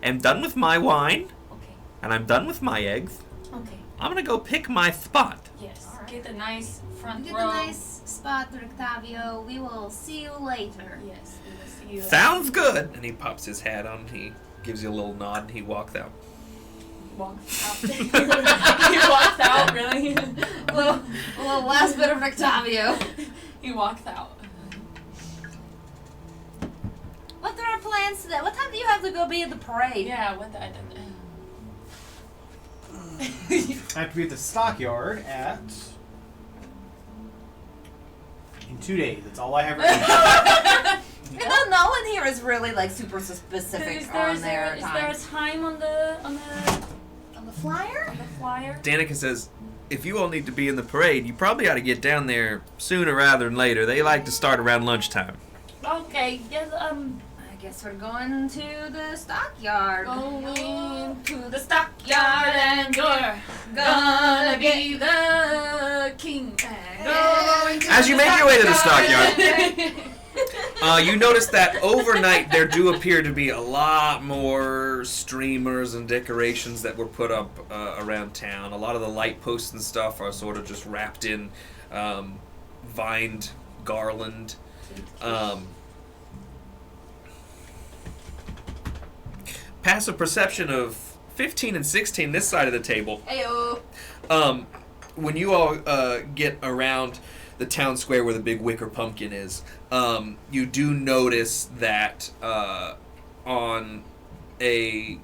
am done with my wine, Okay, and I'm done with my eggs. okay. I'm gonna go pick my spot. Yes, Alright. get a nice front Get row. a nice spot, Rictavio. We will see you later. Yes, we will see you. Sounds good. And he pops his hat on. He gives you a little nod, and he walks out. Walks out. He walks out, really? Well, last bit of Rictavio. He walks out. What are our plans today? What time do you have to go be at the parade? Yeah, what the... I don't I have to be at the stockyard at... in 2 days. That's all I have written. You know, no one here is really like super specific Is on there their a times. time on the Flyer? flyer? Danica says, if you all need to be in the parade, you probably ought to get down there sooner rather than later. They like to start around lunchtime. Okay, yes, I guess we're going to the stockyard. going to the stockyard and you're gonna be the king. As you make your way to the stockyard, you notice that overnight there do appear to be a lot more streamers and decorations that were put up around town. A lot of the light posts and stuff are sort of just wrapped in vined garland. Passive perception of 15 and 16 this side of the table. Heyo. When you all get around the town square where the big wicker pumpkin is, you do notice that on a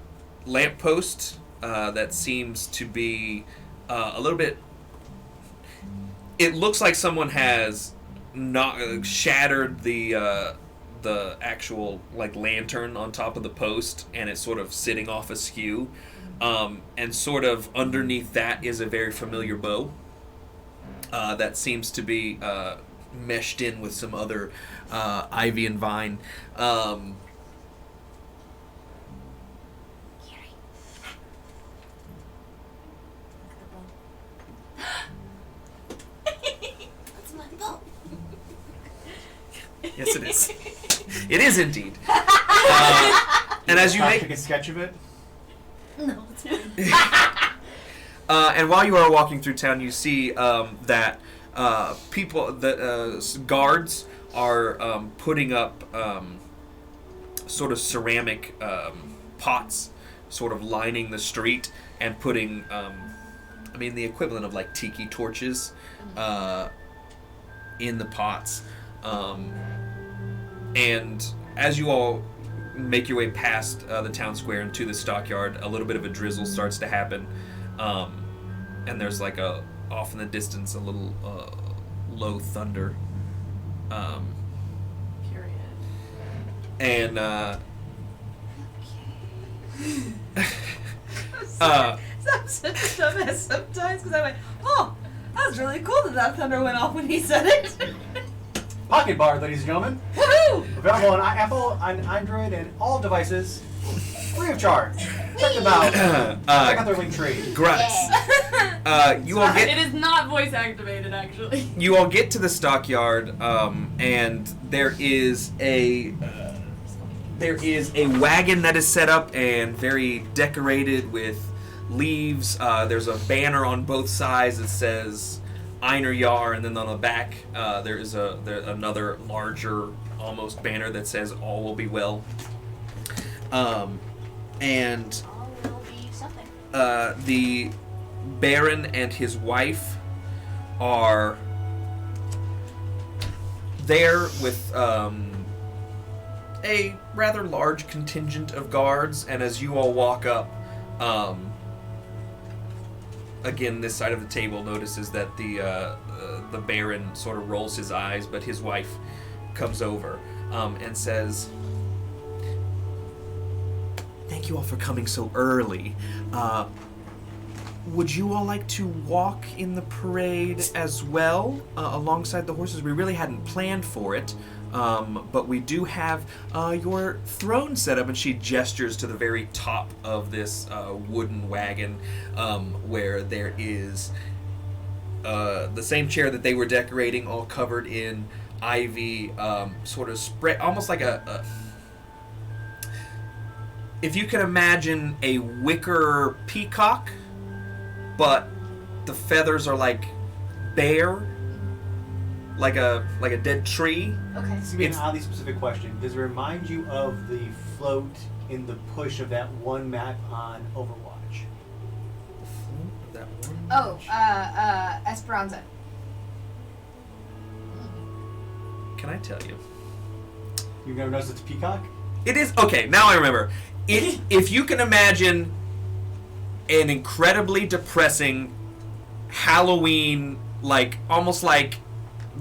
lamppost that seems to be a little bit... It looks like someone has not shattered the actual like lantern on top of the post, and it's sort of sitting off askew. And sort of underneath that is a very familiar bow that seems to be meshed in with some other ivy and vine. That's my boat. Yes, it is. It is indeed. And as you Try to make take a sketch of it. No, it's fine. And while you are walking through town, you see that guards are putting up sort of ceramic pots, sort of lining the street, and putting, the equivalent of like tiki torches in the pots. And as you all make your way past the town square and to the stockyard, a little bit of a drizzle starts to happen. And there's like off in the distance, a little low thunder. Period. And I'm such a dumbass sometimes because I went, oh, that was really cool that thunder went off when he said it. Pocket Bar, ladies and gentlemen. Woohoo! Available on Apple, on Android, and all devices, free of charge. Check them out. Check out their link tree. Grunts. You all It get is not voice activated, actually. you all get to the stockyard, and there is a wagon that is set up and very decorated with leaves. There's a banner on both sides that says Einar Yar, and then on the back there is another larger almost banner that says All Will Be Well. And All will be something. the Baron and his wife are there with a rather large contingent of guards, and as you all walk up, again, this side of the table notices that the Baron sort of rolls his eyes, but his wife comes over and says, "Thank you all for coming so early. Would you all like to walk in the parade as well, alongside the horses? We really hadn't planned for it, but we do have your throne set up." And she gestures to the very top of this wooden wagon, where there is the same chair that they were decorating, all covered in ivy, sort of spread, almost like a if you can imagine a wicker peacock, but the feathers are like bare, like a dead tree. Okay. This is an oddly specific question. Does it remind you of the float in the push of that one map on Overwatch? That one. Oh, Esperanza. Can I tell you? You've never noticed it's a peacock? It is okay. Now I remember. If you can imagine an incredibly depressing Halloween, like almost like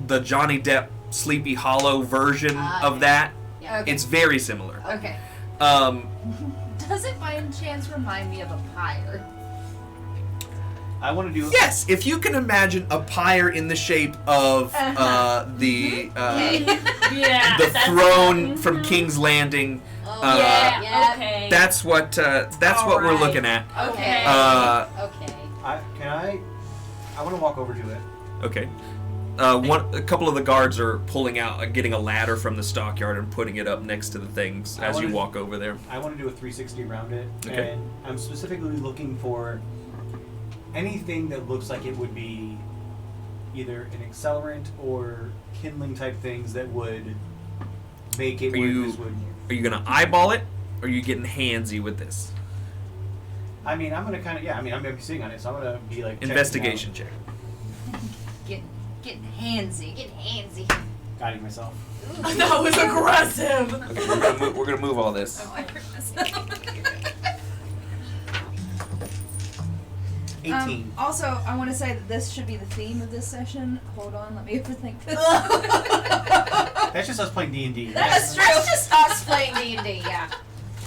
the Johnny Depp Sleepy Hollow version of that, Yeah. Okay. it's very similar. Okay. Does it by any chance remind me of a pyre? I want to do. Yes, if you can imagine a pyre in the shape of the Okay. Yeah. the that's- throne from King's Landing. Yeah. Yeah. Okay. That's what we're Alright. looking at. Okay. Okay. I want to walk over to it. Okay. A couple of the guards are pulling out, getting a ladder from the stockyard and putting it up next to the things as you wanna- walk over there. I want to do a 360 around it, Okay. and I'm specifically looking for anything that looks like it would be either an accelerant or kindling type things that would make it Are where you- this would. Are you gonna eyeball it, or are you getting handsy with this? I mean, I'm gonna kind of I'm gonna be sitting on it, so I'm gonna be like checking it out. Investigation check. Getting handsy. Get handsy. Guiding myself. That was aggressive. Okay, we're gonna move all this. Oh, I heard myself. 18. Also, I want to say that this should be the theme of this session. Hold on, let me overthink this. That's just us playing D&D. That's just us playing D&D. Yeah.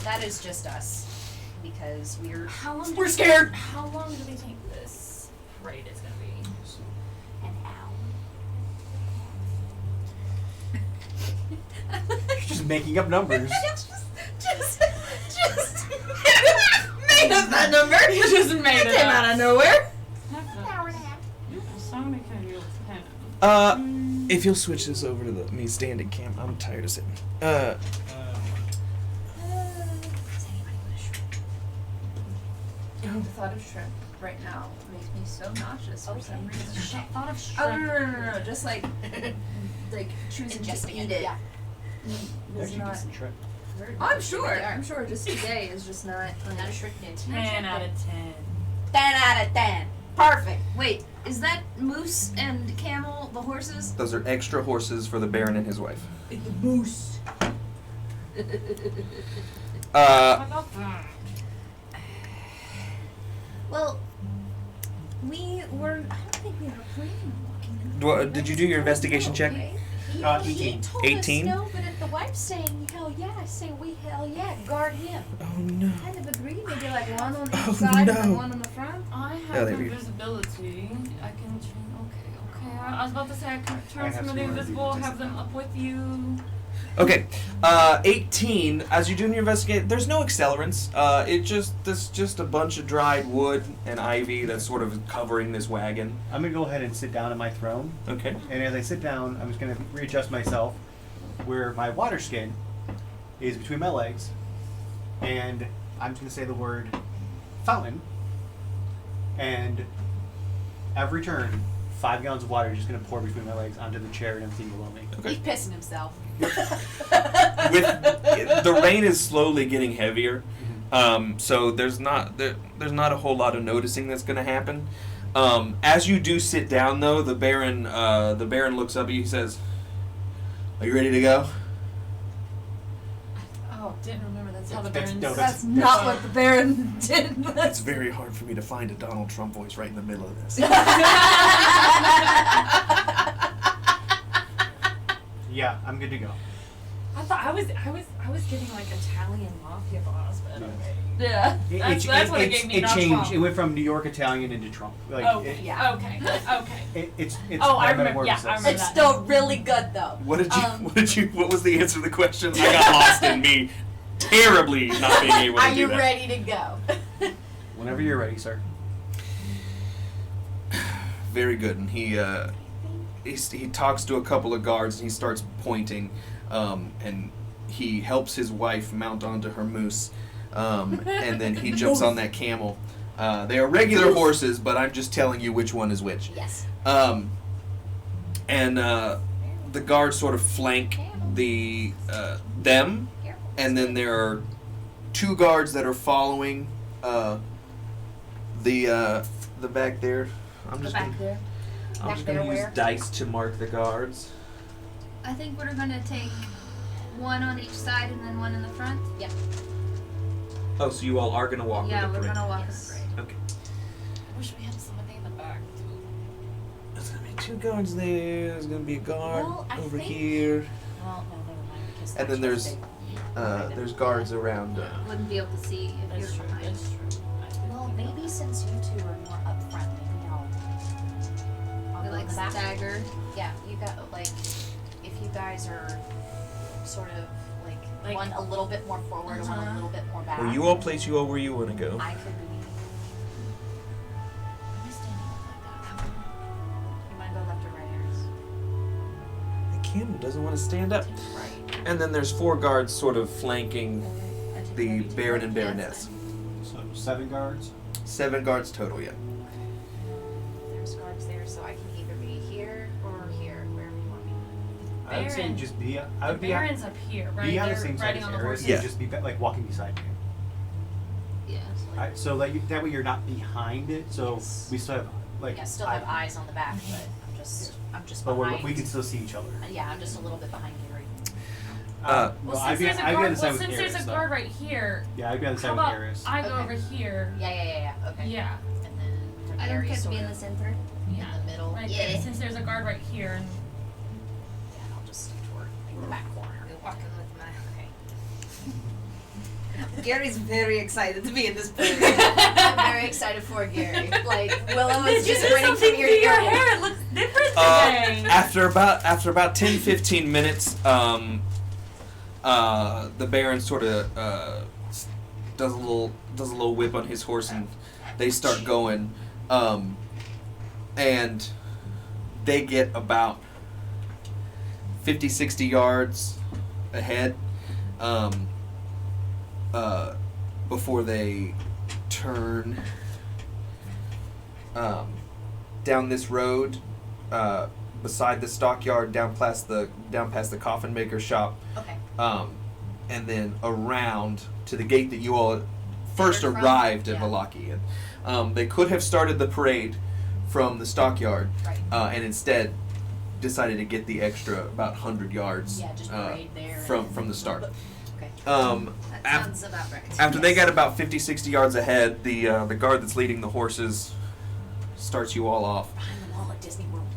That is just us. Because we're How long? We're scared. How long do we think this raid is gonna be? an hour. You're just making up numbers. just made up that number. You just made it Came up. out of nowhere. Hour and a half. Somebody can use pen. If you'll switch this over to me standing cam, I'm tired of sitting. Does anybody want to shrink? The thought of shrimp right now makes me so nauseous for some reason. The thought of Oh shrimp. no! Just like choosing to Ingesting eat it, it. yeah. Was Actually, not. decent shrimp. I'm sure. Just today is just not. Not a shrimp note. 10 out of 10. 10 out of 10. Perfect. Wait, is that moose and camel the horses? Those are extra horses for the Baron and his wife. The moose. Well, we were. I don't think we were planning on walking in. Did you do your investigation check? Okay. He 18. told 18? us no, but if the wife's saying hell yeah, I say we hell yeah, guard him. Oh no. Kind of agree. Maybe like one on each Oh, side and no. then one on the front. I Yeah, have there we go. invisibility. I can okay. I was about to say I can I turn have somebody some invisible, invisibility. have them up with you. Okay, 18. As you do your investigate, there's no accelerants. There's just a bunch of dried wood and ivy that's sort of covering this wagon. I'm gonna go ahead and sit down on my throne, Okay. and as I sit down, I'm just gonna readjust myself, where my water skin is between my legs, and I'm just gonna say the word fountain, and every turn, 5 gallons of water is just gonna pour between my legs onto the chair and everything below me. Okay. He's pissing himself. With the rain is slowly getting heavier, so there's not a whole lot of noticing that's going to happen. As you do sit down, though, the Baron looks up at you. He says, "Are you ready to go?" Oh, didn't remember that's how the That's- Baron. no, That's not what the Baron did. It's very hard for me to find a Donald Trump voice right in the middle of this. Yeah, I'm good to go. I thought I was getting like Italian mafia boss, but No. okay. Yeah. That's what it gave me, It not changed. Trump. It went from New York Italian into Trump. Like, Oh, yeah. Okay. it's Oh, I by remember- yeah, metamorphosis. I remember It's that. still really good though. What was the answer to the question? I got lost in me terribly not being able to Are do you that. ready to go? Whenever you're ready, sir. Very good. And he talks to a couple of guards and he starts pointing, and he helps his wife mount onto her moose, and then he jumps on that camel. They are regular horses, but I'm just telling you which one is which. Yes. And the guards sort of flank them, and then there are 2 guards that are following the back there. I'm just Back there. Back gonna there use where? dice to mark the guards. I think we're gonna take one on each side and then one in the front. Yep. Oh, so you all are gonna walk Yeah, with the we're parade. gonna walk Yes. in the parade. Okay. I wish we had somebody in the back too. There's gonna be 2 guards there. There's gonna be a guard Well, I over think- here, Well, no, never mind. Because and then there's guards around. Wouldn't be able to see if That's you're true. behind. That's true. Well, maybe since you 2 are more up front, maybe I'll We go like in the back. stagger. Yeah, you got if you guys are sort of like Like- one a little bit more forward and one a little bit more back. Well, you all place you all where you want to go. I could be. Am I standing up like that? You want to go left or right, Iris? The camel doesn't want to stand up. Right. And then there's 4 guards sort of flanking I take the maybe two Baron and right? Baroness. So 7 guards. 7 guards total, yeah. There's guards there, so I can either be here or here, wherever you want me. I would say Baron- just be. I The would be. Baron's up here, right? Be on the They're same side riding as on the Eris, horses. Yeah. and just be like walking beside me. Yeah. So like that way you're not behind it. So Yes. we still have like. Yeah, still have eyes on the back, but I'm just But behind. we can still see each other. Yeah, I'm just a little bit behind Gary. Uh, Well, I'd since be there's a on guard, the side with since there's Eris, a though. guard right here, Yeah, I'd be on the how side with about Eris. I go Okay. over here? Yeah. Okay. Yeah. And then for I don't Gary, care to sort be in of the center. Yeah. in the middle. Right yeah. there. Since there's a guard right here, and Yeah, I'll just stick toward the back corner. You're walking with my. Okay. Gary's very excited to be in this parade. I'm very excited for Gary. Like Willow is did you just do grinning something from to ear to your ear. hair? It looks different today. after about 10-15 minutes, the Baron sort of does a little whip on his horse, and they start going, and they get about 50-60 yards ahead, before they turn down this road, beside the stockyard, down past the coffin maker shop, Okay. and then around to the gate that you all first From? arrived at Yeah. Valaki. And they could have started the parade from the stockyard, Right. and instead decided to get the extra about 100 yards Yeah, just parade there. from the start. Okay. That Af- sounds about right. After they got about 50, 60 yards ahead, the guard that's leading the horses starts you all off. Behind the wall at Disney World.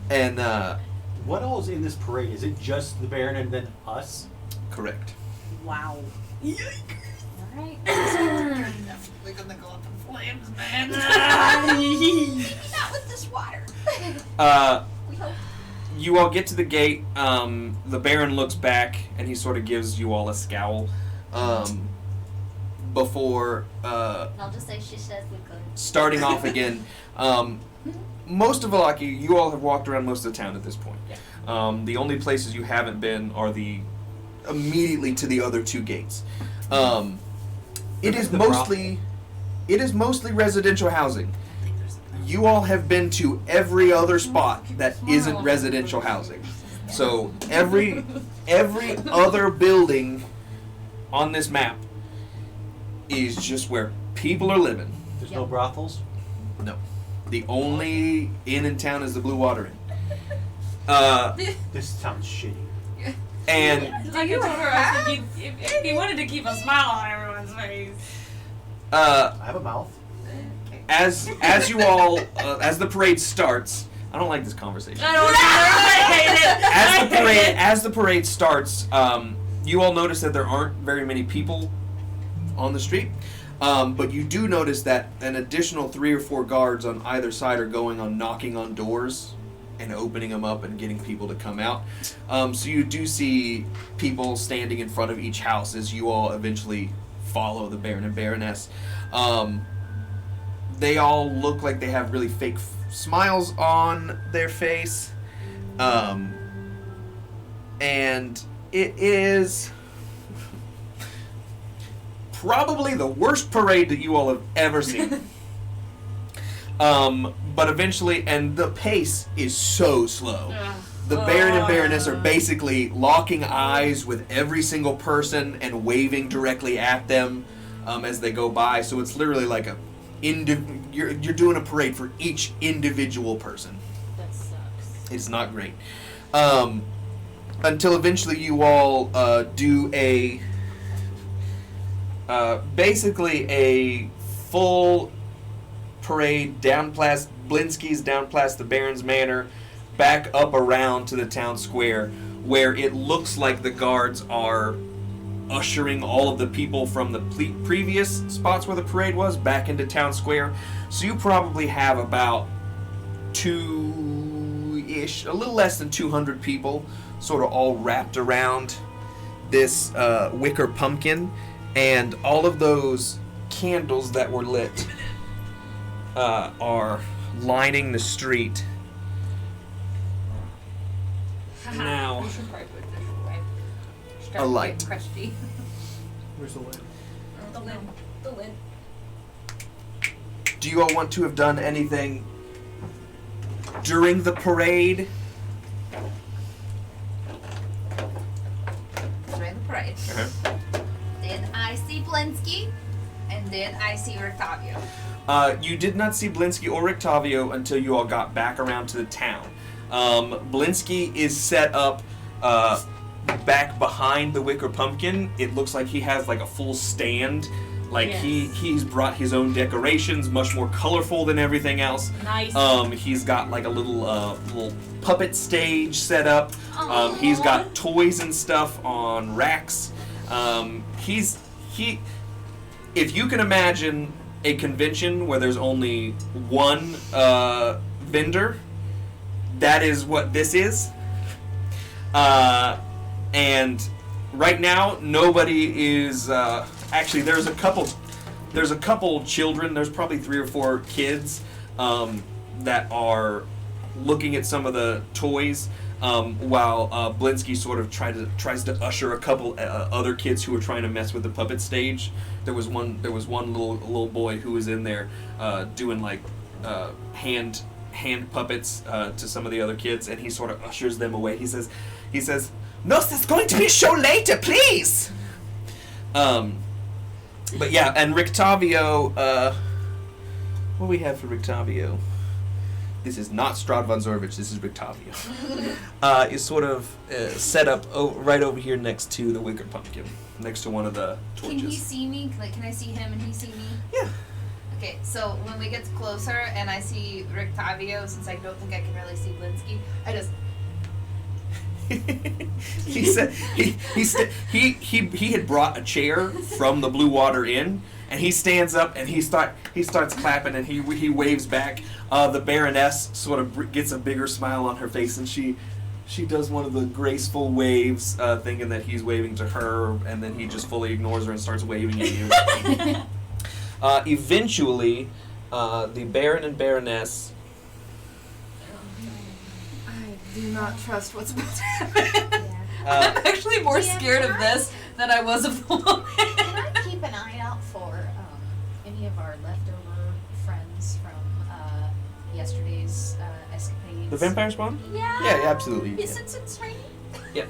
And, What all's in this parade? Is it just the Baron and then us? correct. Wow. Alright. Definitely gonna go up in flames, man. Not with this water. We hope. You all get to the gate. The Baron looks back and he sort of gives you all a scowl. Before I'll just say she says we could. starting off again. Most of Valaki, you all have walked around most of the town at this point. Yeah. The only places you haven't been are the immediately to the other two gates. It is The mostly residential housing. You all have been to every other spot that isn't residential housing. So every other building on this map is just where people are living. There's no brothels? No. The only inn in town is the Blue Water Inn. This sounds shitty. And Like I told her, I think if he wanted to keep a smile on everyone's face. I have a mouth. as you all as the parade starts, I don't like this conversation. I don't either. I hate it. As the parade starts, you all notice that there aren't very many people on the street, but you do notice that an additional 3 or 4 guards on either side are going on knocking on doors and opening them up and getting people to come out. So you do see people standing in front of each house as you all eventually follow the Baron and Baroness. They all look like they have really fake smiles on their face. And it is probably the worst parade that you all have ever seen. But eventually, and the pace is so slow. The Baron and Baroness are basically locking eyes with every single person and waving directly at them as they go by. So it's literally like you're doing a parade for each individual person. That sucks. It's not great. Until eventually you all do basically a full parade down past Blinsky's, down past the Baron's Manor, back up around to the town square, where it looks like the guards are ushering all of the people from the previous spots where the parade was back into town square. So you probably have about a little less than 200 people sort of all wrapped around this wicker pumpkin, and all of those candles that were lit are lining the street. Now, We should probably put this away. A light. Start getting crusty. Where's the lid? The lid. The lid. do you all want to have done anything during the parade? During the parade. Then I see Blinsky, and then I see Rictavio. You did not see Blinsky or Rictavio until you all got back around to the town. Blinsky is set up back behind the wicker pumpkin. It looks like he has like a full stand. Like Yes. he's brought his own decorations, much more colorful than everything else. Nice. He's got like a little puppet stage set up. He's Aw. got toys and stuff on racks. If you can imagine a convention where there's only one vendor, that is what this is. And right now, nobody is. Actually, there's a couple children. There's probably 3 or 4 kids that are looking at some of the toys. while Blinsky sort of tries to usher a couple other kids who were trying to mess with the puppet stage. There was one little boy who was in there doing like hand puppets to some of the other kids, and he sort of ushers them away. He says, "No, there's going to be a show later, please." But yeah, and Rictavio, what do we have for Rictavio? This is not Strahd von Zorvich, this is Rictavio. Is sort of set up right over here next to the wicker pumpkin, next to one of the torches. Can he see me? Like, can I see him and he see me? Yeah. Okay, so when we get closer and I see Rictavio, since I don't think I can really see Blinsky, I just... He said he had brought a chair from the Blue Water Inn, and he stands up and he starts clapping and he waves back. The Baroness sort of gets a bigger smile on her face, and she does one of the graceful waves, thinking that he's waving to her, and then he just fully ignores her and starts waving at you. Eventually, the Baron and Baroness. I do not trust what's about to happen. Yeah. I'm actually more DM, scared of this than I was of the woman. Can I keep an eye out for any of our leftover friends from yesterday's escapades? The vampire spawn? Yeah. Yeah, absolutely. you can. Since it's raining. Yeah,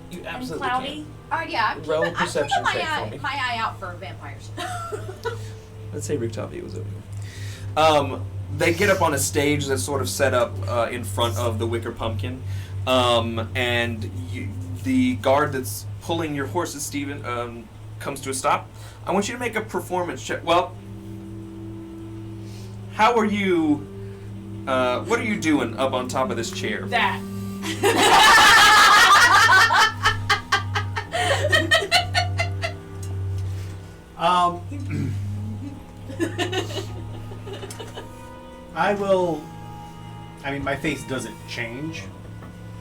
you And absolutely cloudy. Alright, yeah. I'm Roll a keeping, I'm perception keeping check for me. my eye out for vampires. can. Let's say Rictavio was over here. They get up on a stage that's sort of set up in front of the wicker pumpkin, and the guard that's pulling your horses, Stephen, comes to a stop. I want you to make a performance check. Well, how are you? What are you doing up on top of this chair? That. I mean, my face doesn't change.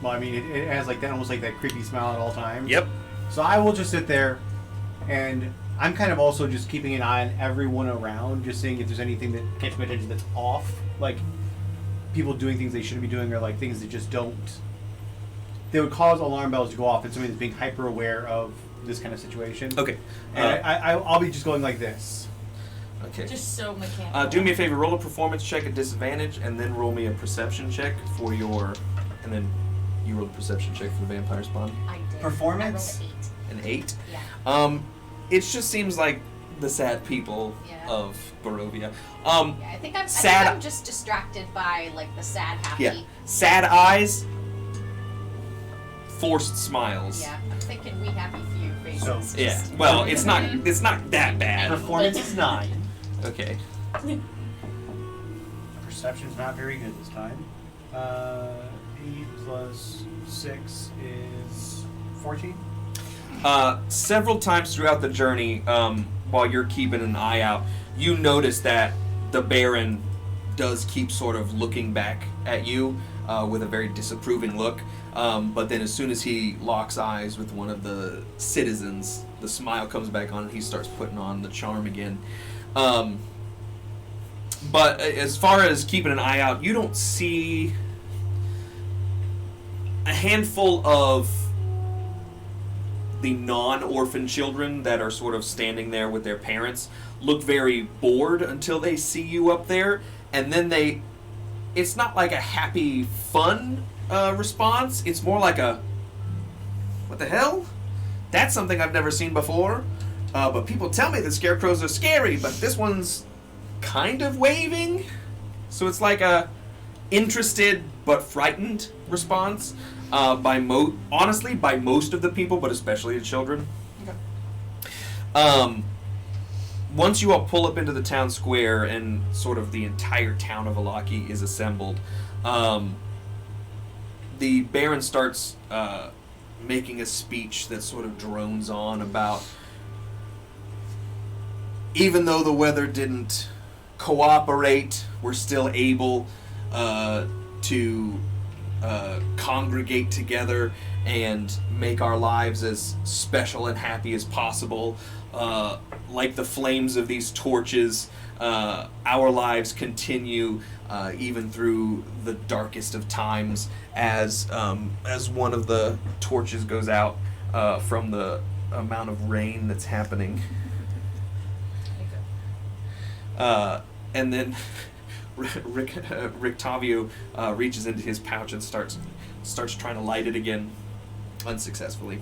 Well, I mean, it has like that, almost like that creepy smile at all times. Yep. So I will just sit there, and I'm kind of also just keeping an eye on everyone around, just seeing if there's anything that catches my attention that's off, like people doing things they shouldn't be doing, or like things that just don't. They would cause alarm bells to go off, and somebody that's being hyper aware of this kind of situation. Okay. And I'll be just going like this. Okay. Just so mechanical. Do me a favor. Roll a performance check at disadvantage, and then roll me a perception check for your, and then you roll a perception check for the vampire spawn. I did. Performance? I rolled An 8. Yeah. It just seems like the sad people Yeah. of Barovia. Yeah, I think Sad- I'm just distracted by like the sad, happy. Yeah. Sad eyes, forced smiles. Yeah, I'm thinking we happy few faces. So- Yeah. just- Well, it's not that bad. Performance is 9. Okay. Perception's not very good this time. 8 plus 6 is 14. Several times throughout the journey, while you're keeping an eye out, you notice that the Baron does keep sort of looking back at you with a very disapproving look. But then as soon as he locks eyes with one of the citizens, the smile comes back on and he starts putting on the charm again. But as far as keeping an eye out, you don't see a handful of the non-orphan children that are sort of standing there with their parents look very bored until they see you up there, and then it's not like a happy, fun response. It's more like a, what the hell? That's something I've never seen before. But people tell me that scarecrows are scary, but this one's kind of waving. So it's like a interested but frightened response honestly by most of the people, but especially the children. Once you all pull up into the town square and sort of the entire town of Alaki is assembled, the Baron starts making a speech that sort of drones on about, even though the weather didn't cooperate, we're still able to congregate together and make our lives as special and happy as possible. Like the flames of these torches, our lives continue even through the darkest of times as one of the torches goes out from the amount of rain that's happening. And then Rictavio reaches into his pouch and starts trying to light it again, unsuccessfully.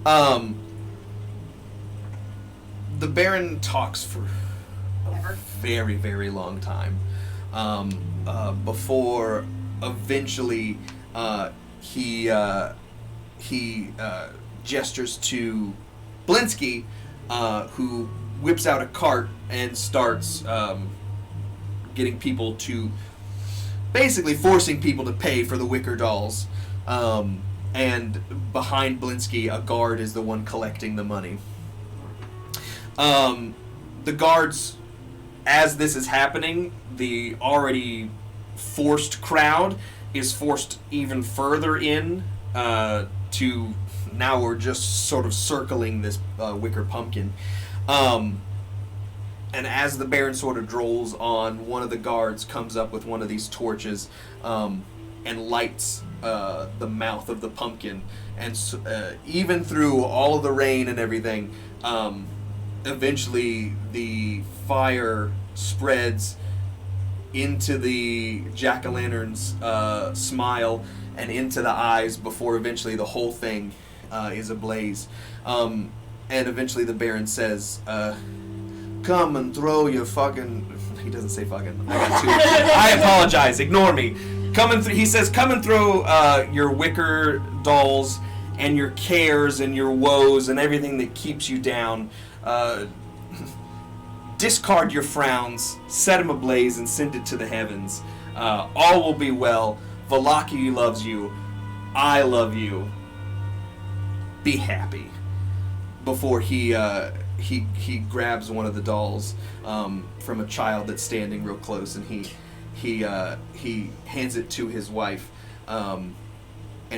The Baron talks for a very, very long time before eventually he gestures to Blinsky, who whips out a cart and starts getting people to, basically forcing people to pay for the wicker dolls. And behind Blinsky, a guard is the one collecting the money. The guards, as this is happening, the already forced crowd is forced even further in to, now we're just sort of circling this wicker pumpkin. And as the Baron sort of drolls on, one of the guards comes up with one of these torches and lights the mouth of the pumpkin. And even through all of the rain and everything, eventually the fire spreads into the jack-o'-lantern's smile and into the eyes before eventually the whole thing is ablaze. And eventually the Baron says, come and throw your fucking... He doesn't say fucking. I got two. I apologize. Ignore me. He says, come and throw your wicker dolls and your cares and your woes and everything that keeps you down. Discard your frowns, set them ablaze, and send it to the heavens. All will be well. Valaki loves you. I love you. Be happy. Before he grabs one of the dolls from a child that's standing real close, and he hands it to his wife, and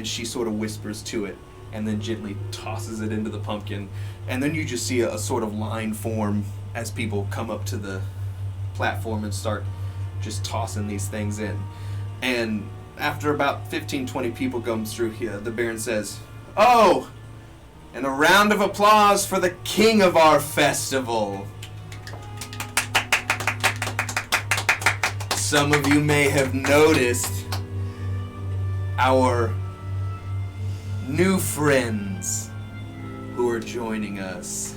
she sort of whispers to it, and then gently tosses it into the pumpkin, and then you just see a sort of line form as people come up to the platform and start just tossing these things in. And after about 15-20 people come through here, the Baron says, "Oh, and a round of applause for the king of our festival." Some of you may have noticed our new friends who are joining us.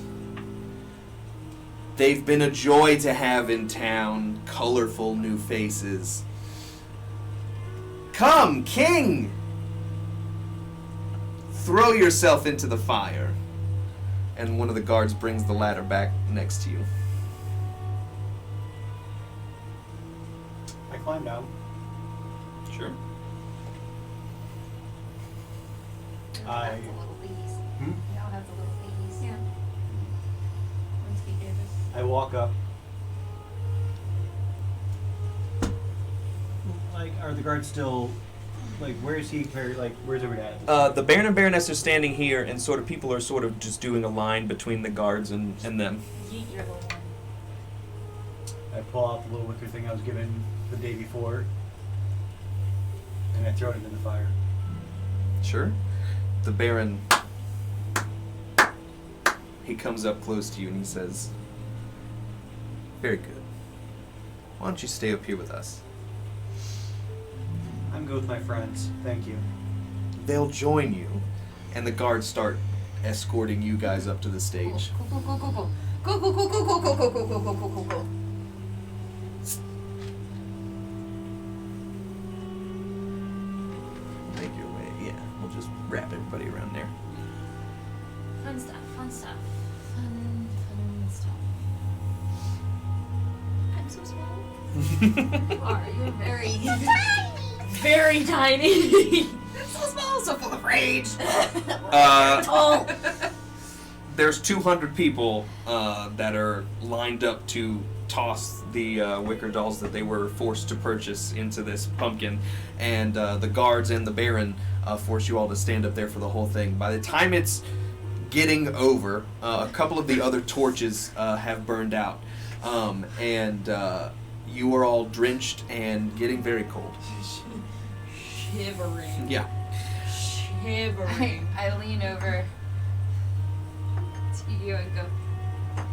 They've been a joy to have in town, colorful new faces. Come, king! Throw yourself into the fire. And one of the guards brings the ladder back next to you. I climb down. Sure. I- have the little thingies. Hmm? We all have the little thingies. Yeah. Winsky gave us. I walk up. Like, are the guards still... Like, where is he? Like, where's everybody at? The Baron and Baroness are standing here, and sort of people are sort of just doing a line between the guards and them. Yeet your little one. I pull out the little wicker thing I was given the day before, and I throw it into the fire. Sure. The Baron, he comes up close to you and he says, "Very good. Why don't you stay up here with us? I'm good with my friends. Thank you. They'll join you." And the guards start escorting you guys up to the stage. Cool. Make your way. Yeah, we'll just wrap everybody around there. Fun stuff. Fun stuff. I'm so small. You are. You're very Very tiny. So small, so full of rage. tall. There's 200 people that are lined up to toss the wicker dolls that they were forced to purchase into this pumpkin, and the guards and the Baron force you all to stand up there for the whole thing. By the time it's getting over, a couple of the other torches have burned out, and you are all drenched and getting very cold. Shivering. Yeah. Shivering. I lean over to you and go, I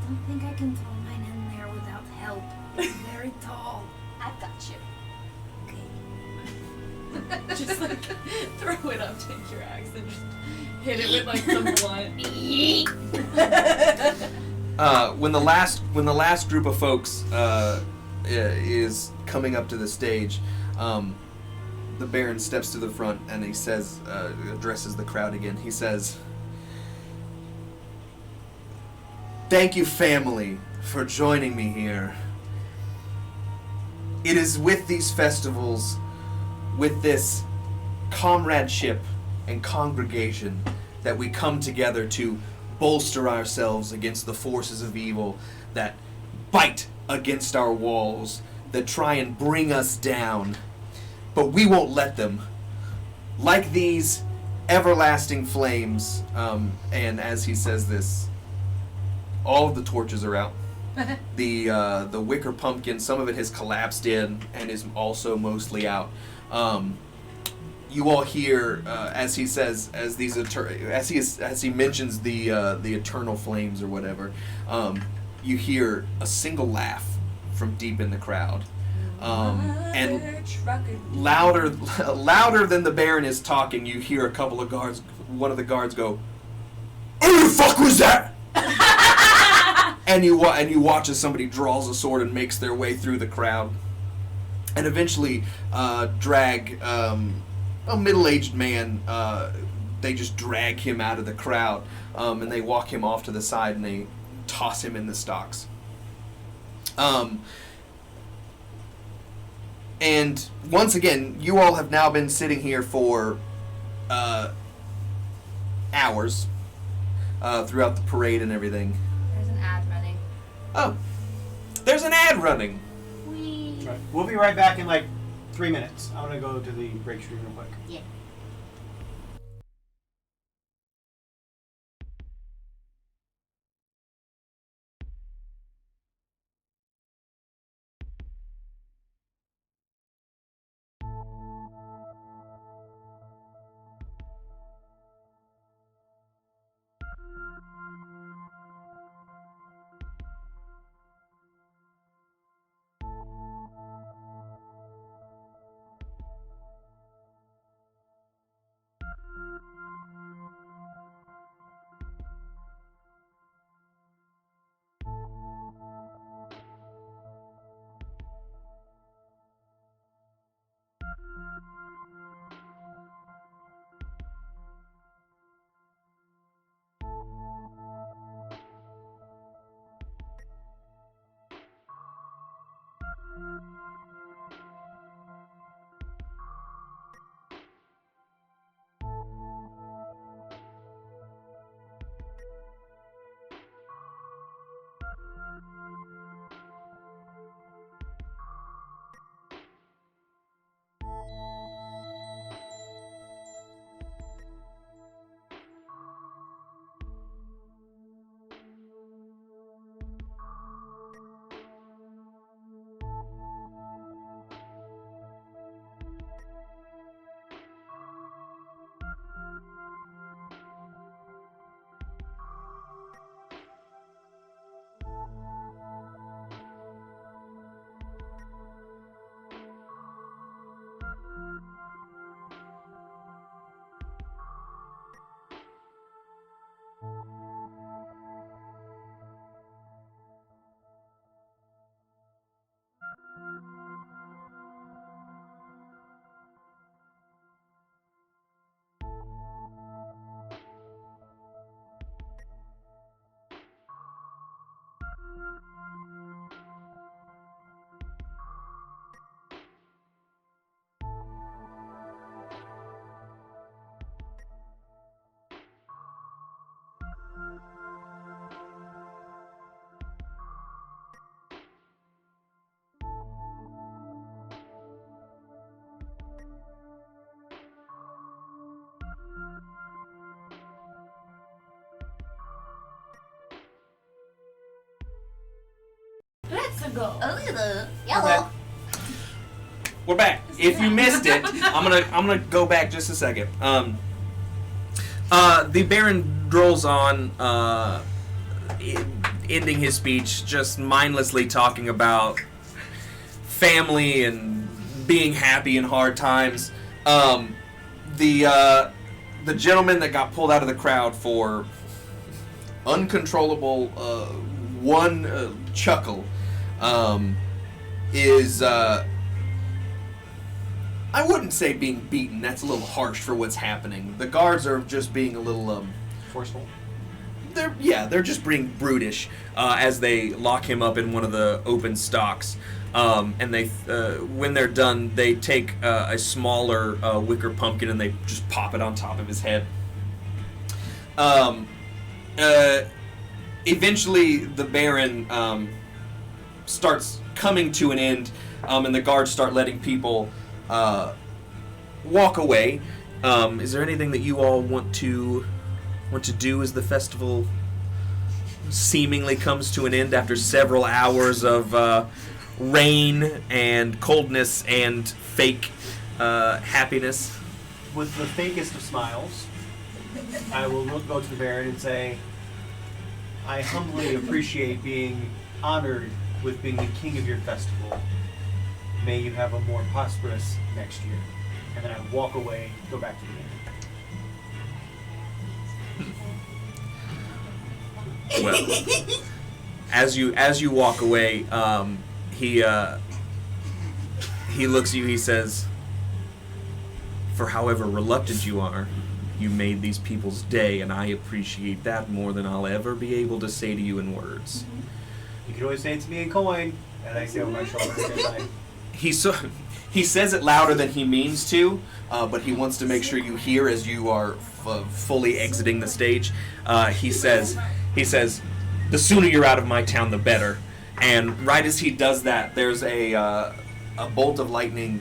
don't think I can throw mine in there without help. It's very tall. I've got you. Just like throw it up, take your axe, and just hit it with like some blunt. When the last group of folks is coming up to the stage, the Baron steps to the front and he says, addresses the crowd again. He says, "Thank you, family, for joining me here. It is with these festivals, with this comradeship and congregation, that we come together to bolster ourselves against the forces of evil that bite against our walls, that try and bring us down. But we won't let them. Like these everlasting flames," and as he says this, all of the torches are out. The wicker pumpkin, some of it has collapsed in and is also mostly out. You all hear as he says, as he mentions the eternal flames or whatever. You hear a single laugh from deep in the crowd, and louder than the Baron is talking. You hear a couple of guards. One of the guards go, "Who the fuck was that?" and you watch as somebody draws a sword and makes their way through the crowd, and eventually drag a middle-aged man. They just drag him out of the crowd, and they walk him off to the side and they toss him in the stocks. And once again, you all have now been sitting here for hours throughout the parade and everything. There's an ad running. Oh, there's an ad running. Right. We'll be right back in like 3 minutes. I'm gonna go to the break stream real quick. Yeah. Let's go. Yellow. We're back. If you missed it, I'm gonna go back just a second. The Baron rolls on, ending his speech, just mindlessly talking about family and being happy in hard times. The gentleman that got pulled out of the crowd for uncontrollable one chuckle is I wouldn't say being beaten. That's a little harsh for what's happening. The guards are just being a little Forceful. They're just being brutish as they lock him up in one of the open stocks. And they, when they're done, they take a smaller wicker pumpkin and they just pop it on top of his head. Eventually, the Baron starts coming to an end, and the guards start letting people walk away. Is there anything that you all want to do as the festival seemingly comes to an end after several hours of rain and coldness and fake happiness? With the fakest of smiles, I will go to the Baron and say, I humbly appreciate being honored with being the king of your festival. May you have a more prosperous next year. And then I walk away, go back to the Baron. Well, as you walk away, he looks at you. He says, "For however reluctant you are, you made these people's day, and I appreciate that more than I'll ever be able to say to you in words." You can always say it to me in coin, and I say over my shoulder every time. He says it louder than he means to, but he wants to make sure you hear as you are fully exiting the stage. He says, "The sooner you're out of my town, the better." And right as he does that, there's a bolt of lightning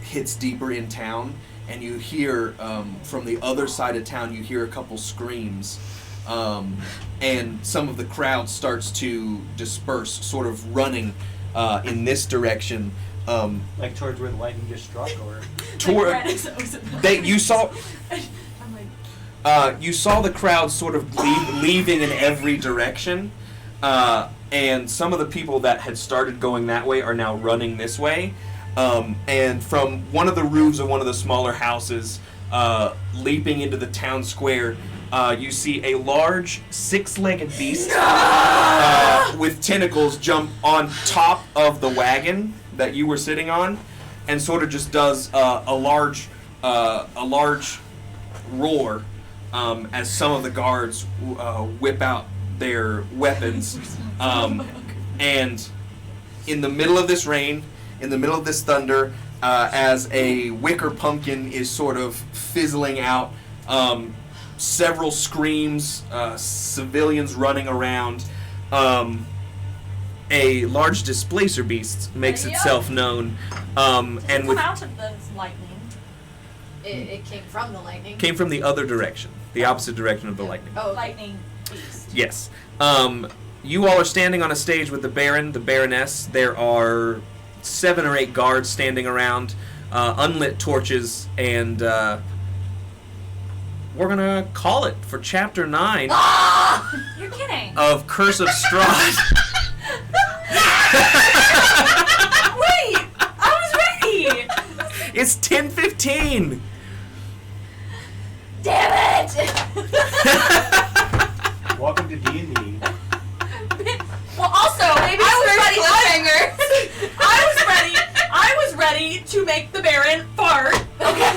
hits deeper in town, and you hear from the other side of town, you hear a couple screams, and some of the crowd starts to disperse, sort of running in this direction. Like towards where the lightning just struck, or You saw. You saw the crowd sort of leaving in every direction, and some of the people that had started going that way are now running this way. And from one of the roofs of one of the smaller houses, leaping into the town square, you see a large six-legged beast with tentacles jump on top of the wagon that you were sitting on, and sort of just does a large roar as some of the guards whip out their weapons. And in the middle of this rain, in the middle of this thunder, as a wicker pumpkin is sort of fizzling out, several screams, civilians running around, a large displacer beast makes itself known, and with out of the lightning. It came from the lightning. came from the other direction, the opposite direction of the lightning. Oh, okay. Lightning beast. Yes. You all are standing on a stage with the Baron, the Baroness. There are 7 or 8 guards standing around, unlit torches, and we're gonna call it for Chapter 9 You're kidding. of Curse of Strahd. Wait, I was ready. It's 10:15. Damn it! welcome to D&D. Well, also, maybe I was ready to make the Baron fart. Okay.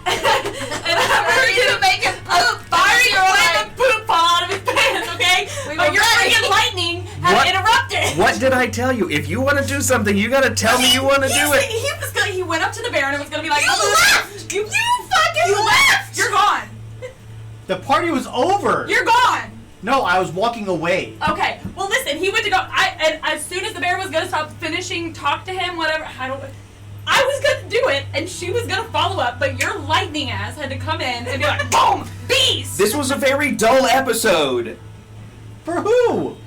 And I'm ready to make him poop. Make him poop fall out of his pants. Okay. But your freaking lightning had interrupted. What did I tell you? If you want to do something, you gotta tell me you want to do it. He went up to the Baron and was gonna be like, You left! You fucking left! You're gone. The party was over! You're gone. No, I was walking away. Okay. Well, listen. He went to go. And as soon as the Baron was gonna stop finishing, talk to him, whatever. I was gonna do it, and she was gonna follow up, but your lightning ass had to come in and be like, boom, beast. This was a very dull episode. For who?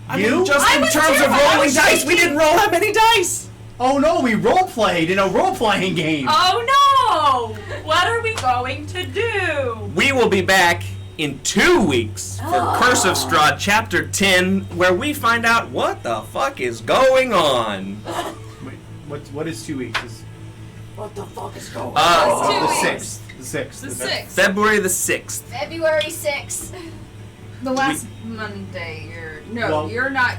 I You? mean, just I in was terms too, of I rolling was dice, we shaking. didn't roll that many dice. Oh no, we role played in a role playing game. Oh no! What are we going to do? We will be back in 2 weeks for Curse of Strahd Chapter 10, where we find out what the fuck is going on. Wait, what is 2 weeks? What the fuck is going The weeks. 6th. The 6th. The 6th. February the 6th. February 6th. The last Monday. Well- You're not.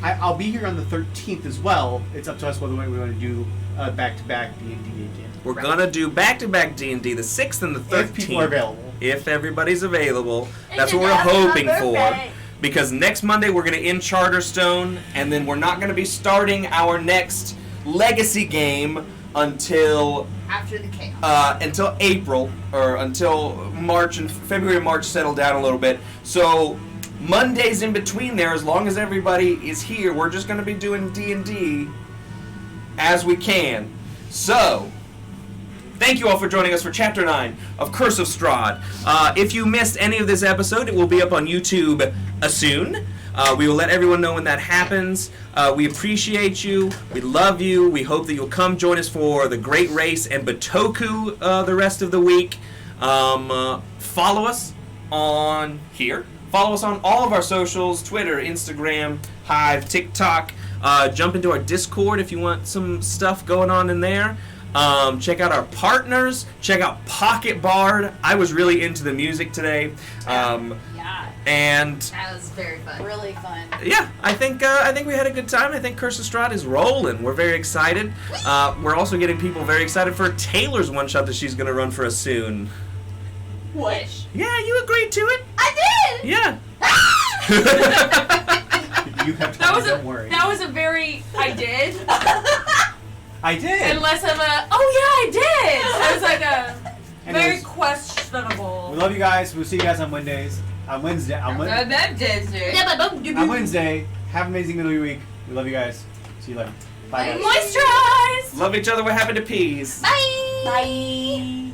I'll be here on the 13th as well. It's up to us whether we want to do back-to-back D&D again. We're gonna do back-to-back D&D, the 6th and the 13th. If people are available. If everybody's available. That's It's what we're another hoping my for. birthday. Because next Monday we're gonna end Charterstone, and then we're not gonna be starting our next Legacy game until After the chaos. until April, or until March, and February and March settle down a little bit. So Mondays in between there, as long as everybody is here, we're just going to be doing D&D as we can. So, thank you all for joining us for Chapter 9 of Curse of Strahd. If you missed any of this episode, it will be up on YouTube soon. We will let everyone know when that happens. We appreciate you. We love you. We hope that you'll come join us for the Great Race and Batoku the rest of the week. Follow us on here. Follow us on all of our socials, Twitter, Instagram, Hive, TikTok. Jump into our Discord if you want some stuff going on in there. Check out our partners. Check out Pocket Bard. I was really into the music today. Yeah. And That was very fun. Really fun. yeah, I think we had a good time. I think Curse of Strahd is rolling. We're very excited. We're also getting people very excited for Taylor's one shot that she's gonna run for us soon. Wish. Yeah, you agreed to it. I did! Yeah. You have That time, was don't worry. a very I did. I did! And less of a oh yeah I did. It was like a very Anyways, questionable. we love you guys. We'll see you guys on Wednesdays. On Wednesday. On Wednesday. Have an amazing middle of your week. We love you guys. See you later. Bye, guys. Moisturize. Love each other. What happened to peas? Bye! Bye!